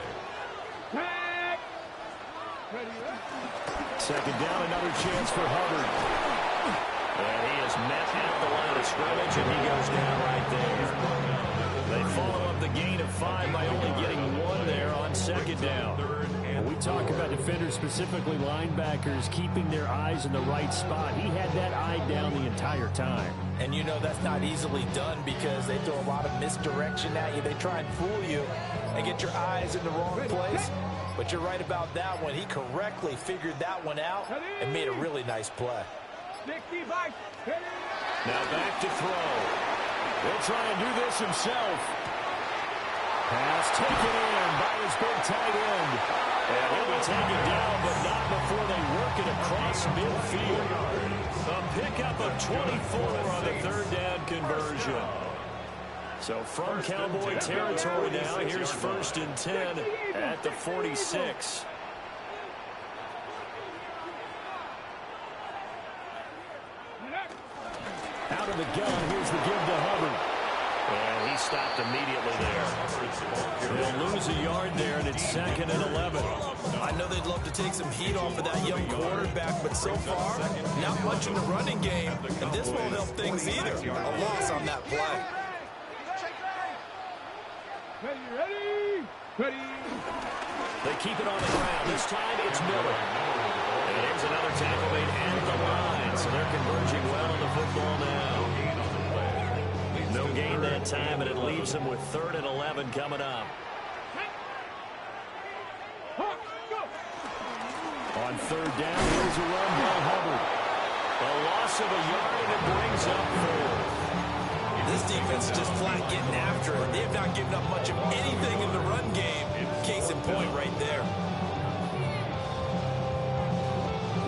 Second down, another chance for Hubbard. And he is met at the line of scrimmage, and he goes down right there. They follow up the gain of 5 by only getting 1 there on second down. When we talk about defenders, specifically linebackers, keeping their eyes in the right spot, he had that eye down the entire time. And you know that's not easily done because they throw a lot of misdirection at you. They try and fool you and get your eyes in the wrong place. But you're right about that one. He correctly figured that one out and made a really nice play. Now back to throw. He'll try and do this himself. Pass taken in by his big tight end. And he'll be taken down, but not before they work it across midfield. A pickup of 24 on the third down conversion. So from Cowboy territory now, here's 1st and 10 at the 46. Out of the gun, here's the give to Hubbard. And he stopped immediately there. They'll lose a yard there, and it's 2nd and 11. I know they'd love to take some heat off of that young quarterback, but so far, not much in the running game, and this won't help things either. A loss on that play. Ready. They keep it on the ground. This time it's Miller. And here's another tackle made at the line. So they're converging well on the football now. No gain that time, and it leaves them with 3rd and 11 coming up. On 3rd down, here's a run by Hubbard. A loss of a yard, and it brings up 4. This defense is just flat getting after it. They have not given up much of anything in the run game. Case in point right there.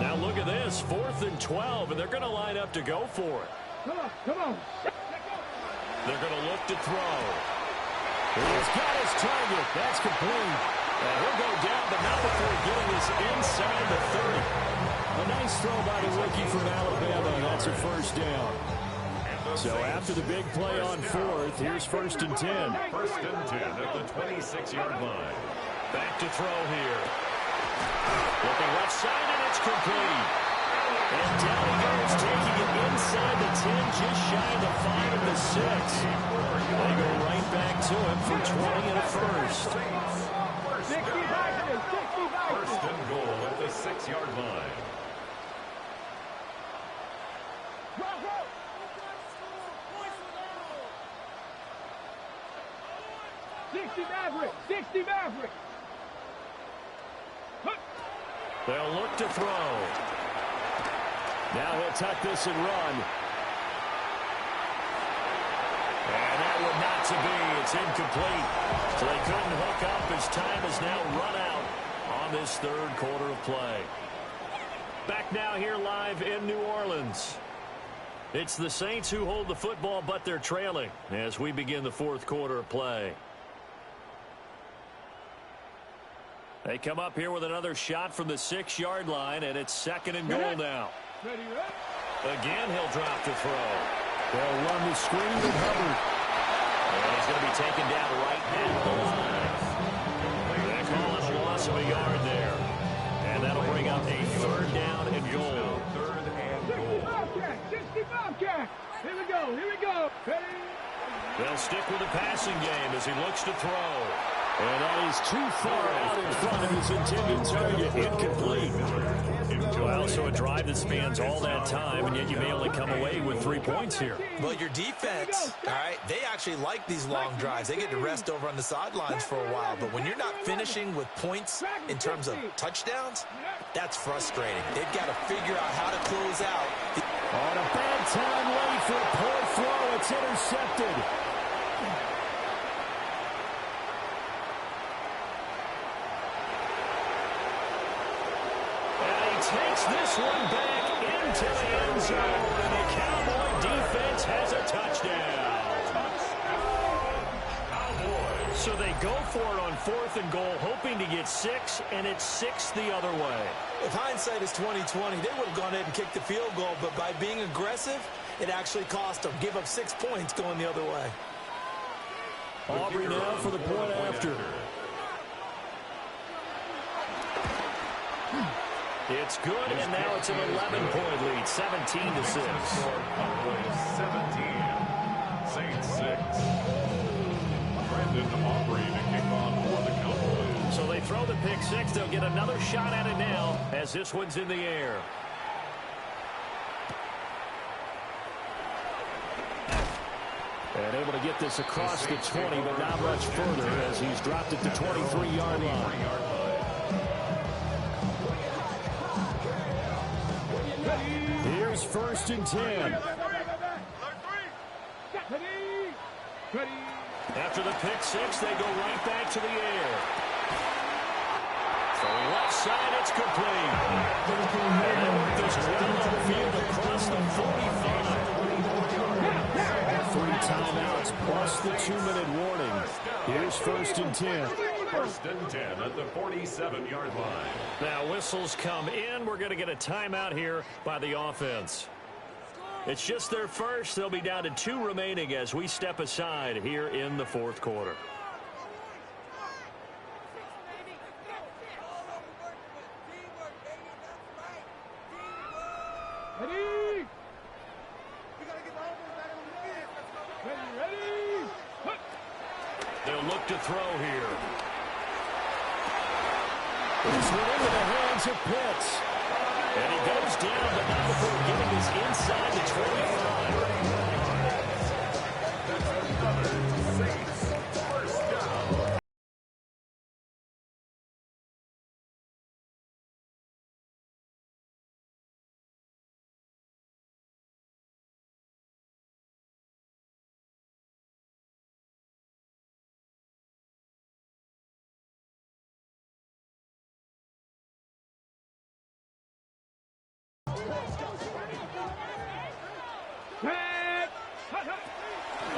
Now look at this, 4th and 12, and they're going to line up to go for it. Come on. They're going to look to throw. He's got his target. That's complete. And he'll go down, but not before getting this inside the 30. A nice throw by the rookie from Alabama, and that's a 1st down. So after the big play on 4th, here's 1st and 10. 1st and 10 at the 26-yard line. Back to throw here. Looking left side, and it's complete. And down he goes, taking it inside the 10, just shy of the 5 and the 6. They go right back to him for 20 and a 1st. 1st and goal at the 6-yard line. Maverick. They'll look to throw. Now he'll tuck this and run. And that would not to be. It's incomplete. So they couldn't hook up as time has now run out on this 3rd quarter of play. Back now here live in New Orleans. It's the Saints who hold the football, but they're trailing as we begin the 4th quarter of play. They come up here with another shot from the 6-yard line, and it's 2nd and goal now. Again, he'll drop to throw. They'll run the screen with Hubbard. And he's going to be taken down right at the line. They call it a loss of a yard there. And that'll bring up a 3rd down and goal. 3rd and goal. 65 catch. Here we go. Ready? They'll stick with the passing game as he looks to throw. And that is too far out in front of his intended target. Incomplete. Well, so a drive that spans all that time, and yet you may only come away with 3 points here. Well, your defense, all right, they actually like these long drives. They get to rest over on the sidelines for a while. But when you're not finishing with points in terms of touchdowns, that's frustrating. They've got to figure out how to close out. On a bad time late for a poor throw. It's intercepted. Takes this one back into the end zone, and the Cowboy defense has a touchdown. So they go for it on 4th and goal, hoping to get 6, and it's 6 the other way. If hindsight is 20/20, they would have gone ahead and kicked the field goal, but by being aggressive, it actually cost them. Give up 6 points going the other way. Aubrey now for the point after. It's good, and now it's an 11-point lead, 17-6. 17, Saints 6. Brandon Aubrey to kick off for the Cowboys. So they throw the pick 6. They'll get another shot at it now as this one's in the air. And able to get this across the 20, but not much further as he's dropped it to 23-yard line. Here's 1st and 10. After the pick 6, they go right back to the air. From left side, it's complete. And they work this drive on the field across the 45. 3 timeouts plus the 2-minute warning. Here's 1st and 10. 1st and 10 at the 47-yard line. Now whistles come in. We're going to get a timeout here by the offense. It's just their first. They'll be down to 2 remaining as we step aside here in the 4th quarter. They'll look to throw here. This one into the hands of Pitts. And he goes down, but not before getting his inside the 25.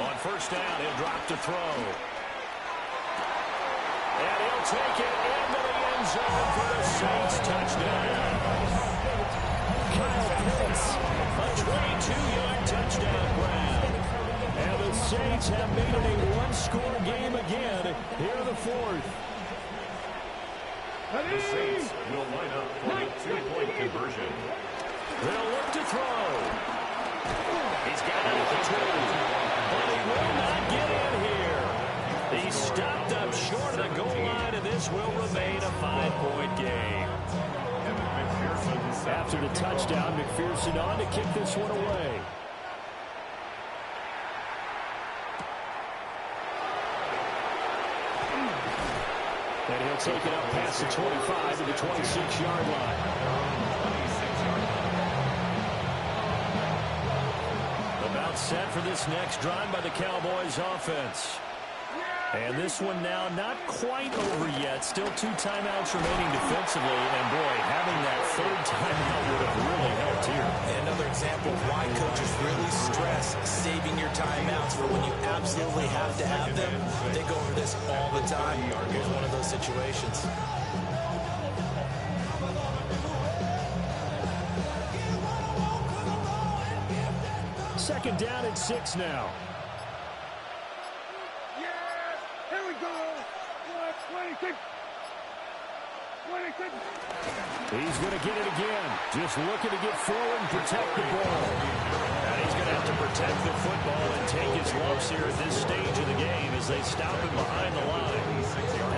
On 1st down, he'll drop to throw. And he'll take it into the end zone for the Saints touchdown. Kyle Pitts, a 22-yard touchdown grab. And the Saints have made it a one-score game again here in the 4th. The Saints will line up for a 2-point conversion. They'll look to throw. He's got it at the 2. But he will not get in here. He's stopped up short of the goal line, and this will remain a 5-point game. After the touchdown, McPherson on to kick this one away. And he'll take it up past the 25 to the 26-yard line. About set for this next drive by the Cowboys offense. And this one now not quite over yet. Still 2 timeouts remaining defensively. And, boy, having that 3rd timeout would have really helped here. And another example of why coaches really stress saving your timeouts for when you absolutely have to have them. They go over this all the time. Here's one of those situations. 2nd down and 6 now. Here we go. 26. He's going to get it again. Just looking to get forward and protect the ball. And he's going to have to protect the football and take his lumps here at this stage of the game as they stop him behind the line.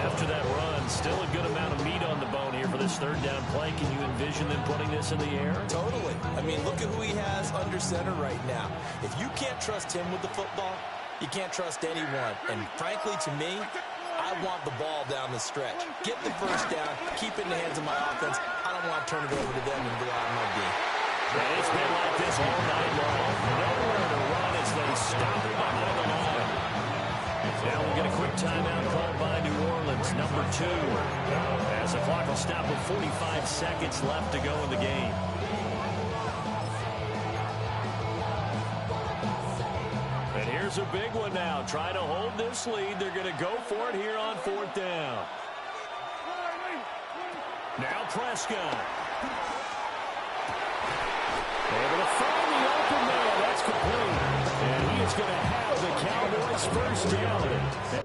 After that run, still a good amount of meat on the bone here for this third down play. Can you envision them putting this in the air? Totally. I mean, look at who he has under center right now. If you can't trust him with the football, you can't trust anyone. And frankly, to me, I want the ball down the stretch. Get the first down, keep it in the hands of my offense. I don't want to turn it over to them and go out on my D. Yeah, it's been like this all night long. Nowhere to run as they stop it behind the line. Now we'll get a quick timeout called by New Orleans, number 2. As the clock will stop with 45 seconds left to go in the game. And here's a big one now. Trying to hold this lead. They're going to go for it here on 4th down. Now Prescott. Able to find the open man. That's complete. And he is going to have the Cowboys' first down.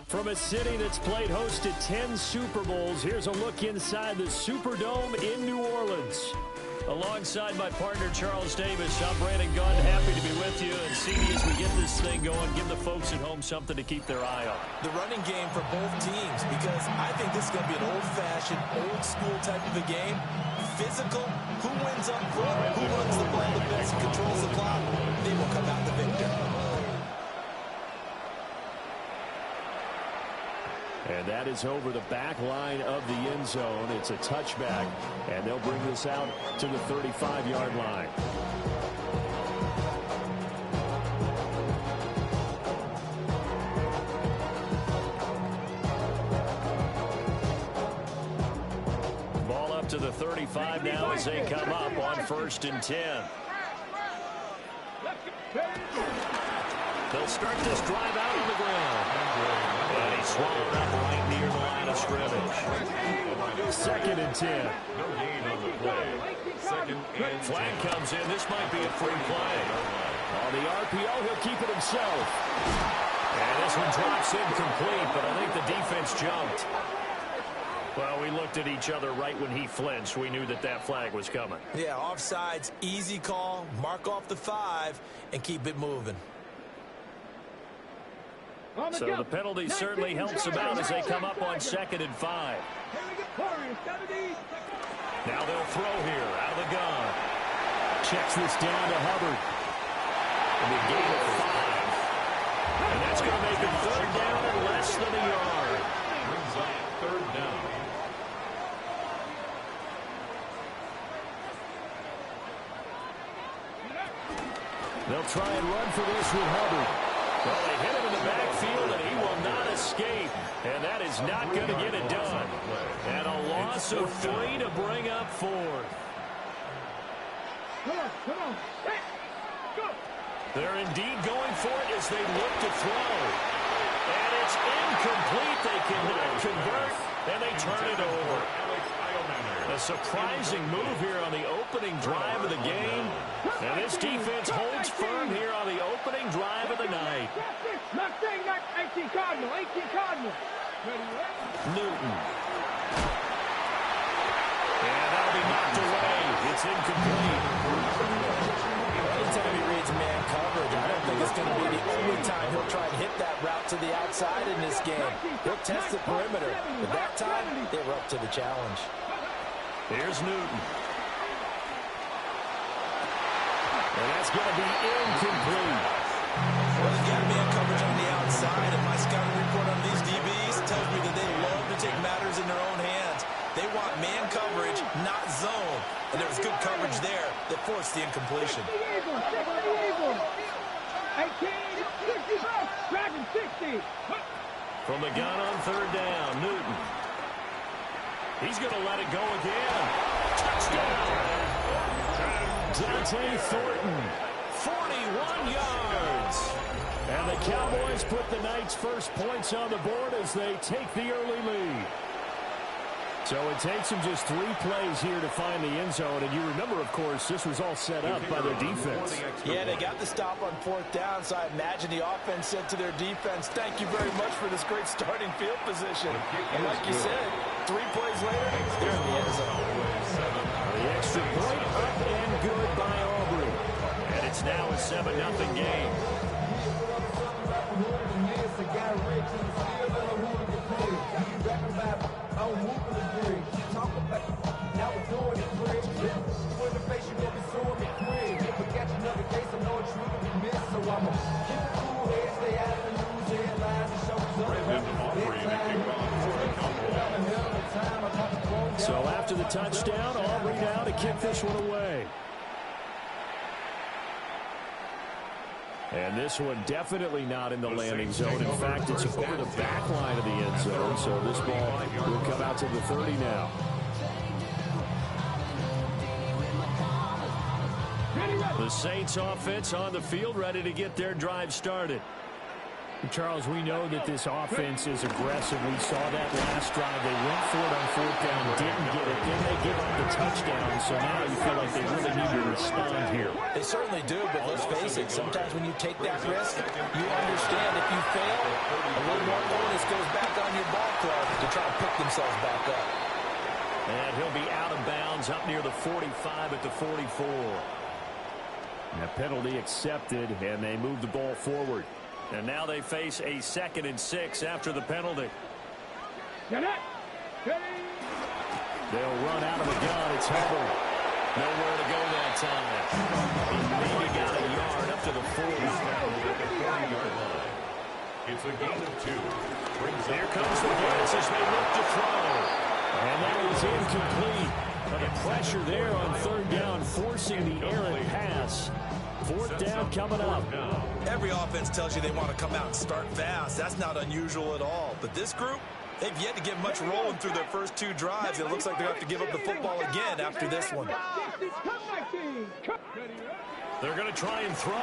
From a city that's played host to 10 Super Bowls, here's a look inside the Superdome in New Orleans. Alongside my partner, Charles Davis, I'm Brandon Gunn. Happy to be with you. And CD, as we get this thing going, give the folks at home something to keep their eye on. The running game for both teams, because I think this is going to be an old-fashioned, old-school type of a game. Physical, who wins up front, who runs the ball the best and controls the clock, they will come out the victor. And that is over the back line of the end zone. It's a touchback, and they'll bring this out to the 35-yard line. Ball up to the 35 now as they come up on 1st and 10. They'll start this drive out on the ground. And he's swallowed up right near the line of scrimmage. 2nd and 10. Flag comes in. This might be a free play. On the RPO, he'll keep it himself. And this one drops incomplete, but I think the defense jumped. Well, we looked at each other right when he flinched. We knew that that flag was coming. Yeah, offsides, easy call, mark off the 5, and keep it moving. So the penalty certainly helps them out as they come up on 2nd and 5. Now they'll throw here out of the gun. Checks this down to Hubbard. And they gain it 5. And that's going to make it 3rd down and less than a yard. Brings up 3rd down. They'll try and run for this with Hubbard. Well, they hit him in the backfield, and he will not escape. And that is not going to get it done. And a loss of 3 to bring up 4th. Come on. Hey, go. They're indeed going for it as they look to throw. And it's incomplete. They cannot convert, and they turn it over. A surprising move here on the opening drive of the game. And this defense holds firm here on the opening drive of the night. Not 18 Cardinal. Newton. And that'll be knocked away. It's incomplete. Anytime he reads man coverage, I don't think it's going to be the only time he'll try to hit that route to the outside in this game. He'll test the perimeter. But that time, they were up to the challenge. Here's Newton. And that's going to be incomplete. Well, they got man coverage on the outside, and my scouting report on these DBs tells me that they love to take matters in their own hands. They want man coverage, not zone. And there was good coverage there that forced the incompletion. 60. From the gun on 3rd down, Newton. He's going to let it go again. Touchdown! Dante Thornton, 41 yards. And the Cowboys put the night's first points on the board as they take the early lead. So it takes them just 3 plays here to find the end zone. And you remember, of course, this was all set up by their defense. Yeah, they got the stop on 4th down, so I imagine the offense said to their defense, thank you very much for this great starting field position. And like you said, 3 plays later, they're in the end zone. The extra point up and good by Aubrey. And it's now a 7-0 game. So after the touchdown, Aubrey now to kick this one away. And this one definitely not in the landing zone. In fact, it's over the back line of the end zone. So this ball will come out to the 30 now. The Saints offense on the field, ready to get their drive started. Charles, we know that this offense is aggressive. We saw that last drive. They went for it on 4th down, didn't get it. Then they give up the touchdown. So now you feel like they really need to respond here. They certainly do, but let's face it, sometimes when you take that risk, you understand if you fail, a little more onus goes pick themselves back up. And he'll be out of bounds up near the 45 at the 44. A penalty accepted, and they move the ball forward. And now they face a 2nd and 6 after the penalty. They'll run out of the gun. It's Hubbard. Nowhere to go that time. He maybe got a yard up to the 40. It's a gain of 2. Here comes the blitz as they look to throw. And that is incomplete. But the pressure there on 3rd down, forcing the errant pass. 4th down coming up. Every offense tells you they want to come out and start fast. That's not unusual at all. But this group, they've yet to get much rolling through their first 2 drives. It looks like they're going to have to give up the football again after this one. They're going to try and throw.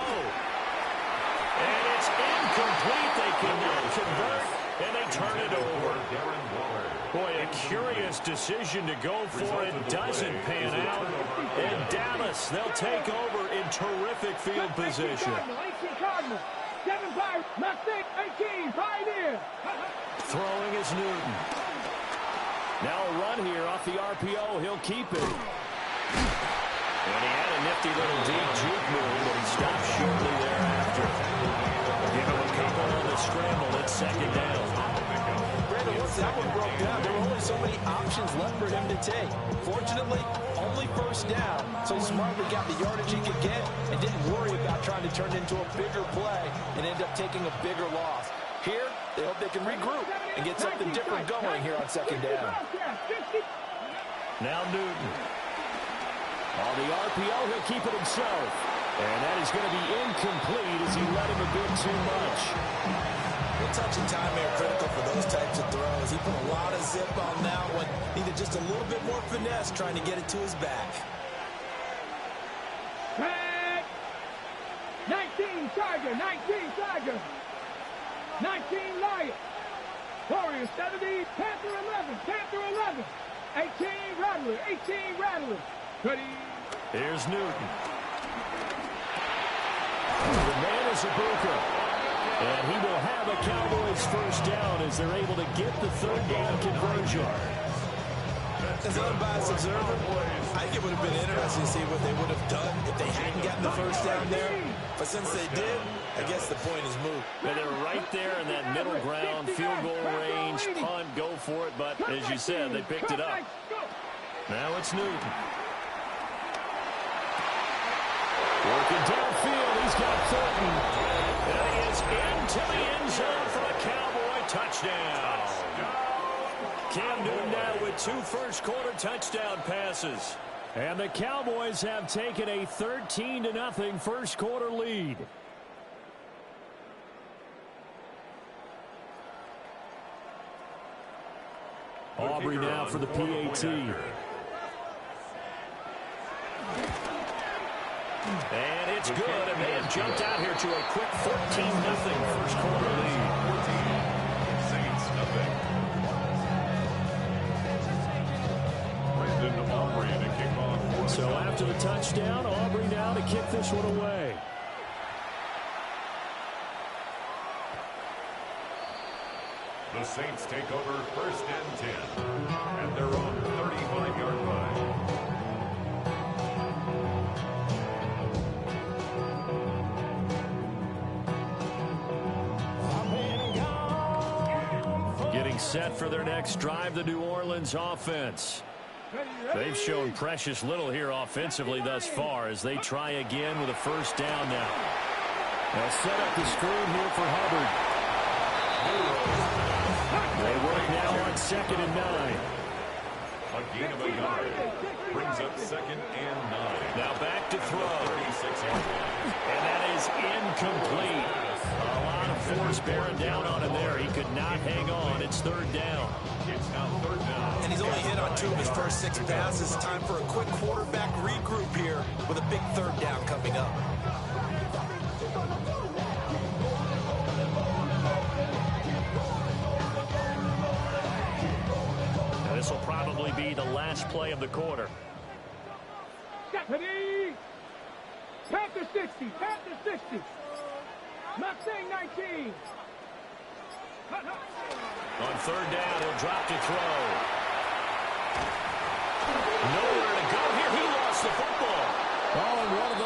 And it's incomplete. They cannot convert, and they turn it over. Boy, a curious decision to go for it. Doesn't pan out. And Dallas, they'll take over in terrific field position. Throwing is Newton. Now a run here off the RPO. He'll keep it. And he had a nifty little deep juke move, but he stopped shortly thereafter. Give him a couple on the scramble. It's 2nd down. Brandon, once that one broke down, there were only so many options left for him to take. Fortunately, only 1st down, so he smartly got the yardage he could get and didn't worry about trying to turn it into a bigger play and end up taking a bigger loss. Here, they hope they can regroup and get something different going here on 2nd down. Now Newton. On the RPO, he'll keep it himself. And that is going to be incomplete as he let him a bit too much. Good touch and time are critical for those types of throws. He put a lot of zip on that one. Needed just a little bit more finesse trying to get it to his back. 19 Tiger, 19 Tiger, 19 Lion, Warrior 70, Panther 11, Panther 11, 18 Rattler, 18 Rattler. Ready. Here's Newton. The man is Ibuka. And he will have a Cowboys 1st down as they're able to get the 3rd down conversion. As an unbiased observer, I think it would have been interesting to see what they would have done if they hadn't gotten the 1st down there. But since they did, I guess the point is moot. And they're right there in that middle ground, field goal range, punt, go for it. But as you said, they picked it up. Now it's Newton. Working downfield, he's got Thornton. And he is into the end zone for a Cowboy touchdown. Cam Newton now with 2 first-quarter touchdown passes. And the Cowboys have taken a 13-0 first-quarter lead. Aubrey now for the PAT. And it's good, and they have jumped out here to a quick 14-0 first-quarter lead. Saints nothing. Brandon Aubrey to kick off. So after the touchdown, Aubrey now to kick this one away. The Saints take over 1st and 10 at their own 35-yard line. Getting set for their next drive, the New Orleans offense. They've shown precious little here offensively thus far as they try again with a 1st down now. They'll set up the screen here for Hubbard. They work now on 2nd and 9. A gain of a yard. Brings up 2nd and 9. Now back to throw. 36-yard line. And that is incomplete. A lot of force bearing down on him there. He could not hang on. It's 3rd down. It's now 3rd down. And he's only hit on 2 of his first 6 passes. Time for a quick quarterback regroup here with a big 3rd down coming up. This will probably be the last play of the quarter. Deputy! Panther 60, Panther 60. Mustang 19. On third down, he'll drop to throw.